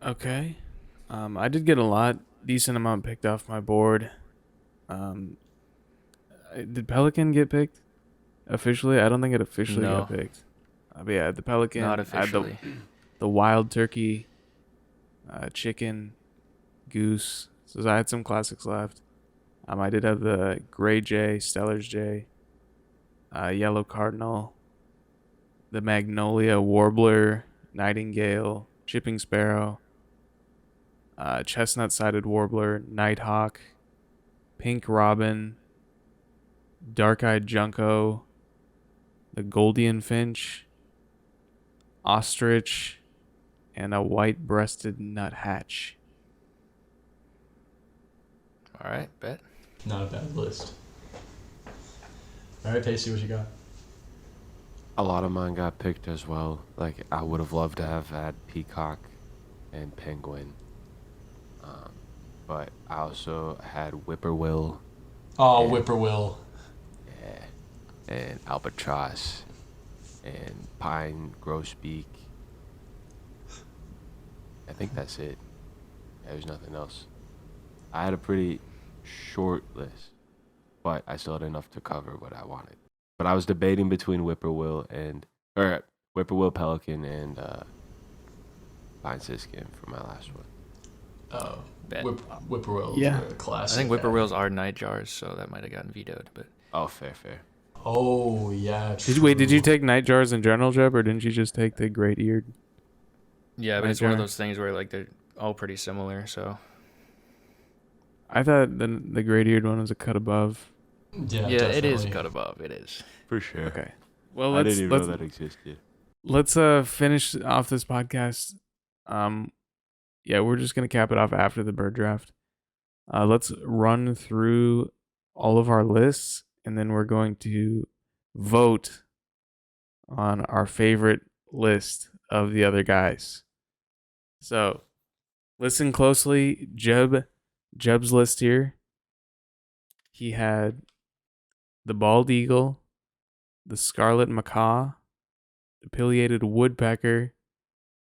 Okay. I did get a decent amount picked off my board. Did Pelican get picked officially? I don't think it officially No. got picked. But yeah, the Pelican. Not I had officially. the wild turkey, chicken, goose. So I had some classics left. I did have the gray jay, Steller's jay, yellow cardinal, the magnolia warbler, nightingale, chipping sparrow, chestnut-sided warbler, nighthawk, pink robin, dark-eyed junco, the Goldian finch, ostrich, and a white-breasted nuthatch. All right, bet. Not a bad list. All right, Pacey, what you got? A lot of mine got picked as well. Like, I would have loved to have had peacock and penguin. But I also had whippoorwill, Oh, Yeah. whippoorwill. and albatross and pine grosbeak. I think that's it. There's nothing else. I had a pretty short list, but I still had enough to cover what I wanted. But I was debating between whippoorwill, pelican, and pine siskin for my last one. Oh, Bet. whippoorwill. Yeah. Classic. I think whippoorwills are nightjars, so that might have gotten vetoed. But Oh, fair. Oh yeah. Did you true. take nightjars in general, Jeb, or didn't you just take the great-eared? yeah, but it's one of Nightjar. those things where like they're all pretty similar. So I thought the great-eared one was a cut above. Yeah, yeah, it is definitely. cut above. It is. For sure. Okay. Well, I let's didn't even let's know that existed. let's finish off this podcast. Yeah, we're just gonna cap it off after the bird draft. Let's run through all of our lists, and then we're going to vote on our favorite list of the other guys. So, listen closely. Jeb's list here. He had the bald eagle, the scarlet macaw, the pileated woodpecker,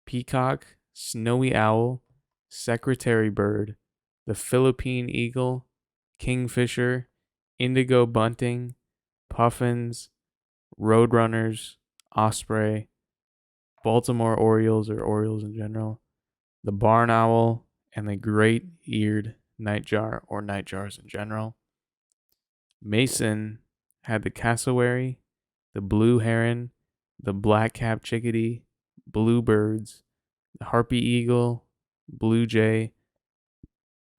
peacock, snowy owl, secretary bird, the Philippine eagle, kingfisher, indigo bunting, puffins, roadrunners, osprey, Baltimore orioles or orioles in general, the barn owl, and the great-eared nightjar or nightjars in general. Mason had the cassowary, the blue heron, the black-capped chickadee, bluebirds, the harpy eagle, blue jay,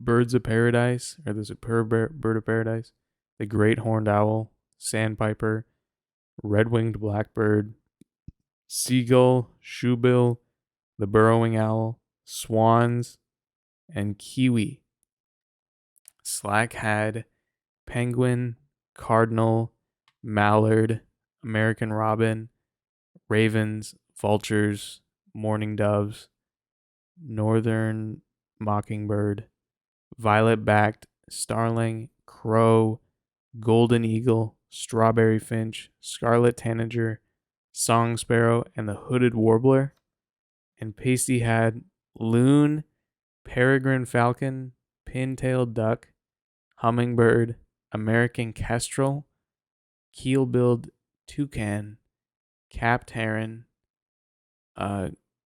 birds of paradise, or the superb bird of paradise, the great horned owl, sandpiper, red-winged blackbird, seagull, shoebill, the burrowing owl, swans, and kiwi. Slack had penguin, cardinal, mallard, American robin, ravens, vultures, mourning doves, northern mockingbird, violet-backed starling, crow, golden eagle, strawberry finch, scarlet tanager, song sparrow, and the hooded warbler. And Pasty had loon, peregrine falcon, pin-tailed duck, hummingbird, American kestrel, keel-billed toucan, capped heron,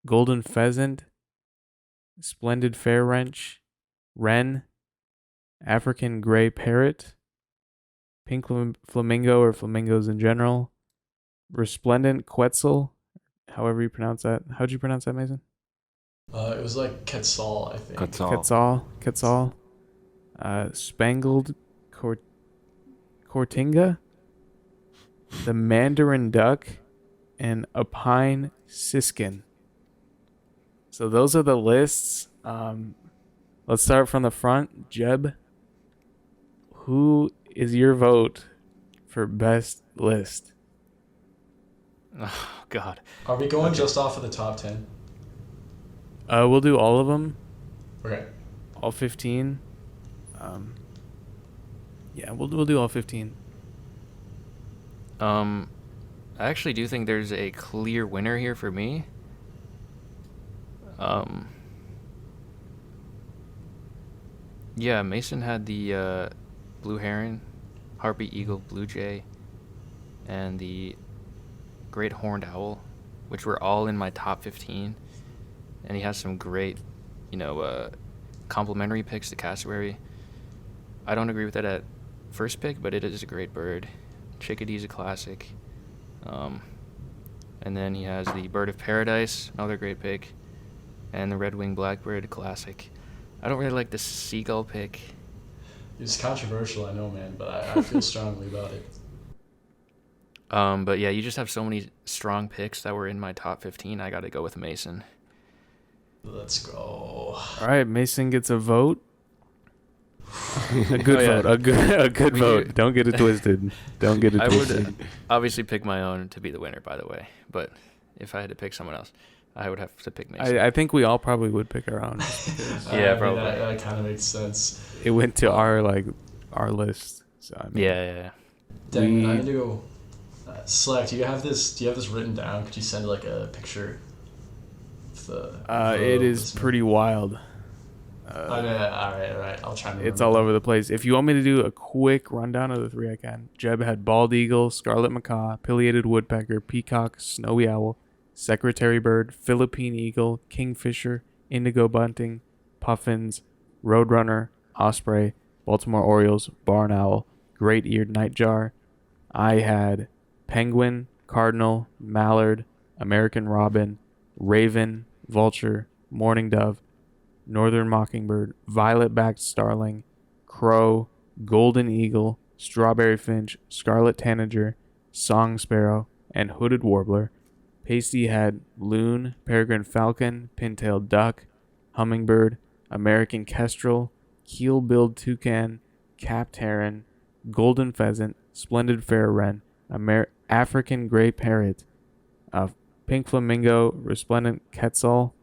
golden pheasant, splendid fair wren, African gray parrot, pink flamingo or flamingos in general, resplendent quetzal, however you pronounce that. How'd you pronounce that, Mason? It was like Quetzal, I think. Quetzal. Spangled Cortinga, the Mandarin duck, and a pine siskin. So those are the lists. Let's start from the front. Jeb, who is your vote for best list? Oh, God. Are we going just off of the top 10? We'll do all of them. Okay. All 15. Yeah, we'll do all 15. I actually do think there's a clear winner here for me. Yeah, Mason had the blue heron, harpy eagle, blue jay, and the great horned owl, which were all in my top 15. And he has some great, complimentary picks to cassowary. I don't agree with that at first pick, but it is a great bird. Chickadee's a classic. And then he has the bird of paradise, another great pick, and the red-winged blackbird, a classic. I don't really like the seagull pick. It's controversial, I know, man, but I feel strongly about it. But yeah, you just have so many strong picks that were in my top 15. I got to go with Mason. Let's go. All right, Mason gets a vote. A good vote. A good vote. Don't get it twisted. Don't get it I twisted. would obviously pick my own to be the winner, by the way. But if I had to pick someone else, I would have to pick Mason. I think we all probably would pick our own. Yeah, probably. That kind of makes sense. It went to our list. So I mean, Yeah. Dang, I need to go. Slack, do you have this written down? Could you send like a picture of the it is pretty wild. all right. I'll try and It's remember. all over the place. If you want me to do a quick rundown of the three, I can. Jeb had bald eagle, scarlet macaw, pileated woodpecker, peacock, snowy owl, secretary bird, Philippine eagle, kingfisher, indigo bunting, puffins, roadrunner, osprey, Baltimore orioles, barn owl, great-eared nightjar. I had penguin, cardinal, mallard, American robin, raven, vulture, mourning dove, northern mockingbird, violet-backed starling, crow, golden eagle, strawberry finch, scarlet tanager, song sparrow, and hooded warbler. Pasty had loon, peregrine falcon, pin-tailed duck, hummingbird, American kestrel, keel-billed toucan, capped heron, golden pheasant, splendid fair wren, African gray parrot, pink flamingo, resplendent quetzal,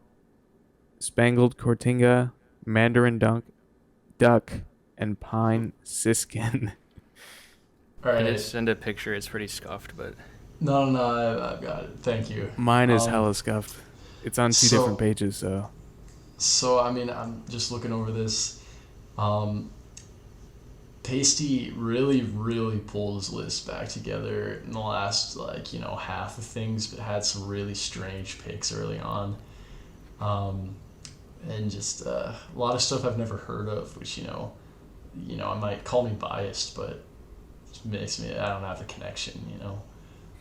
spangled cortinga, mandarin duck, and pine siskin. All I right. did send a picture. It's pretty scuffed, but No, I've got it. Thank you. Mine is hella scuffed. It's on two different pages, so. So, I mean, I'm just looking over this. Pasty really, really pulled his list back together in the last, half of things, but had some really strange picks early on. And just a lot of stuff I've never heard of, which, I might call me biased, but it makes me, I don't have the connection,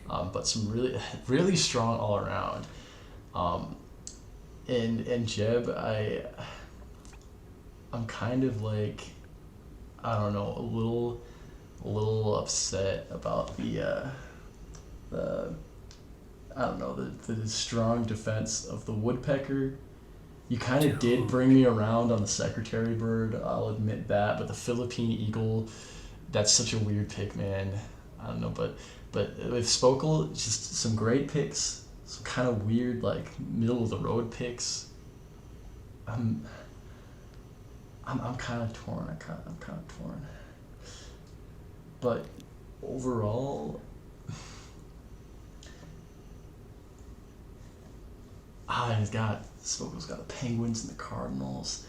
but some really, really strong all around. And Jeb, I'm kind of like, I don't know, a little upset about the I don't know, the strong defense of the woodpecker. You kind of did bring me around on the secretary bird, I'll admit that, but the Philippine eagle, that's such a weird pick, man. I don't know, but with Spokel, just some great picks, some kind of weird, middle of the road picks. I'm kind of torn. I'm kind of torn. But overall, Spokel's got the Penguins and the Cardinals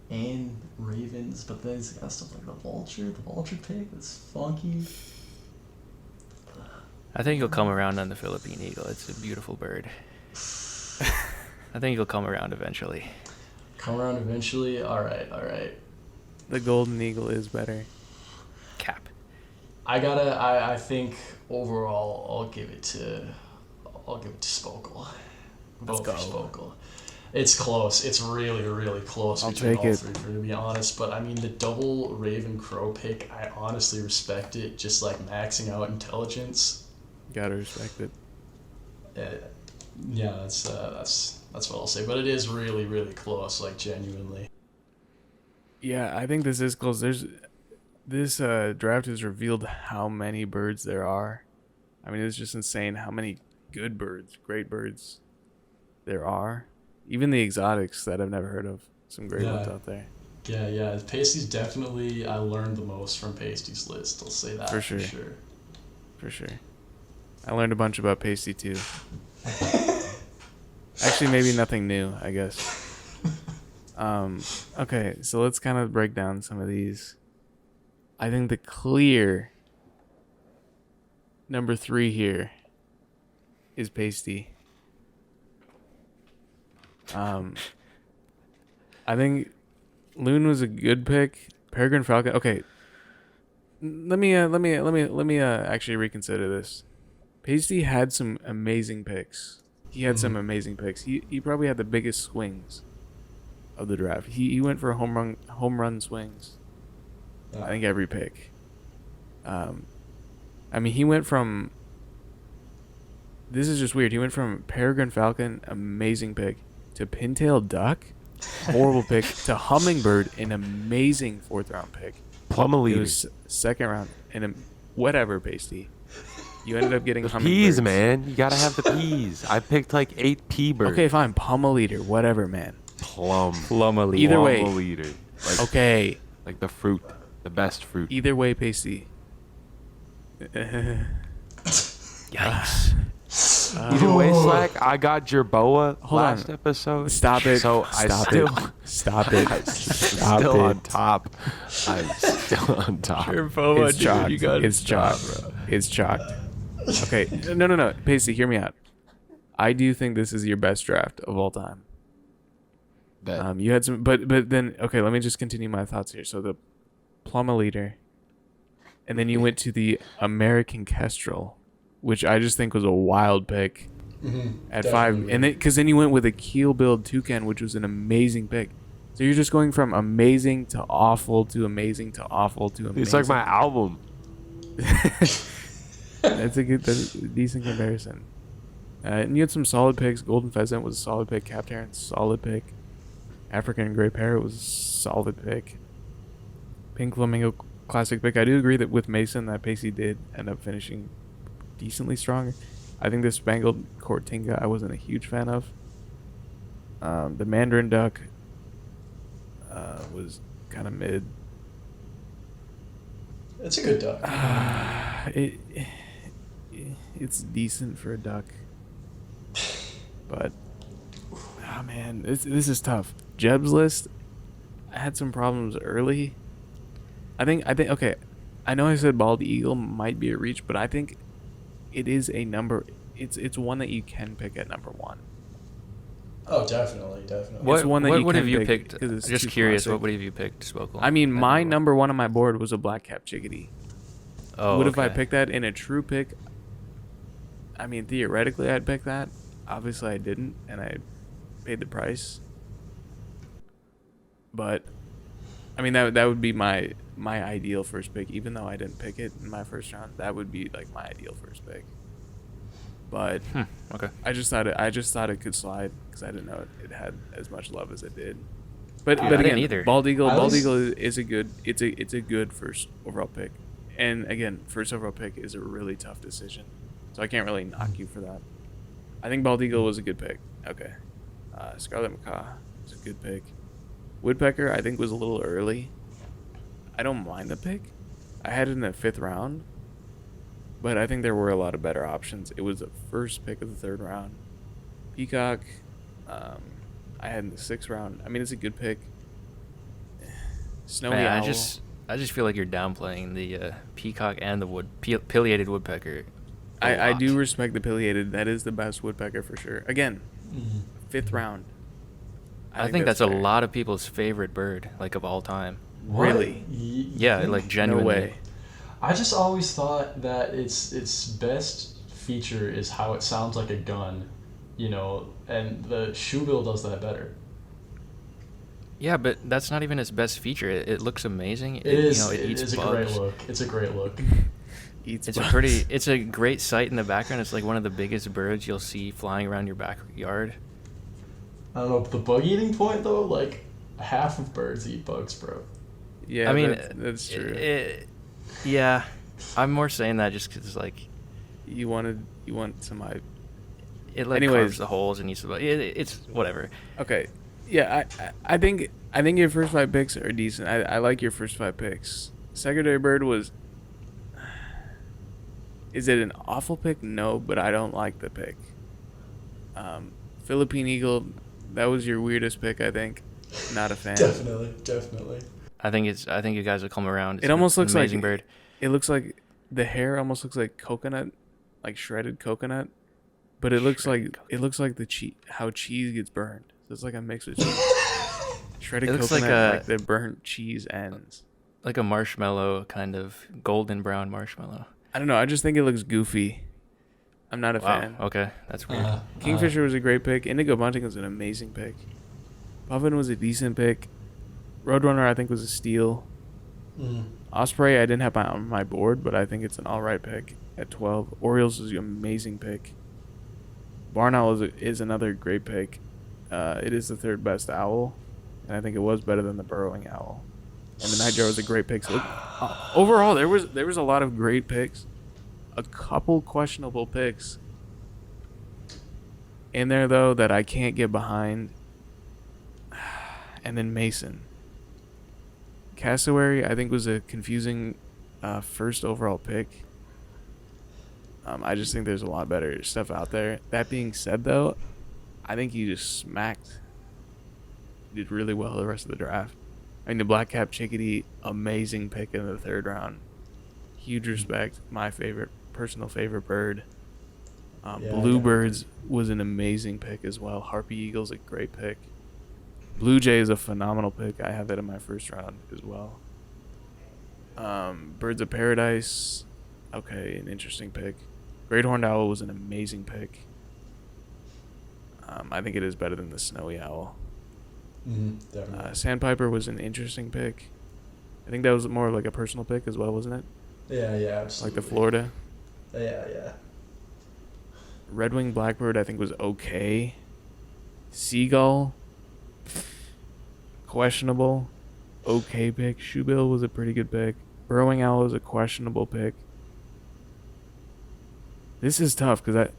and Ravens, but then he's got stuff like the Vulture pick that's funky. I think he'll come around on the Philippine eagle. It's a beautiful bird. I think he'll come around eventually. Come around eventually? All right. The golden eagle is better. Cap. I think overall I'll give it to Spokel. Let's go. Spokel. It's close. It's really, really close I'll between take all it. three, to be honest. But I mean, the double Raven Crow pick, I honestly respect it. Just maxing out intelligence. Gotta respect it. Yeah, that's what I'll say. But it is really, really close. Genuinely. Yeah, I think this is close. This draft has revealed how many birds there are. I mean, it's just insane how many good birds, great birds there are. Even the exotics that I've never heard of. Some great ones out there. Yeah. Pasty's definitely, I learned the most from Pasty's list. I'll say that For sure. I learned a bunch about Pasty too. Actually, maybe nothing new, I guess. Okay, so let's kind of break down some of these. I think the clear number 3 here is Pasty. I think Loon was a good pick. Peregrine Falcon. Okay, let me actually reconsider this. Pasty had some amazing picks. He had some amazing picks. He probably had the biggest swings of the draft. He went for home run swings. I think every pick. I mean, he went from. This is just weird. He went from Peregrine Falcon, amazing pick, to Pintail Duck, horrible pick, to Hummingbird, an amazing 4th round pick. Plumaleater. It was 2nd round, and whatever, Pasty. You ended up getting The hummingbirds. peas, man. You gotta have the peas. I picked 8 pea birds. Okay, fine. Pummel eater, whatever, man. Plumaleater. Either way. Plumaleater. Okay. Like the fruit. The best fruit. Either way, Pasty. Yikes. Either way, Slack, I got Jerboa Hold last on. episode. Stop it. So Stop I it. still, Stop it. I'm Stop still it. on top. I'm still on top. It's chalked. It's chalked. It's chalked. Okay. No. Pasty, hear me out. I do think this is your best draft of all time. Bet. You had some, but then okay. Let me just continue my thoughts here. So the Plumaleater, and then you went to the American Kestrel, which I just think was a wild pick at Definitely. 5, and then because then you went with a keel-billed toucan, which was an amazing pick. So you're just going from amazing to awful to amazing to awful to amazing. It's like my album. That's a decent comparison. And you had some solid picks. Golden Pheasant was a solid pick. Capped Heron, solid pick. African Gray Parrot was a solid pick. Pink Flamingo, classic pick. I do agree that with Mason, that Pasty did end up finishing decently stronger. I think the Spangled Courtinga I wasn't a huge fan of. The Mandarin Duck was kind of mid. It's a good duck. It's decent for a duck, but man, this is tough. Jeb's list I had some problems early. I think okay. I know I said bald eagle might be a reach, but I think it is a number. It's one that you can pick at number one. Oh, definitely. What, It's one that what you would can have you pick picked? 'cause it's Just too curious, classic. what would have you picked, Spokal? I mean, at my one? number one on my board was a black cap chickadee. Oh, What if I okay. picked that in a true pick? I mean, theoretically, I'd pick that. Obviously, I didn't, and I paid the price. But I mean, that would be my ideal first pick. Even though I didn't pick it in my first round, that would be like my ideal first pick. But Okay. I just thought it could slide because I didn't know it had as much love as it did. But Yeah, I but didn't again, either. bald eagle I was- is a good it's a good first overall pick. And again, first overall pick is a really tough decision, so I can't really knock you for that. I think bald eagle was a good pick. Okay, Scarlet Macaw was a good pick. Woodpecker I think was a little early. I don't mind the pick. I had it in the 5th round, but I think there were a lot of better options. It was the first pick of the 3rd round. Peacock, I had in the 6th round. I mean, it's a good pick. Snowy Man, Owl. I just feel like you're downplaying the peacock and the pileated woodpecker. I do respect the pileated. That is the best woodpecker for sure. Again, 5th round. I think that's a fair. lot of people's favorite bird, like of all time. Really? Yeah, like No genuinely. way. I just always thought that its best feature is how it sounds like a gun, and the shoebill does that better. Yeah, but that's not even its best feature. It looks amazing. It is. It It eats is a bugs. great look. It's a great look. Eats It's bugs. it's a great sight in the background. It's like one of the biggest birds you'll see flying around your backyard. I don't know, the bug eating point though, like half of birds eat bugs, bro. Yeah, I mean, that's true. Yeah, I'm more saying that just because like you want some hype. it like Anyways. carves the holes and eats the bug. It's whatever. Okay. Yeah, I think your first 5 picks are decent. I like your first 5 picks. Secondary bird was. Is it an awful pick? No, but I don't like the pick. Philippine eagle, that was your weirdest pick. I think. Not a fan. Definitely. I think you guys will come around. It's It almost an looks amazing like bird. It looks like the hair almost looks like coconut, like shredded coconut, but it looks Shredded like the cheese, how cheese gets burned. So it's like a mix of cheese. Shredded It looks like coconut, a- like the burnt cheese ends. Like a marshmallow, kind of golden brown marshmallow. I don't know. I just think it looks goofy. I'm not a fan. Okay, that's weird. Kingfisher was a great pick. Indigo Bunting was an amazing pick. Puffin was a decent pick. Roadrunner I think was a steal. Osprey I didn't have on my board, but I think it's an all right pick at 12. Orioles is an amazing pick. Barn Owl is another great pick. It is the 3rd best owl, and I think it was better than the burrowing owl. And the Nightjar was a great pick. So overall, there was a lot of great picks, a couple questionable picks in there though that I can't get behind. And then Mason. Cassowary, I think, was a confusing first overall pick. I just think there's a lot better stuff out there. That being said, though, I think he just smacked. He did really well the rest of the draft. I mean, the Black Cap Chickadee, amazing pick in the 3rd round. Huge respect. My personal favorite bird. Yeah, Bluebirds was an amazing pick as well. Harpy Eagle's a great pick. Blue Jay is a phenomenal pick. I have that in my 1st round as well. Birds of Paradise, okay, an interesting pick. Great Horned Owl was an amazing pick. I think it is better than the Snowy Owl. Definitely. Sandpiper was an interesting pick. I think that was more of like a personal pick as well, wasn't it? Yeah, Like absolutely. the Florida. Yeah. Red Winged Blackbird, I think, was okay. Seagull, questionable. Okay pick. Shoebill was a pretty good pick. Burrowing Owl was a questionable pick. This is tough because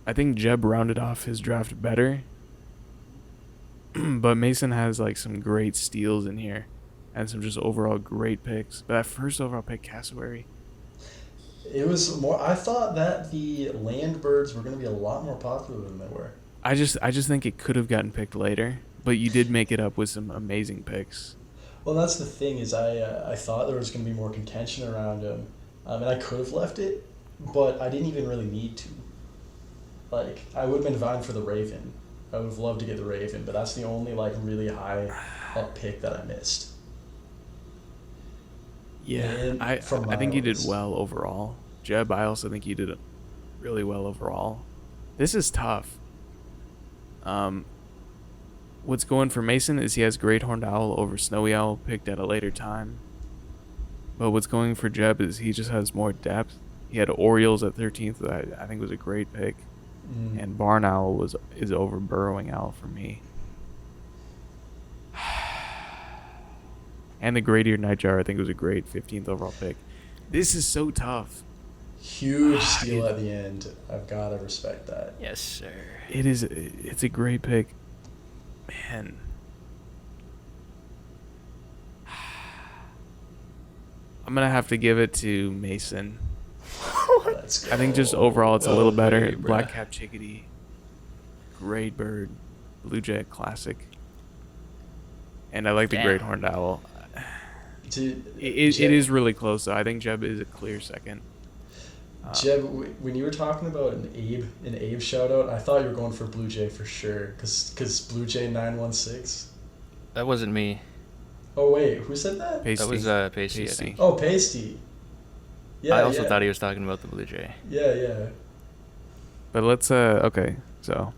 I think Jeb rounded off his draft better. But Mason has like some great steals in here and some just overall great picks. But that first overall pick, Cassowary, It was more. I thought that the land birds were going to be a lot more popular than they were. I just think it could have gotten picked later, but you did make it up with some amazing picks. Well, that's the thing is I thought there was going to be more contention around him, and I could have left it, but I didn't even really need to. Like, I would have been fine for the Raven. I would have loved to get the Raven, but that's the only, like, really high up pick that I missed. Yeah, And I from think you did Miles. well overall. Jeb, I also think you did really well overall. This is tough. What's going for Mason is he has Great Horned Owl over Snowy Owl picked at a later time. But what's going for Jeb is he just has more depth. He had Orioles at 13th, that I think was a great pick. And Barn Owl is over Burrowing Owl for me. And the Great Eared Nightjar I think was a great 15th overall pick. This is so tough. Huge steal at the end. I've got to respect that. Yes, sir. It's a great pick. Man. I'm going to have to give it to Mason. Let's go. I think just overall it's a little better. Hey, bruh. Black-capped chickadee. Great bird. Blue Jay classic. And I like the Damn. Great Horned Owl. Dude, It Jeb, is really close, though. I think Jeb is a clear second. Jeb, when you were talking about an Abe shout out, I thought you were going for Blue Jay for sure, cause Blue Jay 916. That wasn't me. Oh wait, who said that? Pasty. That was Pasty, I Pasty. think. Oh, Pasty. Yeah, I also yeah. thought he was talking about the Blue Jay. Yeah. But let's, okay. So,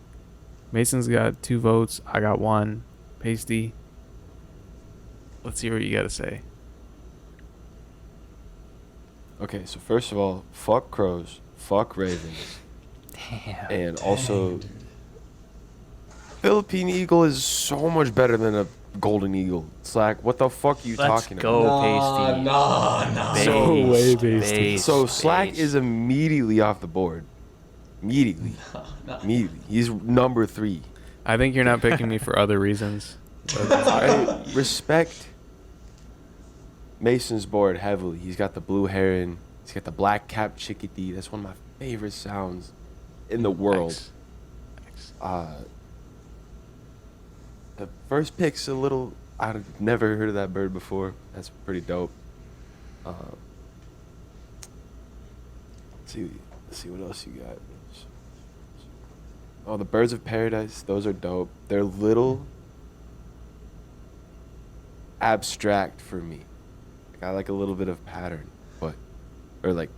Mason's got 2 votes. I got 1. Pasty. Let's see what you got to say. Okay, so first of all, fuck crows, fuck ravens, Damn. and Dang, also dude. Philippine eagle is so much better than a golden eagle. Slack, what the fuck are you Let's talking go, about? Pasty. Nah. So way Based, based. So Slack based. is immediately off the board. Immediately. Nah. Immediately. He's number 3. I think you're not picking me for other reasons. I respect Mason's board heavily. He's got the blue heron. He's got the black-capped chickadee. That's one of my favorite sounds in the world. Thanks. The first pick's a little... I've never heard of that bird before. That's pretty dope. Let's see what else you got. Oh, the Birds of Paradise. Those are dope. They're little abstract for me. Like, I like a little bit of pattern, but... Or like...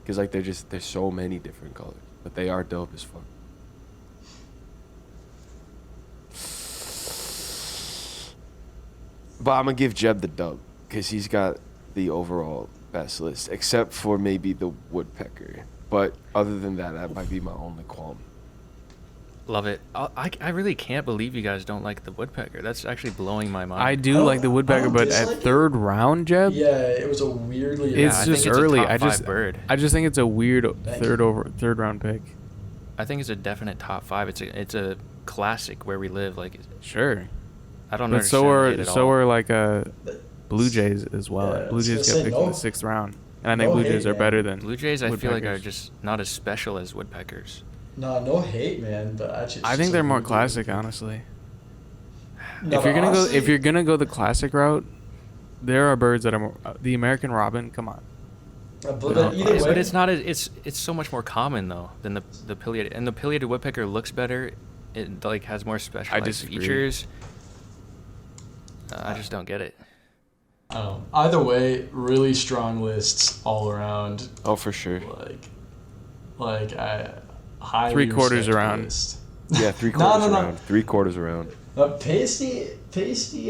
Because like there's so many different colors. But they are dope as fuck. But I'm gonna give Jeb the dub because he's got the overall best list, except for maybe the woodpecker. But other than that, that might be my only qualm. Love it. I really can't believe you guys don't like the woodpecker. That's actually blowing my mind. I do like the I woodpecker, don't but dislike at it. 3rd round, Jeb, Yeah, it was a weirdly. Yeah, it's I just think it's a early. top I 5 just bird. I just think it's a weird Thank third you. 3rd round pick. I think it's a definite top 5. It's a classic where we live. Like, Sure. I don't But understand it at so all. are like Blue Jays as well. Yeah, Blue I was Jays gonna got say, picked in the no- 6th round, and I think no Blue hate, Jays are man. better than Blue Jays, I feel like are woodpeckers. just not as special as woodpeckers. Nah, no hate, man. But I think they're more classic, honestly. No, If you're but gonna honestly, go the classic route, there are birds that are more. The American robin, come on. But No, either way, But it's not. It's so much more common though than the pileated. And the pileated woodpecker looks better. It like has more specialized disagree. features. I just don't get it. Either way, really strong lists all around. Oh, for sure. Like I highly 3/4 respect the around. list. Yeah, 3/4 No. around. 3/4 around. Pasty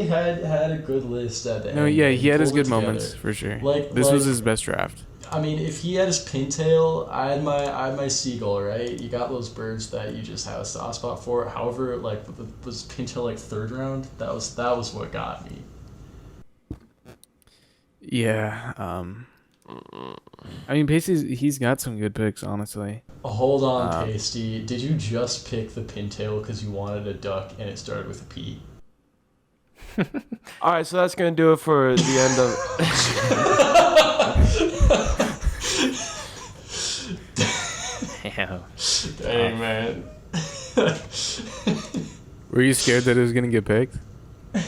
had a good list at the end. No, yeah, Like, he had his pulled it good moments together. for sure. Like- This was his best draft. I mean, if he had his pintail, I had my seagull, right? You got those birds that you just have a soft spot for. However, like was pintail like 3rd round? That was what got me. Yeah. I mean, he's got some good picks, honestly. Hold on, Pasty. Did you just pick the pintail because you wanted a duck and it started with a P? All right, so that's gonna do it for the end of. Damn. Dang, man. Were you scared that it was gonna get picked? I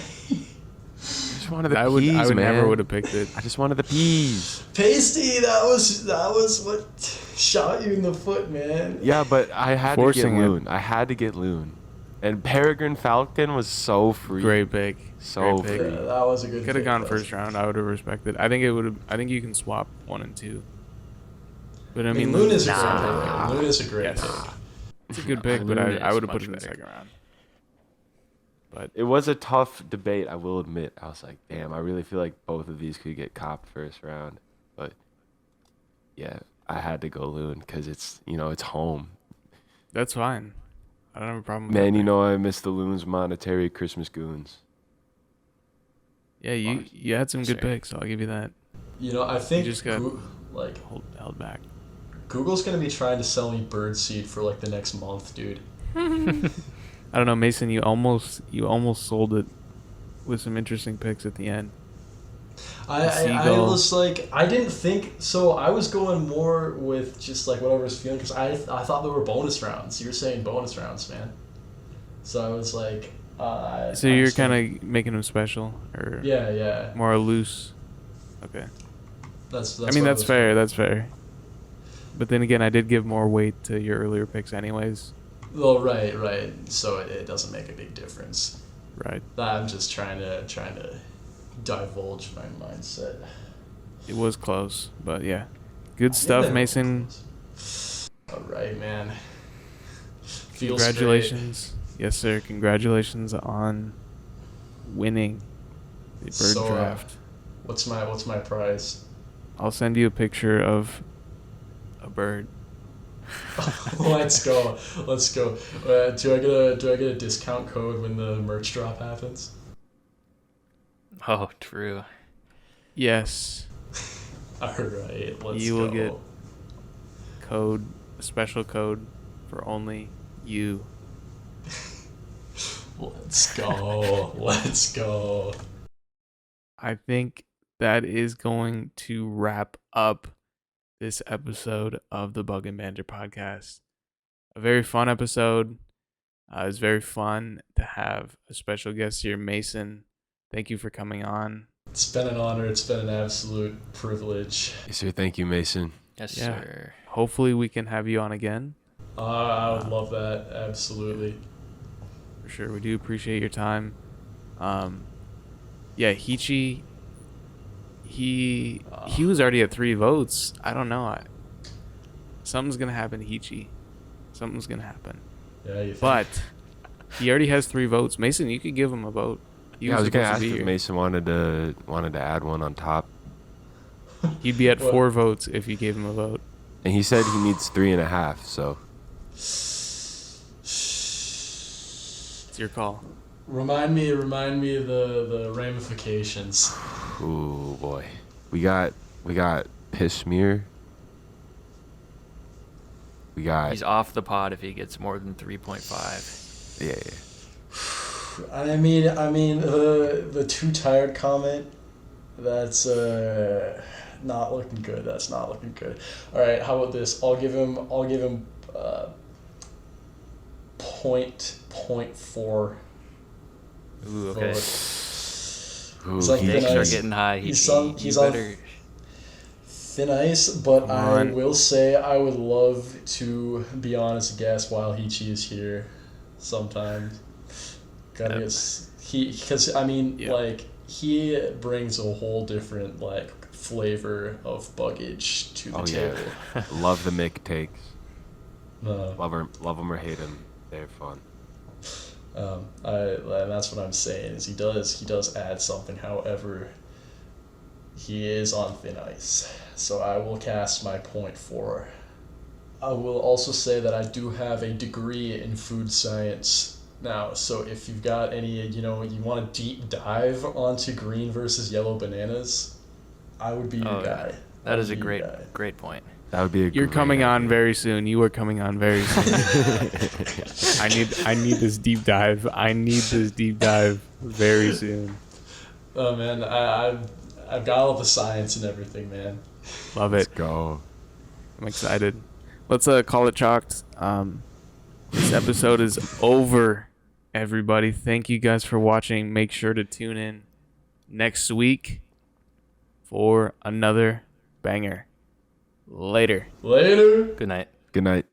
just wanted the I peas, would man. never would have picked it. I just wanted the peas. Pasty, that was what shot you in the foot, man. Yeah, but I had to Forcing get it. Loon. I had to get Loon. And Peregrine Falcon was so free. Great pick. So Great pick. free. Yeah, that was a good. Could have pick. gone That was- first round. I would have respected. I think it would have. I think you can swap 1 and 2. But I mean, Loon is a Loon's- great pick. Loon is a great Yes. pick. It's a good pick, but Loon I is would have put much it in the better. second round. But It was a tough debate, I will admit. I was like, damn, I really feel like both of these could get copped first round. But yeah, I had to go Loon because it's, it's home. that's fine. I don't have a problem with Man, that you pick. know I miss the Loon's monetary Christmas goons. Yeah, you had some good Sure. picks. So I'll give you that. I think just got- like Held back. Google's gonna be trying to sell me birdseed for like the next month, dude. I don't know, Mason. You almost sold it with some interesting picks at the end. I Seagull. was like, I didn't think so. I was going more with just like whatever I was feeling because I thought there were bonus rounds. You were saying bonus rounds, man. So I was like, So you're kind of making them special, or yeah. more loose. Okay. That's I mean, what I that's was- fair. That's fair. But then again, I did give more weight to your earlier picks, anyways. Well, right. So it doesn't make a big difference. Right. I'm just trying to divulge my mindset. It was close, but yeah, good I think stuff, they were Mason. close. All right, man. Feels Congratulations, yes, sir. Congratulations on winning the bird So, draft. great. What's my prize? I'll send you a picture of a bird. Let's go. Do I get a discount code when the merch drop happens? Oh, true. Yes, All right, let's You go. will get a special code for only you. Let's go. Let's go. I think that is going to wrap up this episode of the Bug and Banter podcast. A very fun episode. It was very fun to have a special guest here, Mason. Thank you for coming on. It's been an honor. It's been an absolute privilege. Yes, sir. Thank you, Mason. Yes, Yeah. sir. Hopefully we can have you on again. I would love that. Absolutely. For sure. We do appreciate your time. Yeah, Hichi, he was already at 3 votes. I don't know. Something's going to happen to Hichi. Something's going to happen. Yeah, you think? But he already has 3 votes. Mason, you could give him a vote. He I was gonna supposed to ask be if here. Mason wanted to add one on top, He'd be at What? 4 votes if you gave him a vote. and he said he needs 3.5. So It's your call. Remind me of the ramifications. ooh boy, we got piss smear. We got He's off the pod if he gets more than 3.5. yeah. I mean, the too tired comment. That's not looking good. That's not looking good. All right, how about this? I'll give him point 4. Ooh, okay. Ooh, It's like he- thin Stakes are ice. getting high. He's You on- he's on- better. Thin ice, but Come I on. will say I would love to be on as a guest while Hichi is here sometimes. Gotta Yep. because I mean, Yep. like, he brings a whole different like flavor of buggage to the Oh yeah, table. love the Mick takes. Uh, Love him or hate him, they're fun. and that's what I'm saying is he does add something. However, he is on thin ice, so I will cast my point 4. I will also say that I do have a degree in food science now, so if you've got any, you want to deep dive onto green versus yellow bananas, I would be your Oh, yeah. guy. That is a I'd be your guy. great point. That would be a You're great coming on idea. very soon. You are coming on very soon. I need this deep dive. I need this deep dive very soon. Oh man, I've got all the science and everything, man. Love Let's it. go. I'm excited. Let's call it chalked. This episode is over. everybody. Thank you guys for watching. Make sure to tune in next week for another banger. Later. Later. Good night. Good night.